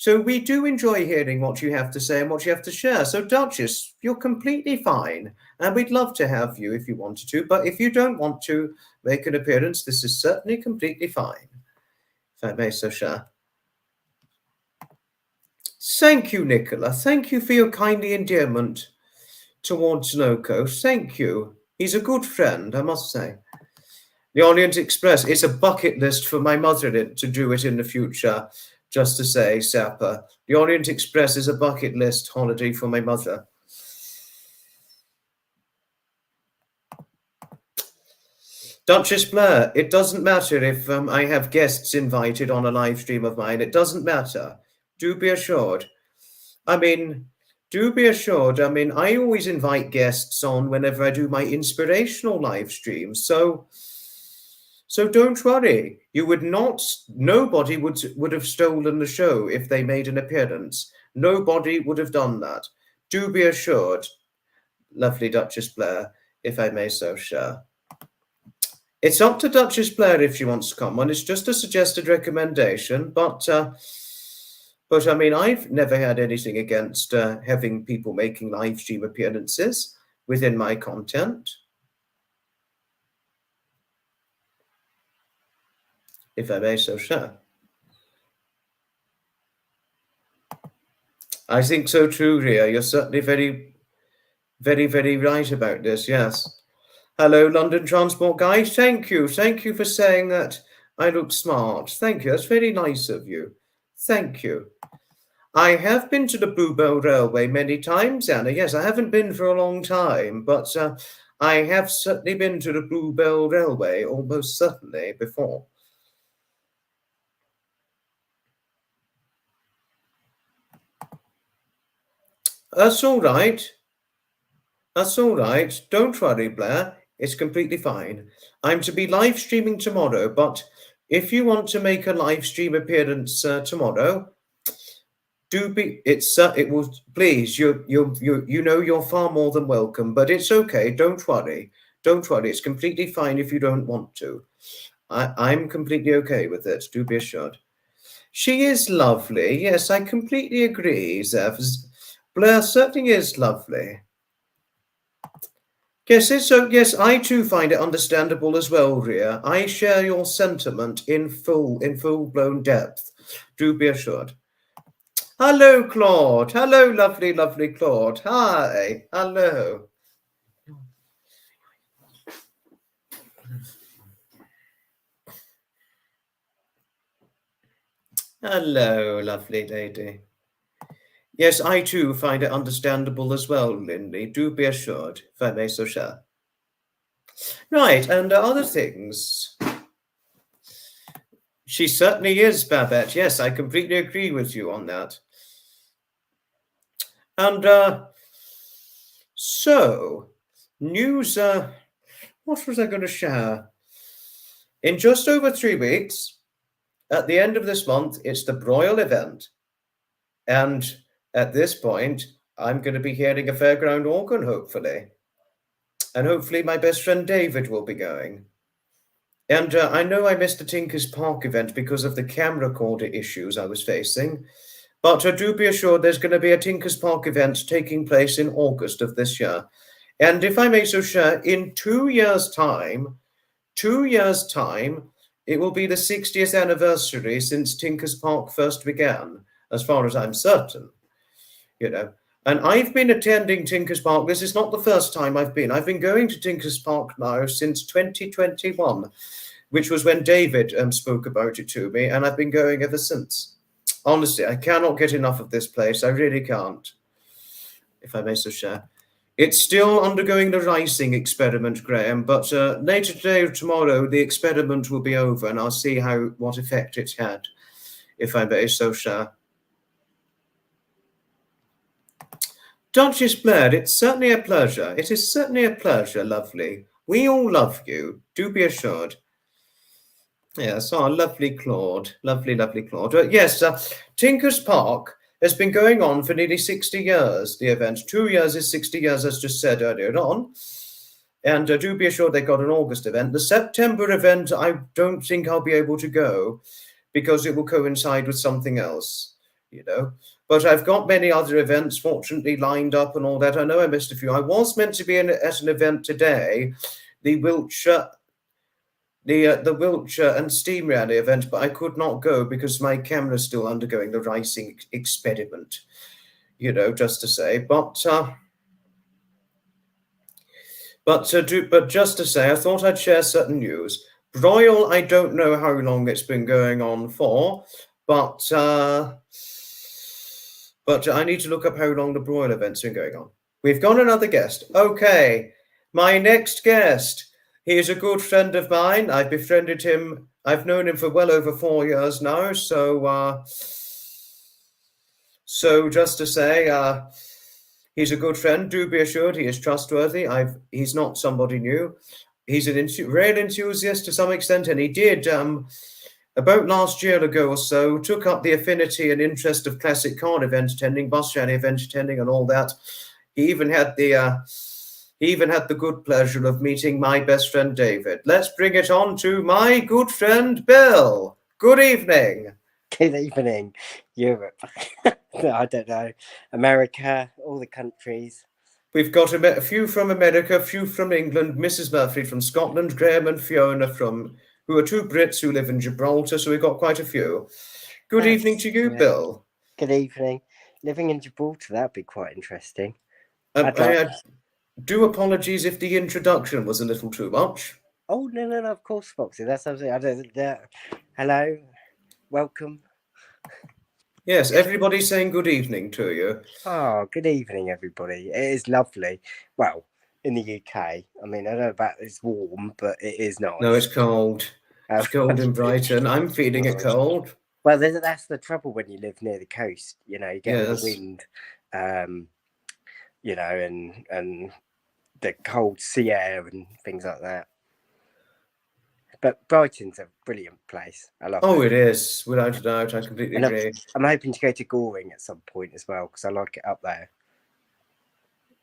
we do enjoy hearing what you have to say and what you have to share. So Duchess, you're completely fine. And we'd love to have you if you wanted to. But if you don't want to make an appearance, this is certainly completely fine. if I may so share. Thank you, Nicola. Thank you for your kindly endearment towards Loco. Thank you. He's a good friend, I must say. The Orient Express, it's a bucket list for my mother to do it in the future, just to say, Sapper. The Orient Express is a bucket list holiday for my mother. Duchess Blair, it doesn't matter if I have guests invited on a live stream of mine. It doesn't matter. Do be assured. I mean, do be assured. I mean, I always invite guests on whenever I do my inspirational live streams. So don't worry. You would not. Nobody would have stolen the show if they made an appearance. Nobody would have done that. Do be assured, lovely Duchess Blair, if I may so share. It's up to Duchess Blair if she wants to come on. It's just a suggested recommendation, but I mean, I've never had anything against having people making live stream appearances within my content. If I may so share. I think so too, Ria. You're certainly very, very, very right about this, yes. Hello, London Transport Guy. Thank you. Thank you for saying that I look smart. Thank you. That's very nice of you. Thank you. I have been to the Bluebell Railway many times, Anna. Yes, I haven't been for a long time, but I have certainly been to the Bluebell Railway, almost certainly, before. That's all right. That's all right. Don't worry, Blair. It's completely fine. I'm to be live streaming tomorrow, but if you want to make a live stream appearance tomorrow, it will, please, you know you're far more than welcome, but it's okay. Don't worry. Don't worry. It's completely fine if you don't want to. I'm completely okay with it. Do be assured. She is lovely. Yes, I completely agree, Zev. Blair certainly is lovely. Yes, I too find it understandable as well, Ria. I share your sentiment in full-blown depth. Do be assured. Hello, Claude. Hello, lovely, lovely Claude. Hi. Hello. Hello, lovely lady. Yes, I too find it understandable as well, Linley. Do be assured, if I may so share. Right, and other things. She certainly is, Babette. Yes, I completely agree with you on that. And so, news, what was I going to share? In just over 3 weeks, at the end of this month, it's the Broyle event. And at this point, I'm going to be hearing a fairground organ, hopefully. And hopefully my best friend David will be going. And I know I missed the Tinkers Park event because of the camera recorder issues I was facing. But do be assured there's going to be a Tinkers Park event taking place in August of this year. And if I may so share, in 2 years' time, it will be the 60th anniversary since Tinkers Park first began, as far as I'm certain. You know, and I've been attending Tinkers Park. This is not the first time I've been. I've been going to Tinkers Park now since 2021, which was when David spoke about it to me, and I've been going ever since. Honestly, I cannot get enough of this place. I really can't, if I may so share. It's still undergoing the ricing experiment, Graham, but later today or tomorrow, the experiment will be over, and I'll see what effect it's had, if I may so share. Duchess Blair, it's certainly a pleasure. It is certainly a pleasure, lovely. We all love you. Do be assured. Yes, our lovely Claude. Lovely, lovely Claude. Yes, Tinkers Park has been going on for nearly 60 years, the event. 2 years is 60 years, as just said earlier on. And do be assured they've got an August event. The September event, I don't think I'll be able to go because it will coincide with something else, you know. But I've got many other events, fortunately, lined up and all that. I know I missed a few. I was meant to be at an event today, the Wiltshire the Wiltshire and Steam Rally event, but I could not go because my camera's still undergoing the rising experiment. Just to say, but just to say, I thought I'd share certain news. Broil, I don't know how long it's been going on for, but I need to look up how long the broil event's been going on. We've got another guest. Okay, my next guest. He is a good friend of mine. I've befriended him. I've known him for well over 4 years now. So just to say, he's a good friend. Do be assured he is trustworthy. He's not somebody new. He's a real enthusiast to some extent, and he did about last year ago or so took up the affinity and interest of classic car event attending, bus rally event attending, and all that. He even had the good pleasure of meeting my best friend David. Let's bring it on to my good friend Bill. Good evening. Good evening, Europe. I don't know, America, all the countries. We've got a few from America, a few from England, Mrs. Murphy from Scotland, Graham and Fiona who are two Brits who live in Gibraltar, so we've got quite a few. Good evening to you, Bill. Good evening. Living in Gibraltar, that'd be quite interesting. I do apologies if the introduction was a little too much. Oh, no, of course, Foxy. That's absolutely... Hello, welcome. Yes, everybody's saying good evening to you. Oh, good evening, everybody. It is lovely. Well, in the UK. I mean, I don't know about it's warm, but it is nice. No, it's cold. It's cold in Brighton. I'm feeling it cold. Well, that's the trouble when you live near the coast. You get the wind, and the cold sea air and things like that. But Brighton's a brilliant place. I love it. Oh, it is, without a doubt. I completely agree. I'm hoping to go to Goring at some point as well, because I like it up there.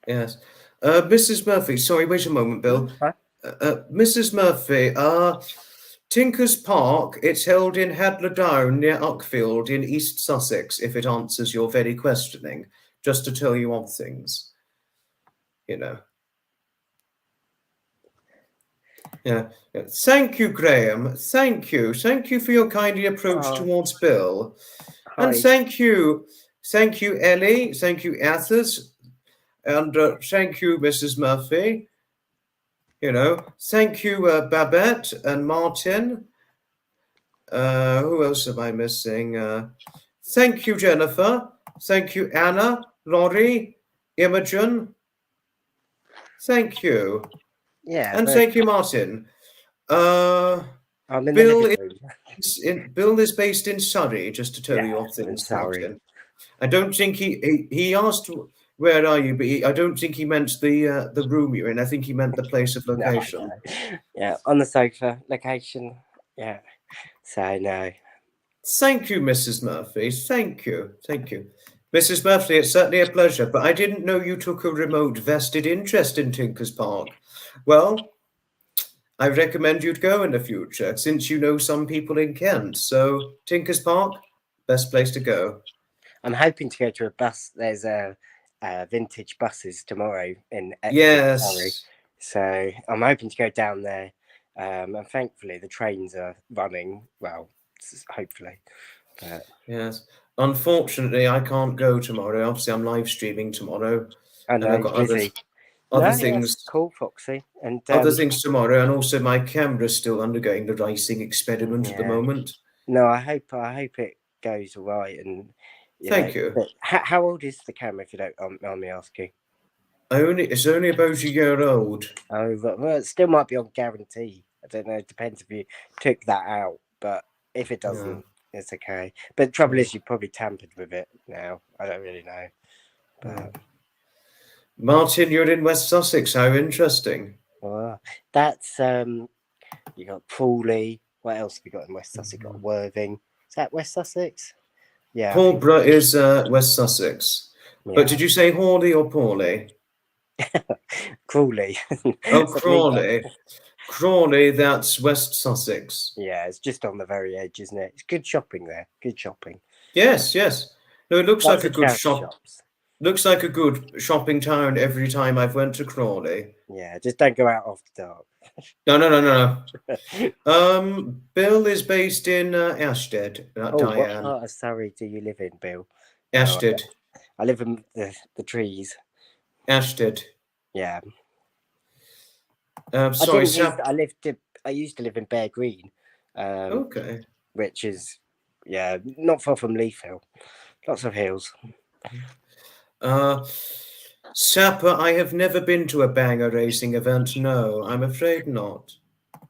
Yes. Mrs. Murphy, sorry, wait a moment, Bill. Huh? Mrs. Murphy, Tinker's Park, it's held in Hadler Down near Uckfield in East Sussex, if it answers your very questioning, just to tell you of things. Yeah. Thank you, Graham. Thank you for your kindly approach towards Bill. Hi. And thank you, Ellie. Thank you, Athers, and thank you, Mrs. Murphy. Thank you, Babette and Martin. Who else am I missing? Thank you, Jennifer. Thank you, Anna, Laurie, Imogen. Thank you. Yeah, and thank you, Martin. Bill is based in Surrey, just to tell you of things, Martin. I don't think he asked, where are you? But I don't think he meant the room you're in. I think he meant the place of location. No. Yeah, on the sofa, location. Yeah, so no. Thank you, Mrs. Murphy. Thank you. Mrs. Murphy, it's certainly a pleasure, but I didn't know you took a remote vested interest in Tinker's Park. Well, I recommend you'd go in the future, since you know some people in Kent. So, Tinker's Park, best place to go. I'm hoping to go to a bus. There's vintage buses tomorrow in Surrey. So, I'm hoping to go down there. And thankfully, the trains are running. Well, hopefully. Yes. Unfortunately, I can't go tomorrow. Obviously, I'm live streaming tomorrow. I know, I've got busy. Other things. Cool, Foxy. And other things tomorrow, and also my camera's still undergoing the rising experiment at the moment. No, I hope it goes all right. And thank you. How old is the camera, if you don't mind me asking? It's only about a year old. Oh, well, it still might be on guarantee. I don't know. It depends if you took that out, but if it doesn't, it's okay. But the trouble is, you probably tampered with it now. I don't really know. But Martin, you're in West Sussex. How interesting. Well, that's you got Crawley. What else have you got in West Sussex? You got Worthing. Is that West Sussex? Yeah. Pulborough is West Sussex. Yeah. But did you say Hawley or Pawley? Crawley. Oh, Crawley. Crawley, that's West Sussex. Yeah, it's just on the very edge, isn't it? It's good shopping there. Good shopping. Yes. No, it looks like a good shop. Looks like a good shopping town every time I've went to Crawley. Yeah, just don't go out after dark. No. Bill is based in Ashtead, not Oh, what Diane. part of Surrey do you live in, Bill? Ashtead. I live in the trees. Ashtead. Yeah. Sorry, I used to live in Bear Green, okay. which is not far from Leaf Hill. Lots of hills. Sapper, I have never been to a banger racing event. No, I'm afraid not.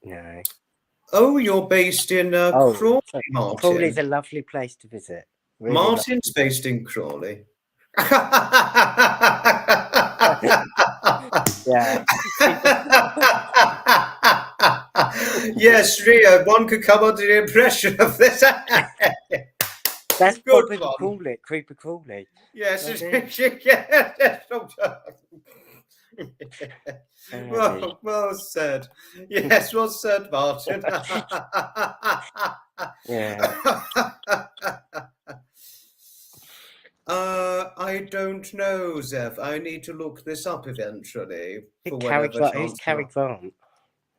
No. Oh, you're based in Crawley, Martin. Crawley's a lovely place to visit. Really Martin's based in Crawley. Yeah. Yes, Ria, one could come under the impression of this. That's Good what people one. call it, Creeper Crawley. Yes, well said. Yes, well said, Martin. Yeah. I don't know, Zev. I need to look this up eventually. Who's Cary Grant?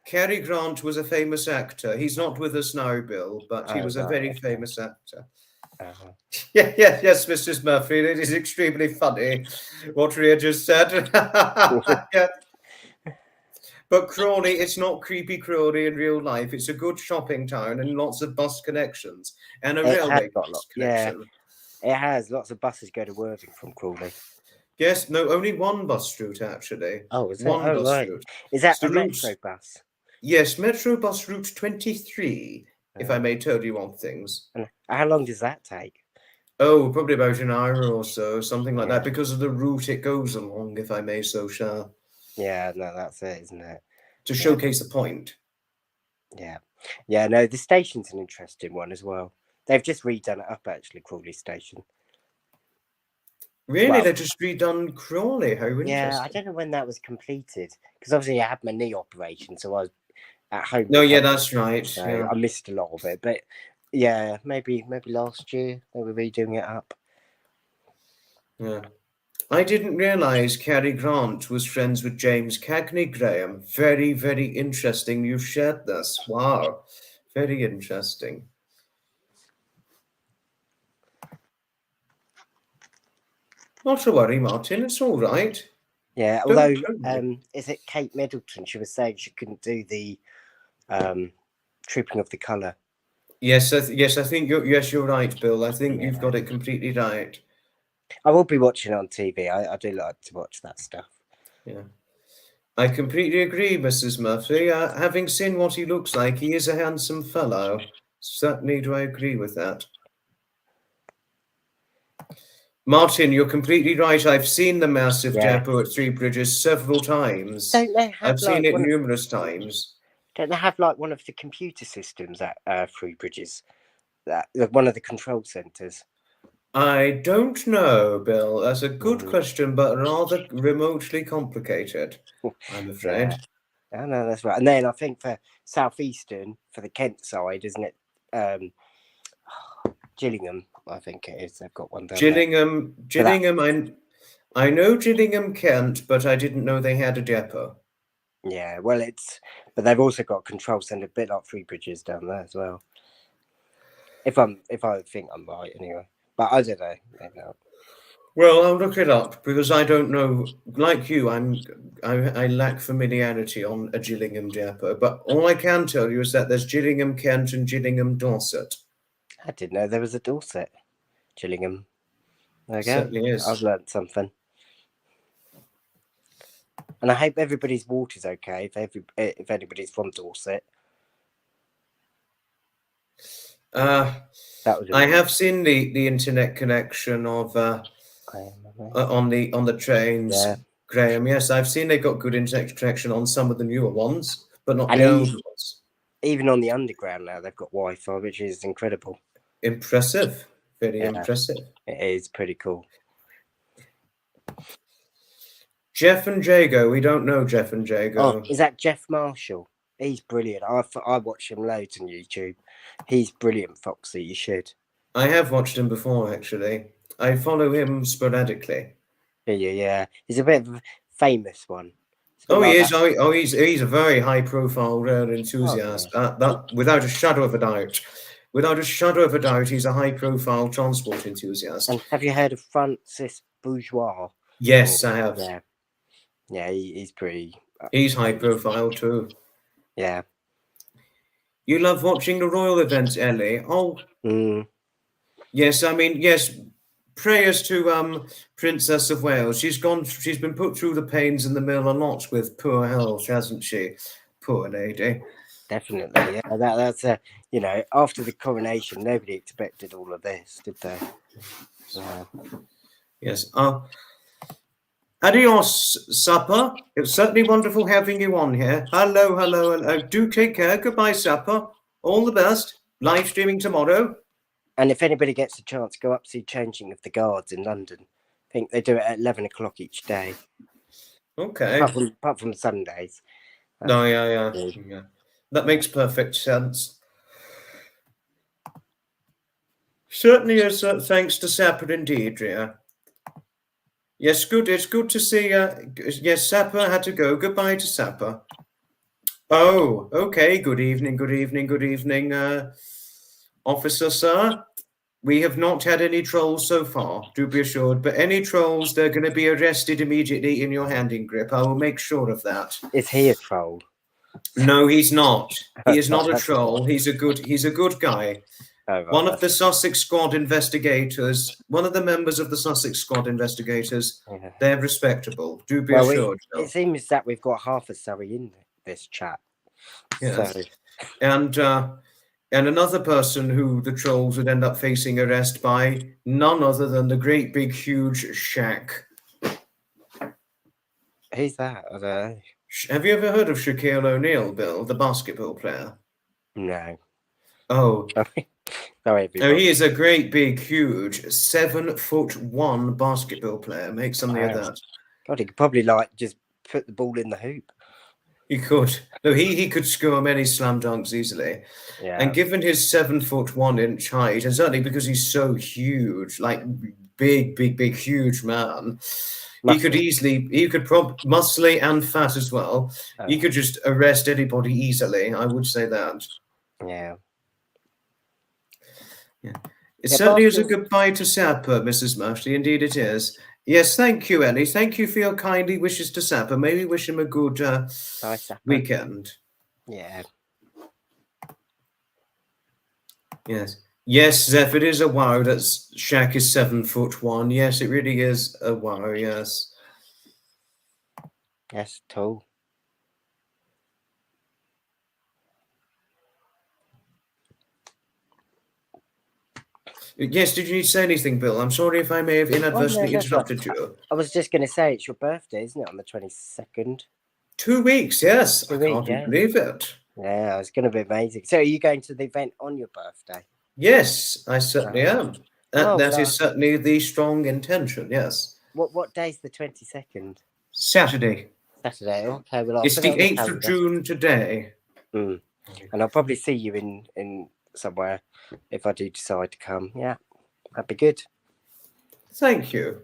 Cary Grant was a famous actor. He's not with us now, Bill, but he was a very famous actor. Yes, Mrs. Murphy. It is extremely funny what Ria just said. Yeah. But Crawley, it's not creepy Crawley in real life. It's a good shopping town and lots of bus connections and a railway bus connection. It has. Lots of buses go to Worthing from Crawley. Yes, no, only one bus route actually. Oh, is it? One bus route. Is that a metro bus? Yes, Metro Bus Route 23, if I may tell you on things. And how long does that take? Oh, probably about an hour or so, something like that, because of the route it goes along, if I may so share. Yeah, no, that's it, isn't it? To showcase the point. Yeah. Yeah, no, the station's an interesting one as well. They've just redone it up, actually, Crawley Station. Really? They've just redone Crawley? How interesting. Yeah, I don't know when that was completed, because obviously I had my knee operation, so I was at home. No, yeah, that's right. So yeah. I missed a lot of it, but yeah, maybe last year they were redoing it up. Yeah. I didn't realise Cary Grant was friends with James Cagney, Graham. Very, very interesting you shared this. Wow. Very interesting. Not to worry, Martin. It's all right. Yeah, although, is it Kate Middleton? She was saying she couldn't do the Trooping of the Colour. Yes, I think you're right, Bill. I think you've got it completely right. I will be watching it on TV. I do like to watch that stuff. Yeah. I completely agree, Mrs. Murphy. Having seen what he looks like, he is a handsome fellow. Certainly do I agree with that. Martin, you're completely right. I've seen the massive depot at Three Bridges several times. Don't they have, I've seen it numerous times. Don't they have like one of the computer systems at Three Bridges? One of the control centres? I don't know, Bill. That's a good question, but rather remotely complicated, I'm afraid. Yeah. No, that's right. And then I think for Southeastern, for the Kent side, isn't it? Gillingham, I think it is. They've got one down Gillingham. I know Gillingham, Kent, but I didn't know they had a depot. Yeah, well, but they've also got a control centre, a bit like Three Bridges down there as well. If I think I'm right, anyway. But I don't know. Maybe not. Well, I'll look it up because I don't know. Like you, I lack familiarity on a Gillingham depot. But all I can tell you is that there's Gillingham, Kent, and Gillingham, Dorset. I didn't know there was a Dorset, Gillingham. There you go. Certainly is. I've learnt something. And I hope everybody's water's okay. If anybody's from Dorset. I have seen the internet connection of on the trains, Graham. Yes, I've seen they've got good internet connection on some of the newer ones, but not the old ones. Even on the underground now, they've got Wi-Fi, which is incredible. Impressive, very impressive. It is pretty cool. Jeff and Jago, we don't know Jeff and Jago. Oh, is that Jeff Marshall? He's brilliant. I watch him loads on YouTube. He's brilliant, Foxy. You should. I have watched him before, actually. I follow him sporadically. Yeah. He's a bit of a famous one. Oh, he like is. that. Oh, he's a very high-profile enthusiast. That without a shadow of a doubt. Without a shadow of a doubt, he's a high-profile transport enthusiast. And have you heard of Francis Bourgeois? Yes, I have. Yeah, yeah, he's pretty. He's high-profile too. Yeah. You love watching the royal events, Ellie? Oh, yes. I mean, yes. Prayers to Princess of Wales. She's been put through the pains in the mill a lot with poor health, hasn't she? Poor lady. Definitely, yeah. That's after the coronation, nobody expected all of this, did they? Yeah. Yes. Adios, Supper. It's certainly wonderful having you on here. Hello, hello, hello. Do take care. Goodbye, Supper. All the best. Live streaming tomorrow. And if anybody gets a chance, go up see Changing of the Guards in London. I think they do it at 11 o'clock each day. Okay. Apart from Sundays. No, yeah. That makes perfect sense. Certainly is. Thanks to Sapper indeed, dear. Yes, good. It's good to see. Yes, Sapper had to go. Goodbye to Sapper. Oh, okay. Good evening. Good evening. Good evening, officer, sir. We have not had any trolls so far, do be assured. But any trolls, they're going to be arrested immediately in your handing grip. I will make sure of that. Is he a troll? No, he's not. He is not a troll. He's a good guy. Oh, right, One of the Sussex Squad investigators, one of the members of the Sussex Squad investigators, yeah. they're respectable. Do be assured. It seems that we've got half a Surrey in this chat. Yes. So. And another person who the trolls would end up facing arrest by, none other than the great big huge Shaq. Who's that? I don't know. Have you ever heard of Shaquille O'Neal, Bill, the basketball player? No. Oh. Sorry, No, he is a great big huge 7'1" basketball player. Make something of that. God, he could probably just put the ball in the hoop. He could. No, he could score many slam dunks easily. Yeah. And given his 7'1" height, and certainly because he's so huge, like big, huge man, muscly. he could muscly and fat as well. Oh. He could just arrest anybody easily. I would say that. Yeah. Yeah. It certainly is a goodbye to Sapper, Mrs. Murphy. Indeed it is. Yes, thank you, Ellie. Thank you for your kindly wishes to Sapper. Maybe wish him a good weekend. Yeah. Yes. Yes, Zeph, it is a wow that Shaq is 7'1". Yes, it really is a wow, yes. Yes, tall. Yes, did you need to say anything, Bill? I'm sorry if I may have inadvertently interrupted you. I was just going to say, it's your birthday, isn't it, on the 22nd? 2 weeks, yes. I can't believe it. Yeah, it's going to be amazing. So are you going to the event on your birthday? Yes, I certainly am. That is certainly the strong intention, yes. What day's the 22nd? Saturday. Okay, well, it's the 8th of June today. And I'll probably see you in somewhere if I do decide to come. Yeah, that'd be good. Thank you.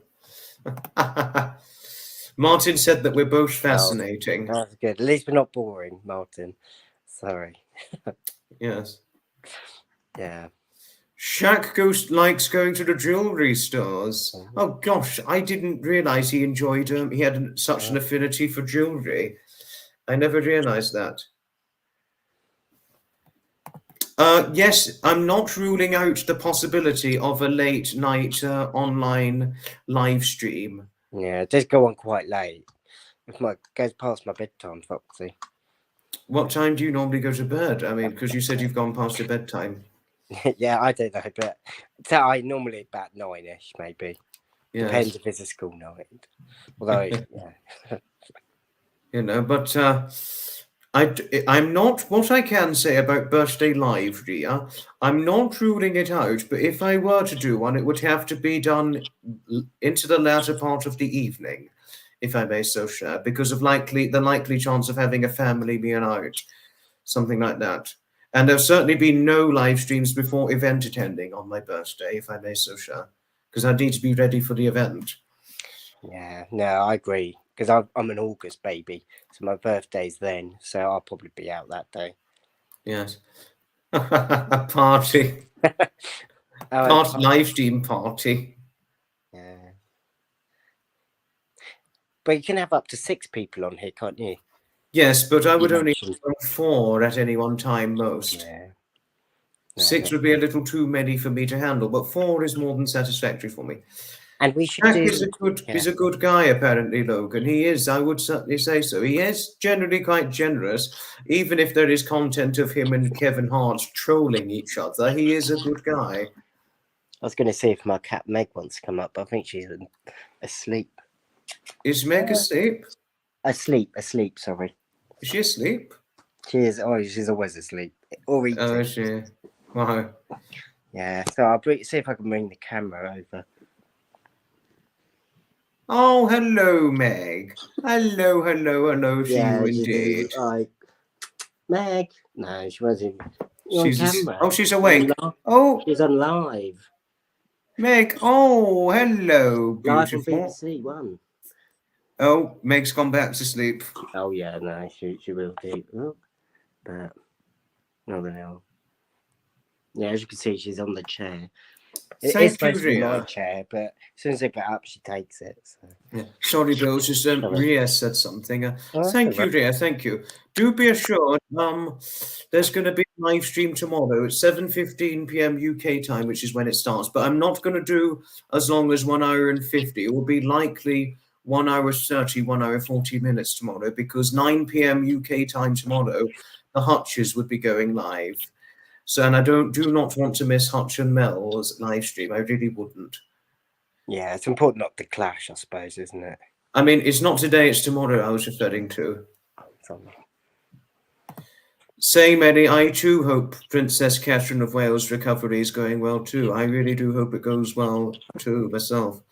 Martin said that we're both fascinating. That's good. At least we're not boring, Martin. Sorry. Yes. Yeah. Shaq likes going to the jewelry stores. Oh gosh, I didn't realize he enjoyed he had such an affinity for jewelry. I never realized that. Yes, I'm not ruling out the possibility of a late night online live stream. Yeah, it does go on quite late. It goes past my bedtime, Foxy. What time do you normally go to bed? I mean, because you said you've gone past your bedtime. Yeah, I don't know, but so I normally about 9ish, maybe. Yes. Depends if it's a school night. Although, yeah. You know, but I'm not. What I can say about Birthday Live, Ria, I'm not ruling it out. But if I were to do one, it would have to be done into the latter part of the evening, if I may so share, because of the likely chance of having a family meal out, something like that. And there'll certainly be no live streams before event attending on my birthday, if I may so share, because I need to be ready for the event. Yeah, no, I agree. because I'm an August baby, so my birthday's then, so I'll probably be out that day. Yes. Party. Live stream party. Yeah. But you can have up to 6 people on here, can't you? Yes, but I would only have 4 at any one time most. Yeah. 6 would be a little too many for me to handle, but 4 is more than satisfactory for me. And we should Jack is a good guy, apparently, Logan. He is, I would certainly say so. He is generally quite generous, even if there is content of him and Kevin Hart trolling each other. He is a good guy. I was going to see if my cat Meg wants to come up, but I think she's asleep. Is Meg asleep? Asleep, sorry. Is she asleep? She is. Oh, she's always asleep. Or eating. Oh, is she? Wow. Yeah, so I'll see if I can bring the camera over. Oh, hello, Meg. Hello to you indeed. Meg. No, she wasn't. She's awake. Oh, she's on live. Meg. Oh, hello, beautiful. Live on BBC One. Oh, Meg's gone back to sleep. Oh yeah, no, she will do. Oh, but no, no. Yeah, as you can see, she's on the chair. It's supposed to be my chair, but as soon as I get up, she takes it. So. Yeah. Sorry, Bill. Just Ria said something. Thank you, Ria. Thank you. Do be assured. There's going to be a live stream tomorrow at 7:15 p.m. UK time, which is when it starts. But I'm not going to do as long as 1 hour and 50. It will be likely 1 hour 30, 1 hour 40 minutes tomorrow, because 9 p.m. UK time tomorrow, the Hutches would be going live. So, and I do not want to miss Hutch and Mel's live stream. I really wouldn't. Yeah, it's important not to clash, I suppose, isn't it? I mean, it's not today, it's tomorrow I was referring to. Same, Eddie. I too hope Princess Catherine of Wales' recovery is going well too. I really do hope it goes well too, myself.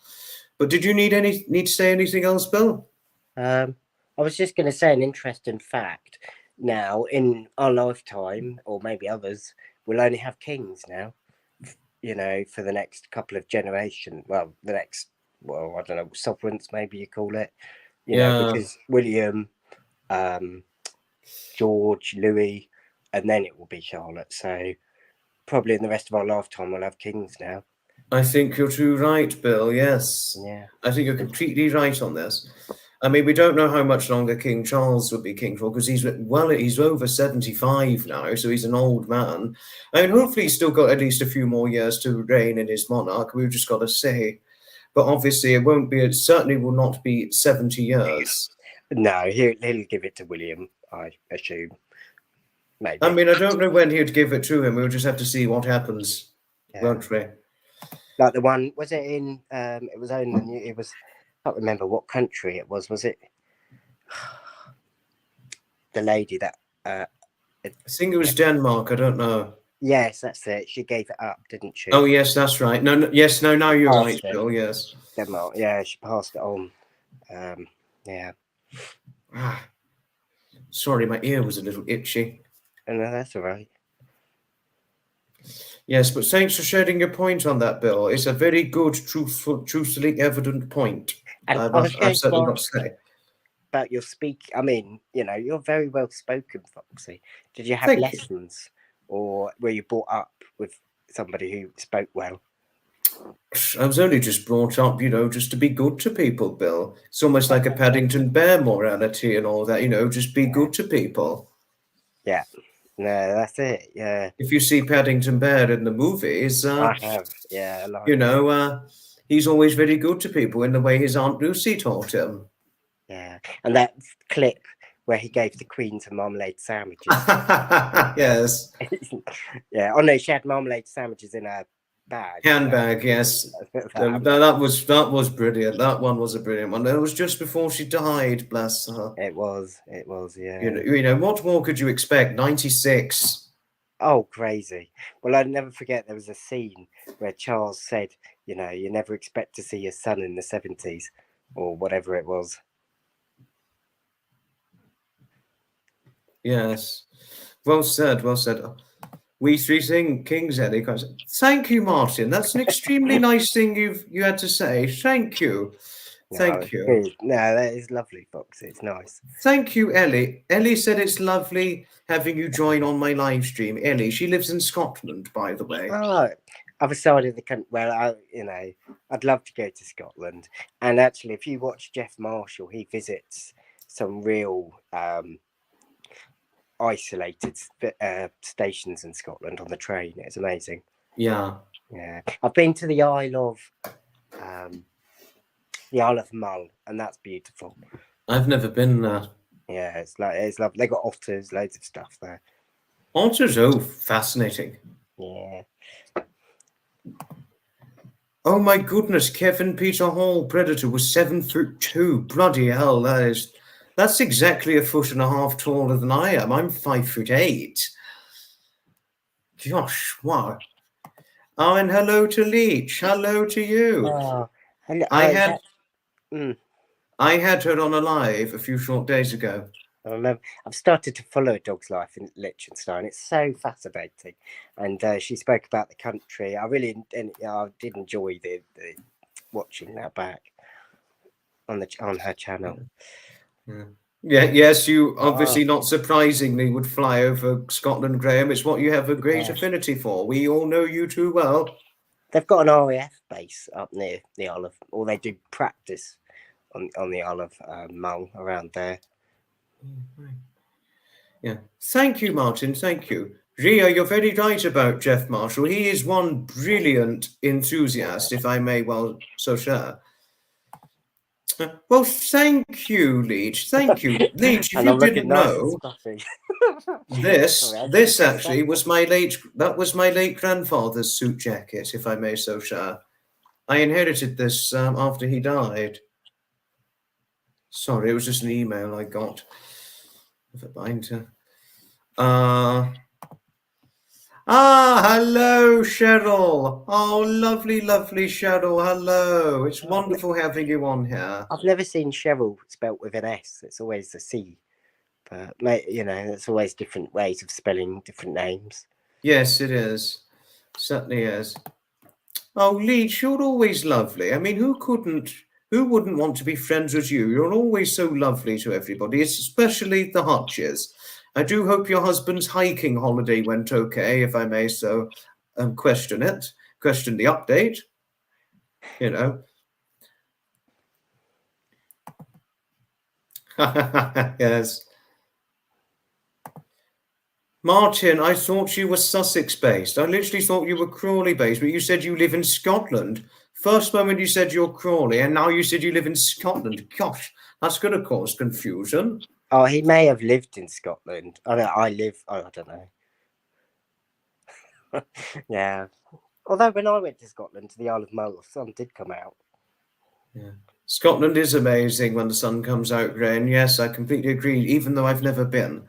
But did you need to say anything else, Bill? I was just going to say an interesting fact. Now, in our lifetime, or maybe others, we'll only have kings now, you know, for the next couple of generations. Well, I don't know, sovereigns, maybe you call it. You know, because William, George, Louis, and then it will be Charlotte. So probably in the rest of our lifetime, we'll have kings now. I think you're too right, Bill, yes. Yeah. I think you're completely right on this. I mean, we don't know how much longer King Charles would be king for, because he's over 75 now, so he's an old man. I mean, hopefully he's still got at least a few more years to reign in his monarch. We've just got to say. But obviously it certainly will not be 70 years. No, he'll give it to William, I assume. Maybe. I mean, I don't know when he'd give it to him. We'll just have to see what happens, won't we? Like the one, was it in, it was only, it was, I can't remember what country it was it? The lady that... I think it was Denmark, I don't know. Yes, that's it. She gave it up, didn't she? Oh, yes, that's right. No, now you're right, Bill, yes. Denmark, yeah, she passed it on. Yeah. Sorry, my ear was a little itchy. No, that's all right. Yes, but thanks for sharing your point on that, Bill. It's a very good, truthfully evident point. And I've certainly got to say. About your speak, I mean, you know, you're very well spoken, Foxy. Did you have lessons, or were you brought up with somebody who spoke well? I was only just brought up, you know, just to be good to people, Bill. It's almost like a Paddington Bear morality and all that, you know, just be good to people. Yeah. No, that's it. Yeah. If you see Paddington Bear in the movies, I have. Yeah, you know, he's always very good to people in the way his Aunt Lucy taught him. Yeah, and that clip where he gave the Queen some marmalade sandwiches. Yes. Yeah. Oh no, she had marmalade sandwiches in her bag. Handbag, yes. That was brilliant. That one was a brilliant one. It was just before she died, bless her. It was, yeah. You know, what more could you expect? 96. Oh, crazy. Well, I'd never forget there was a scene where Charles said, you know, you never expect to see your son in the 70s or whatever it was. Yes. Well said, well said. We three kings, Eddie. Thank you, Martin. That's an extremely nice thing you had to say. Thank you. Thank you. Good. No, that is lovely, Foxy. It's nice. Thank you, Ellie. Ellie said it's lovely having you join on my live stream. Ellie, she lives in Scotland, by the way. Oh, other side of the country. Well, I'd love to go to Scotland. And actually, if you watch Jeff Marshall, he visits some real isolated stations in Scotland on the train. It's amazing. Yeah. Yeah, I've been to the Isle of Mull, and that's beautiful. I've never been there. Yeah, it's lovely. They got otters, loads of stuff there. Otters, oh, fascinating. Yeah. Oh my goodness, Kevin Peter Hall, Predator, was 7'2". Bloody hell, that's exactly 1.5 feet taller than I am. I'm 5'8". Gosh, wow. Oh, and hello to Leech. Hello to you. Oh, I had her on a live a few short days ago. I remember I've started to follow a dog's life in Liechtenstein. It's so fascinating, and she spoke about the country. I did enjoy the watching that back on her channel. Yeah, yes, you obviously not surprisingly would fly over Scotland, Graham. It's what you have a great affinity for. We all know you too well. They've got an RAF base up near the Isle of, or they do practice on the Isle of Mull around there. Yeah, thank you, Martin. Thank you, Ria. You're very right about Jeff Marshall. He is one brilliant enthusiast, if I may well so share. Well, thank you, Leech. Thank you, Leech. If you didn't know, this actually was my late grandfather's suit jacket, if I may so share. I inherited this after he died. Sorry, it was just an email I got of a banter. Hello, Cheryl. Oh, lovely, lovely Cheryl. Hello. It's wonderful having you on here. I've never seen Cheryl spelt with an S. It's always a C. But, there's always different ways of spelling different names. Yes, it is. Certainly is. Oh, Leech, you're always lovely. I mean, who wouldn't want to be friends with you? You're always so lovely to everybody, especially the Hutches. I do hope your husband's hiking holiday went okay, if I may so question the update, Yes. Martin, I thought you were Sussex-based. I literally thought you were Crawley-based, but you said you live in Scotland. First moment you said you're Crawley, and now you said you live in Scotland. Gosh, that's going to cause confusion. Oh, he may have lived in Scotland. I don't know. Yeah. Although when I went to Scotland, to the Isle of Mull, the sun did come out. Yeah. Scotland is amazing when the sun comes out, Graham. Yes, I completely agree, even though I've never been.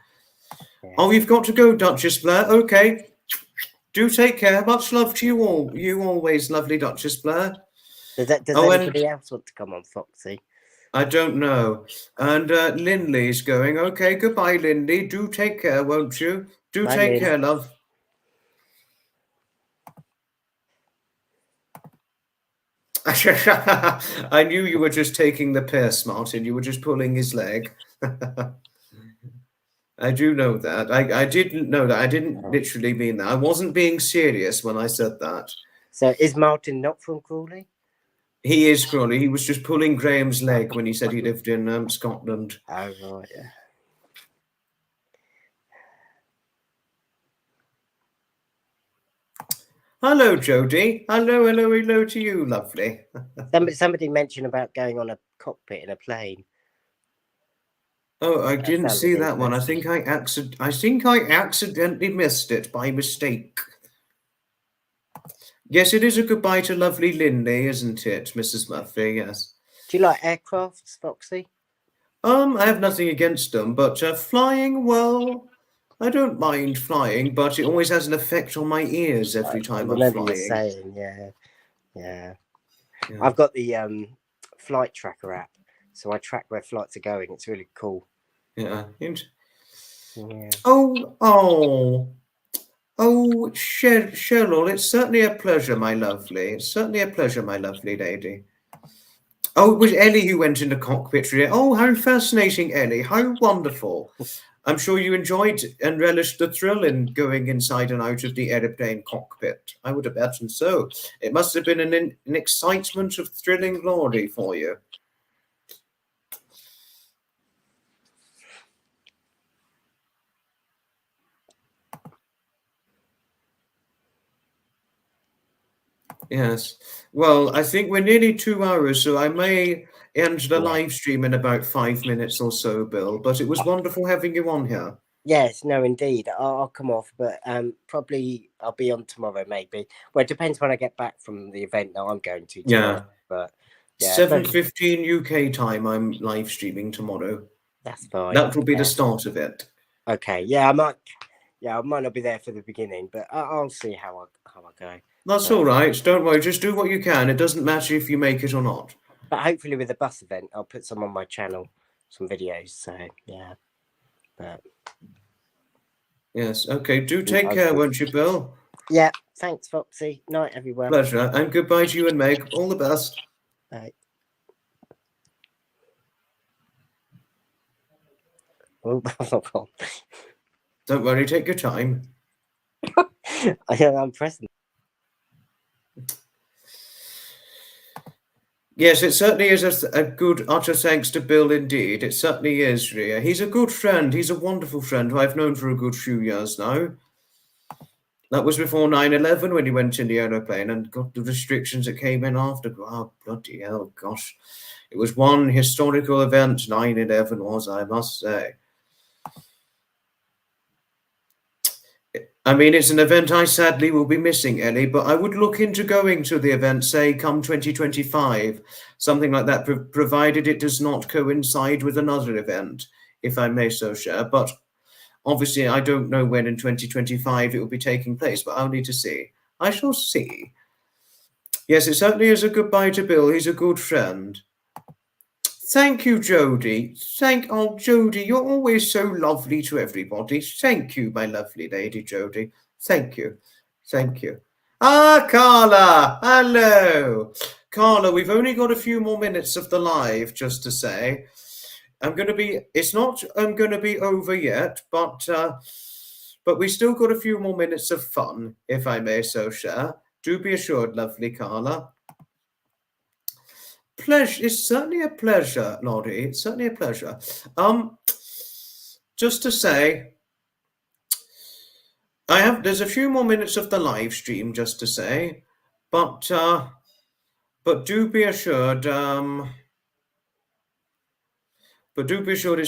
Yeah. Oh, you've got to go, Duchess Blair. Okay. Do take care. Much love to you all. You always, lovely Duchess Blair. Does anybody else want to come on, Foxy? I don't know. And Lindley's going. Okay, goodbye, Lindley. Do take care, won't you? Do take care, love. I knew you were just taking the piss, Martin. You were just pulling his leg. I do know that. I didn't know that. I didn't literally mean that. I wasn't being serious when I said that. So is Martin not from Crawley? He is Crawley. He was just pulling Graham's leg when he said he lived in Scotland. Oh, right, yeah. Hello, Jodie. Hello to you, lovely. Somebody mentioned about going on a cockpit in a plane. Oh, I didn't see that one. I think I accidentally missed it by mistake. Yes, it is a goodbye to lovely Lindley, isn't it, Mrs. Murphy? Yes. Do you like aircrafts, Foxy? I have nothing against them, but flying, well, I don't mind flying, but it always has an effect on my ears every time I'm flying. I remember you saying, yeah. I've got the flight tracker app, so I track where flights are going. It's really cool. Yeah. Yeah. Oh, Cheryl, it's certainly a pleasure, my lovely. It's certainly a pleasure, my lovely lady. Oh, it was Ellie who went in the cockpit today. Oh, how fascinating, Ellie. How wonderful. I'm sure you enjoyed and relished the thrill in going inside and out of the aeroplane cockpit. I would imagine so. It must have been an excitement of thrilling glory for you. Yes. Well, I think we're nearly 2 hours, so I may end the live stream in about 5 minutes or so, Bill. But it was wonderful having you on here. Yes, no, indeed. I'll come off, but probably I'll be on tomorrow, maybe. Well, it depends when I get back from the event that I'm going to tomorrow. Yeah. But yeah, 7:15 UK time. I'm live streaming tomorrow. That's fine. That will be the start of it. Okay. Yeah, I might not be there for the beginning, but I'll see how I go. That's all right. Don't worry. Just do what you can. It doesn't matter if you make it or not. But hopefully, with the bus event, I'll put some on my channel, some videos. So yeah. But yes. Okay. Do take care, won't you, Bill? Yeah. Thanks, Foxy. Night, everyone. Pleasure. And goodbye to you and Meg. All the best. Bye. Don't worry. Take your time. I'm pressing. Yes, it certainly is a good utter thanks to Bill indeed. It certainly is, Ria. He's a good friend. He's a wonderful friend who I've known for a good few years now. That was before 9/11 when he went in the aeroplane and got the restrictions that came in after. Oh, bloody hell, gosh. It was one historical event, 9/11 was, I must say. I mean, it's an event I sadly will be missing, Ellie, but I would look into going to the event, say, come 2025, something like that, provided it does not coincide with another event, if I may so share. But obviously, I don't know when in 2025 it will be taking place, but I'll need to see. I shall see. Yes, it certainly is a goodbye to Bill. He's a good friend. Thank you, Jodie. Oh, Jodie, you're always so lovely to everybody. Thank you, my lovely lady, Jodie. Thank you. Thank you. Ah, Carla. Hello. Carla, we've only got a few more minutes of the live, just to say. It's not going to be over yet, but we still got a few more minutes of fun, if I may so share. Do be assured, lovely Carla. Pleasure. It's certainly a pleasure, Lottie. It's certainly a pleasure. Just to say, there's a few more minutes of the live stream, just to say, but do be assured, it's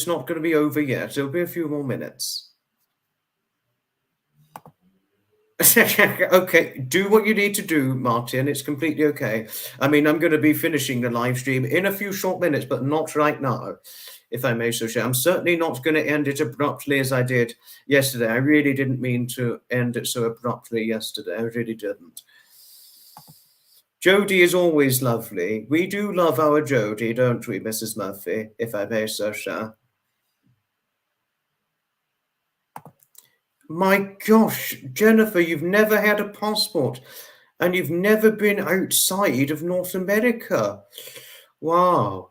not going to be over yet. There'll be a few more minutes. Okay, do what you need to do, Martin. It's completely okay. I mean, I'm going to be finishing the live stream in a few short minutes, but not right now, if I may so share. I'm certainly not going to end it abruptly as I did yesterday. I really didn't mean to end it so abruptly yesterday. I really didn't. Jodie is always lovely. We do love our Jodie, don't we, Mrs. Murphy, if I may so share. My gosh, Jennifer, you've never had a passport and you've never been outside of North America. Wow,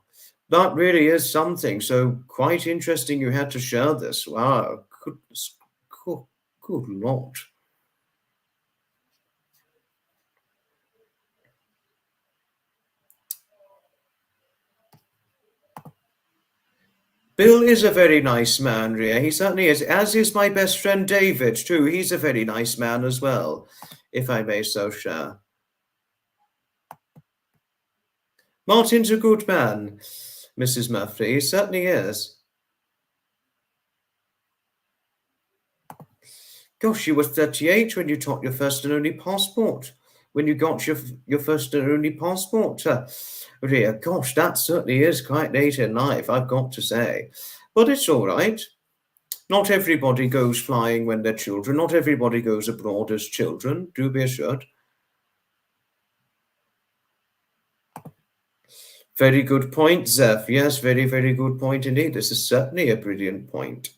that really is something. So quite interesting you had to share this. Wow, goodness, good Lord. Bill is a very nice man, Ria. He certainly is, as is my best friend David, too. He's a very nice man as well, if I may so share. Martin's a good man, Mrs. Murphy. He certainly is. Gosh, you were 38 when you took your first and only passport. When you got your first and only passport, Ria. Gosh, that certainly is quite late in life, I've got to say. But it's all right. Not everybody goes flying when they're children. Not everybody goes abroad as children. Do be assured. Very good point, Zeph. Yes, very, very good point indeed. This is certainly a brilliant point.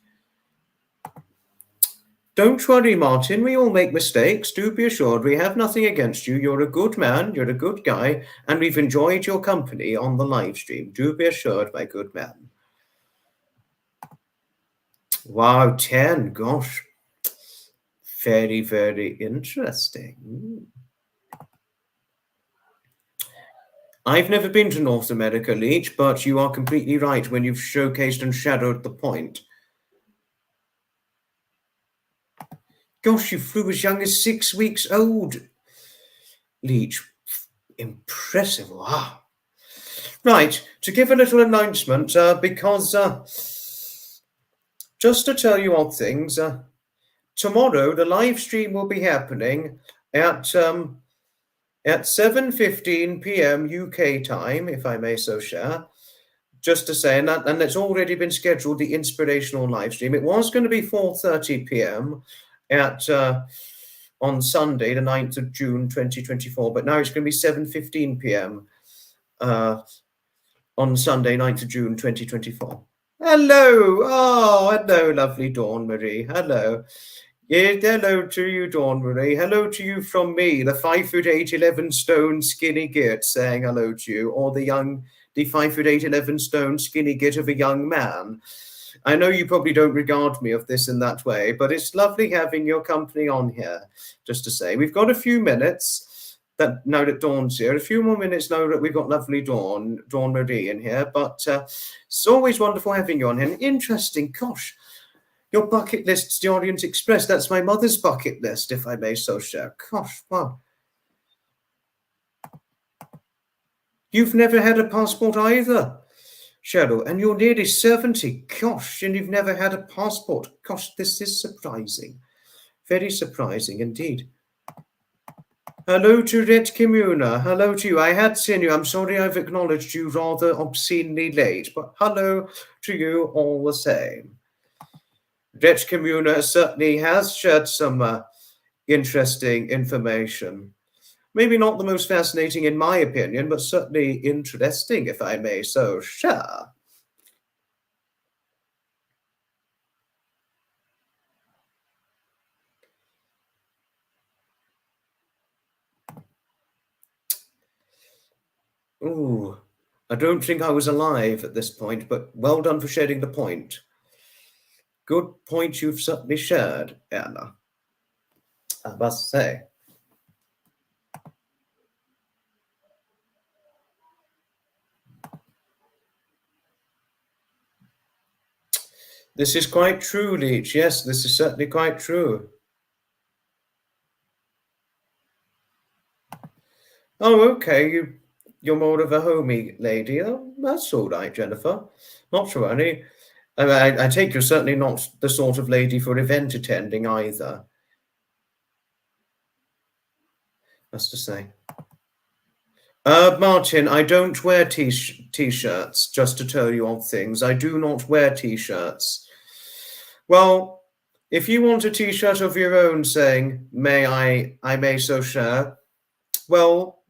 Don't worry, Martin. We all make mistakes. Do be assured we have nothing against you. You're a good man. You're a good guy. And we've enjoyed your company on the live stream. Do be assured, my good man. Wow, 10. Gosh. Very, very interesting. I've never been to North America, Leech, but you are completely right when you've showcased and shadowed the point. Gosh, you flew as young as 6 weeks old. Leech, impressive. Wow. Right, to give a little announcement, because just to tell you odd things, tomorrow the live stream will be happening at 7:15 p.m. UK time, if I may so share. Just to say, and it's already been scheduled, the inspirational live stream. It was going to be 4:30 p.m. on Sunday, the 9th of June, 2024, but now it's going to be 7:15 p.m. On Sunday, 9th of June, 2024. Hello! Oh, hello, lovely Dawn Marie. Hello. Yeah, hello to you, Dawn Marie. Hello to you from me, the 5'8", 11 stone skinny git, saying hello to you, or the 5'8", 11 stone skinny git of a young man. I know you probably don't regard me of this in that way, but it's lovely having your company on here. Just to say, we've got a few minutes now that Dawn's here. A few more minutes now that we've got lovely Dawn Marie in here. But it's always wonderful having you on here. And interesting, gosh. Your bucket list's the Orient Express. That's my mother's bucket list, if I may so share. Gosh, wow. You've never had a passport either, Cheryl, and you're nearly 70. Gosh, and you've never had a passport. Gosh, this is surprising. Very surprising indeed. Hello to Red Kimuna. Hello to you. I had seen you. I'm sorry I've acknowledged you rather obscenely late, but hello to you all the same. Red Kimuna certainly has shared some interesting information. Maybe not the most fascinating in my opinion, but certainly interesting, if I may so share. Ooh, I don't think I was alive at this point, but well done for sharing the point. Good point you've certainly shared, Anna, I must say. This is quite true, Leech. Yes, this is certainly quite true. Oh, okay. You're more of a homey lady. Oh, that's all right, Jennifer. Not to worry. I take you're certainly not the sort of lady for event attending either. That's to say. Martin, I don't wear t-shirts, just to tell you odd things. I do not wear t-shirts. Well, if you want a t-shirt of your own saying, may I may so share, well,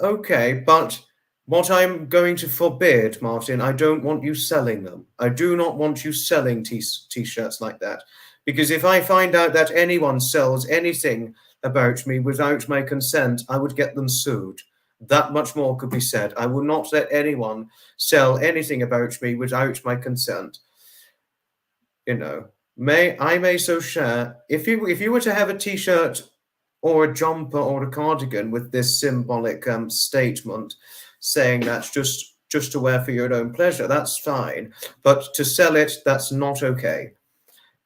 okay, but what I'm going to forbid, Martin, I don't want you selling them. I do not want you selling t-shirts like that. Because if I find out that anyone sells anything about me without my consent, I would get them sued. That much more could be said. I will not let anyone sell anything about me without my consent. You know, I may so share. If you were to have a t-shirt or a jumper or a cardigan with this symbolic statement saying that's just to wear for your own pleasure, that's fine. But to sell it, that's not okay.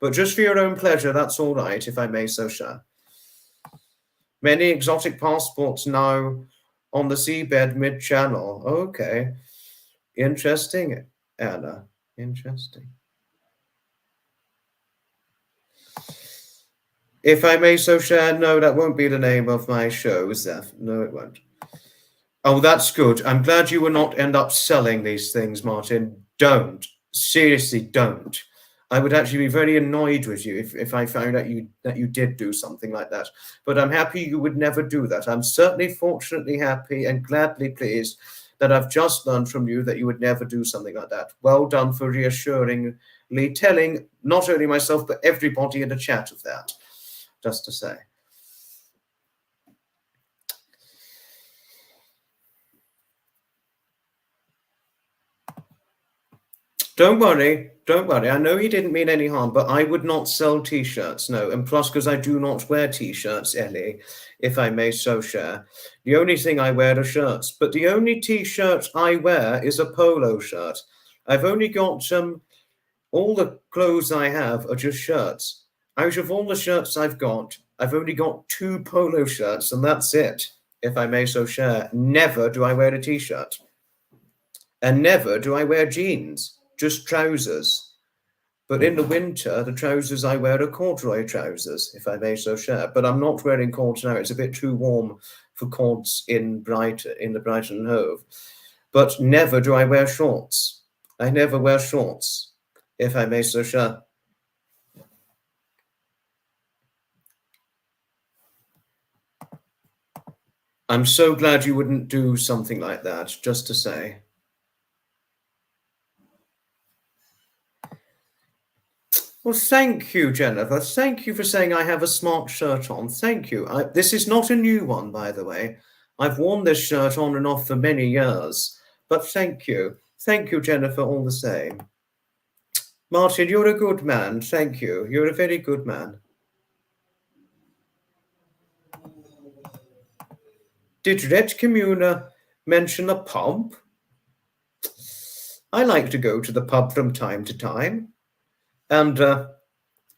But just for your own pleasure, that's all right, if I may so share. Many exotic passports now on the seabed mid-channel. Okay. Interesting, Anna. Interesting. If I may so share, no, that won't be the name of my show, Zeph. No, it won't. Oh, that's good. I'm glad you will not end up selling these things, Martin. Don't. Seriously, don't. I would actually be very annoyed with you if I found out that you did do something like that. But I'm happy you would never do that. I'm certainly fortunately happy and gladly pleased that I've just learned from you that you would never do something like that. Well done for reassuring publicly telling not only myself, but everybody in the chat of that, just to say. Don't worry. I know he didn't mean any harm, but I would not sell T-shirts, no. And plus, because I do not wear T-shirts, Ellie, if I may so share. The only thing I wear are shirts, but the only T-shirt I wear is a polo shirt. I've only got all the clothes I have are just shirts. Out of all the shirts I've got, I've only got 2 polo shirts, and that's it, if I may so share. Never do I wear a T-shirt. And never do I wear jeans. Just trousers. But in the winter, the trousers I wear are corduroy trousers, if I may so share. But I'm not wearing cords now. It's a bit too warm for cords in the Brighton and Hove. But never do I wear shorts. I never wear shorts, if I may so share. I'm so glad you wouldn't do something like that, just to say. Well, thank you, Jennifer. Thank you for saying I have a smart shirt on. Thank you. This is not a new one, by the way. I've worn this shirt on and off for many years. But thank you. Thank you, Jennifer, all the same. Martin, you're a good man. Thank you. You're a very good man. Did Red Communa mention a pub? I like to go to the pub from time to time. And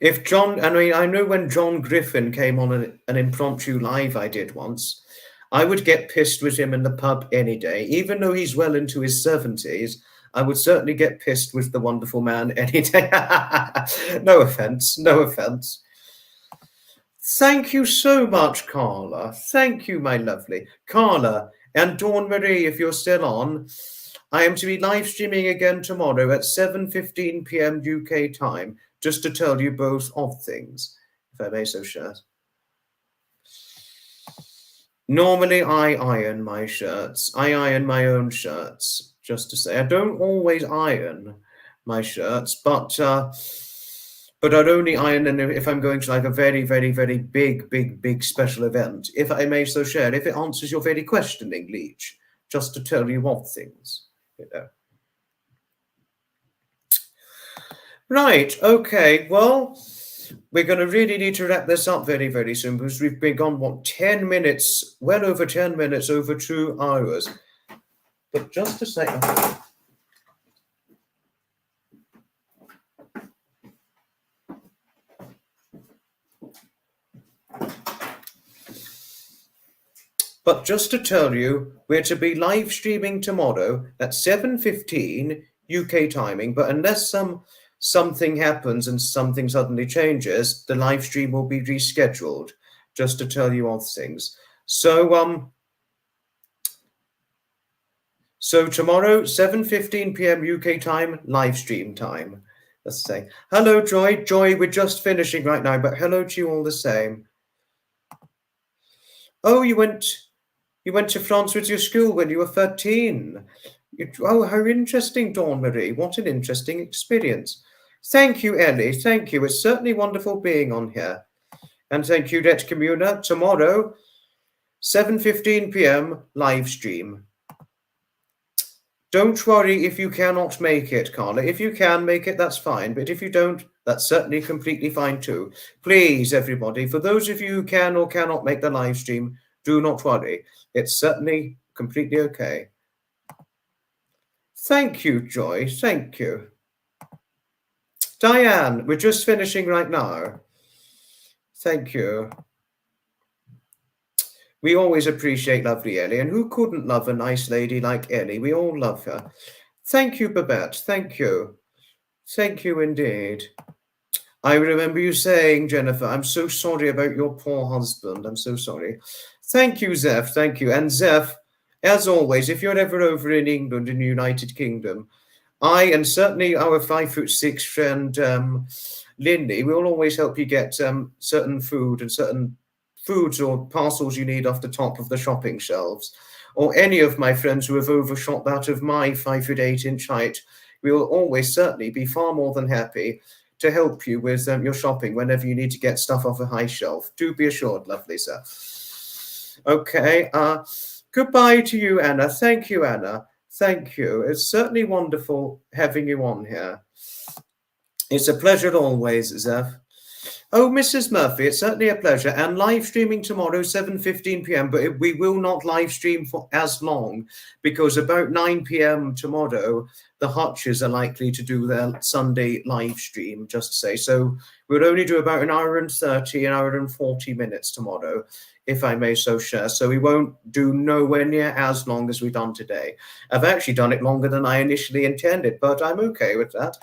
if John, I know when John Griffin came on an impromptu live I did once, I would get pissed with him in the pub any day. Even though he's well into his 70s, I would certainly get pissed with the wonderful man any day. No offense, no offense. Thank you so much, Carla. Thank you, my lovely. Carla and Dawn Marie, if you're still on, I am to be live streaming again tomorrow at 7:15 p.m. UK time, just to tell you both of things, if I may so share. Normally, I iron my shirts. I iron my own shirts, just to say. I don't always iron my shirts, but I'd only iron them if I'm going to like a very, very, very big special event, if I may so share, if it answers your very questioning, Leech, just to tell you of things, you know. Right, okay, well, we're going to really need to wrap this up very, very soon, because we've been gone, what, 10 minutes, well over 10 minutes, over 2 hours. But just a second. But just to tell you, we're to be live streaming tomorrow at 7:15 UK timing, but unless something happens and something suddenly changes, the live stream will be rescheduled, just to tell you of things. So tomorrow, 7:15 p.m. UK time, live stream time. Let's say hello, Joy. Joy, we're just finishing right now, but hello to you all the same. Oh, you went to France with your school when you were 13. Oh, how interesting, Dawn Marie. What an interesting experience. Thank you, Ellie. Thank you. It's certainly wonderful being on here. And thank you, Det Communa. Tomorrow, 7:15 p.m. live stream. Don't worry if you cannot make it, Carla. If you can make it, that's fine. But if you don't, that's certainly completely fine too. Please, everybody, for those of you who can or cannot make the live stream, do not worry. It's certainly completely okay. Thank you, Joy. Thank you. Diane, we're just finishing right now. Thank you. We always appreciate lovely Ellie, and who couldn't love a nice lady like Ellie? We all love her. Thank you, Babette. Thank you. Thank you indeed. I remember you saying, Jennifer, I'm so sorry about your poor husband. I'm so sorry. Thank you, Zeph. Thank you. And Zeph, as always, if you're ever over in England, in the United Kingdom, I and certainly our 5'6" friend, Lindy, will always help you get certain food and certain foods or parcels you need off the top of the shopping shelves. Or any of my friends who have overshot that of my 5'8" height we will always certainly be far more than happy to help you with your shopping whenever you need to get stuff off a high shelf. Do be assured, lovely sir. Okay, goodbye to you, Anna. Thank you, Anna. Thank you. It's certainly wonderful having you on here. It's a pleasure always, Zeph. Oh, Mrs. Murphy, it's certainly a pleasure. And live streaming tomorrow, 7:15 p.m. But we will not live stream for as long, because about 9 p.m. tomorrow, the Hutches are likely to do their Sunday live stream, just to say. So we'll only do about an hour and 30, an hour and 40 minutes tomorrow, if I may so share. So we won't do nowhere near as long as we've done today. I've actually done it longer than I initially intended, but I'm okay with that.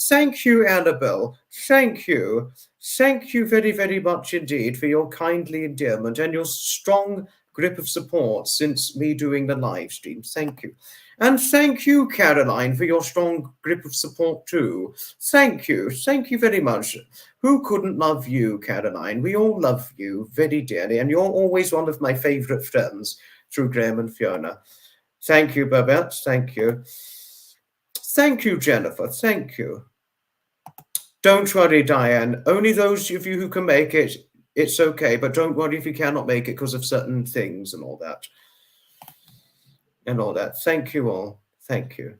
Thank you, Annabelle. Thank you. Thank you very, very much indeed for your kindly endearment and your strong grip of support since me doing the live stream. Thank you. And thank you, Caroline, for your strong grip of support too. Thank you. Thank you very much. Who couldn't love you, Caroline? We all love you very dearly, and you're always one of my favourite friends through Graham and Fiona. Thank you, Babette. Thank you. Thank you, Jennifer. Thank you. Don't worry, Diane. Only those of you who can make it, it's okay. But don't worry if you cannot make it because of certain things and all that. Thank you all. Thank you.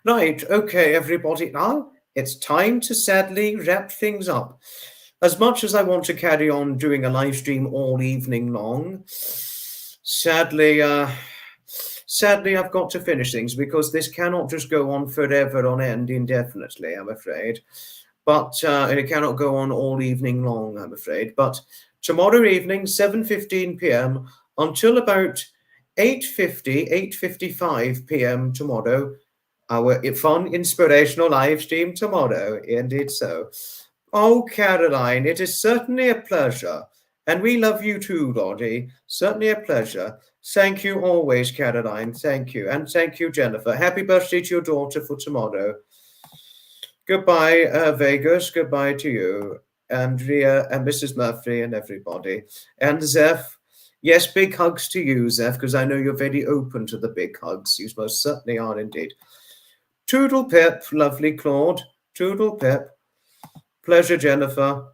Right. Okay, everybody. Now it's time to sadly wrap things up. As much as I want to carry on doing a live stream all evening long, sadly, I've got to finish things because this cannot just go on forever on end indefinitely, I'm afraid. But and it cannot go on all evening long, I'm afraid. But tomorrow evening, 7:15 p.m. until about 8:55 p.m. tomorrow, our fun, inspirational live stream tomorrow. Indeed so. Oh, Caroline, it is certainly a pleasure. And we love you too, Lottie. Certainly a pleasure. Thank you always, Caroline. Thank you. And thank you, Jennifer. Happy birthday to your daughter for tomorrow. Goodbye, Vegas. Goodbye to you, Andrea and Mrs. Murphy and everybody. And Zeph. Yes, big hugs to you, Zeph, because I know you're very open to the big hugs. You most certainly are indeed. Toodle pip, lovely Claude. Toodle pip. Pleasure, Jennifer.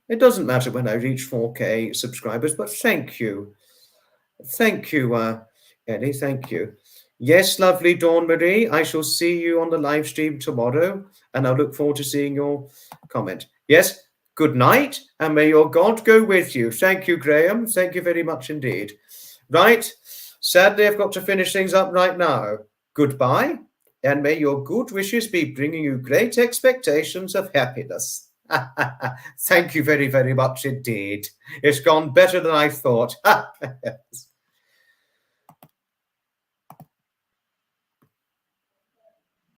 It doesn't matter when I reach 4K subscribers, but thank you. Thank you, Eddie, thank you. Yes, lovely Dawn Marie, I shall see you on the live stream tomorrow, and I look forward to seeing your comment. Yes, good night, and may your God go with you. Thank you, Graham. Thank you very much indeed. Right, sadly, I've got to finish things up right now. Goodbye, and may your good wishes be bringing you great expectations of happiness. Thank you very, very much indeed. It's gone better than I thought.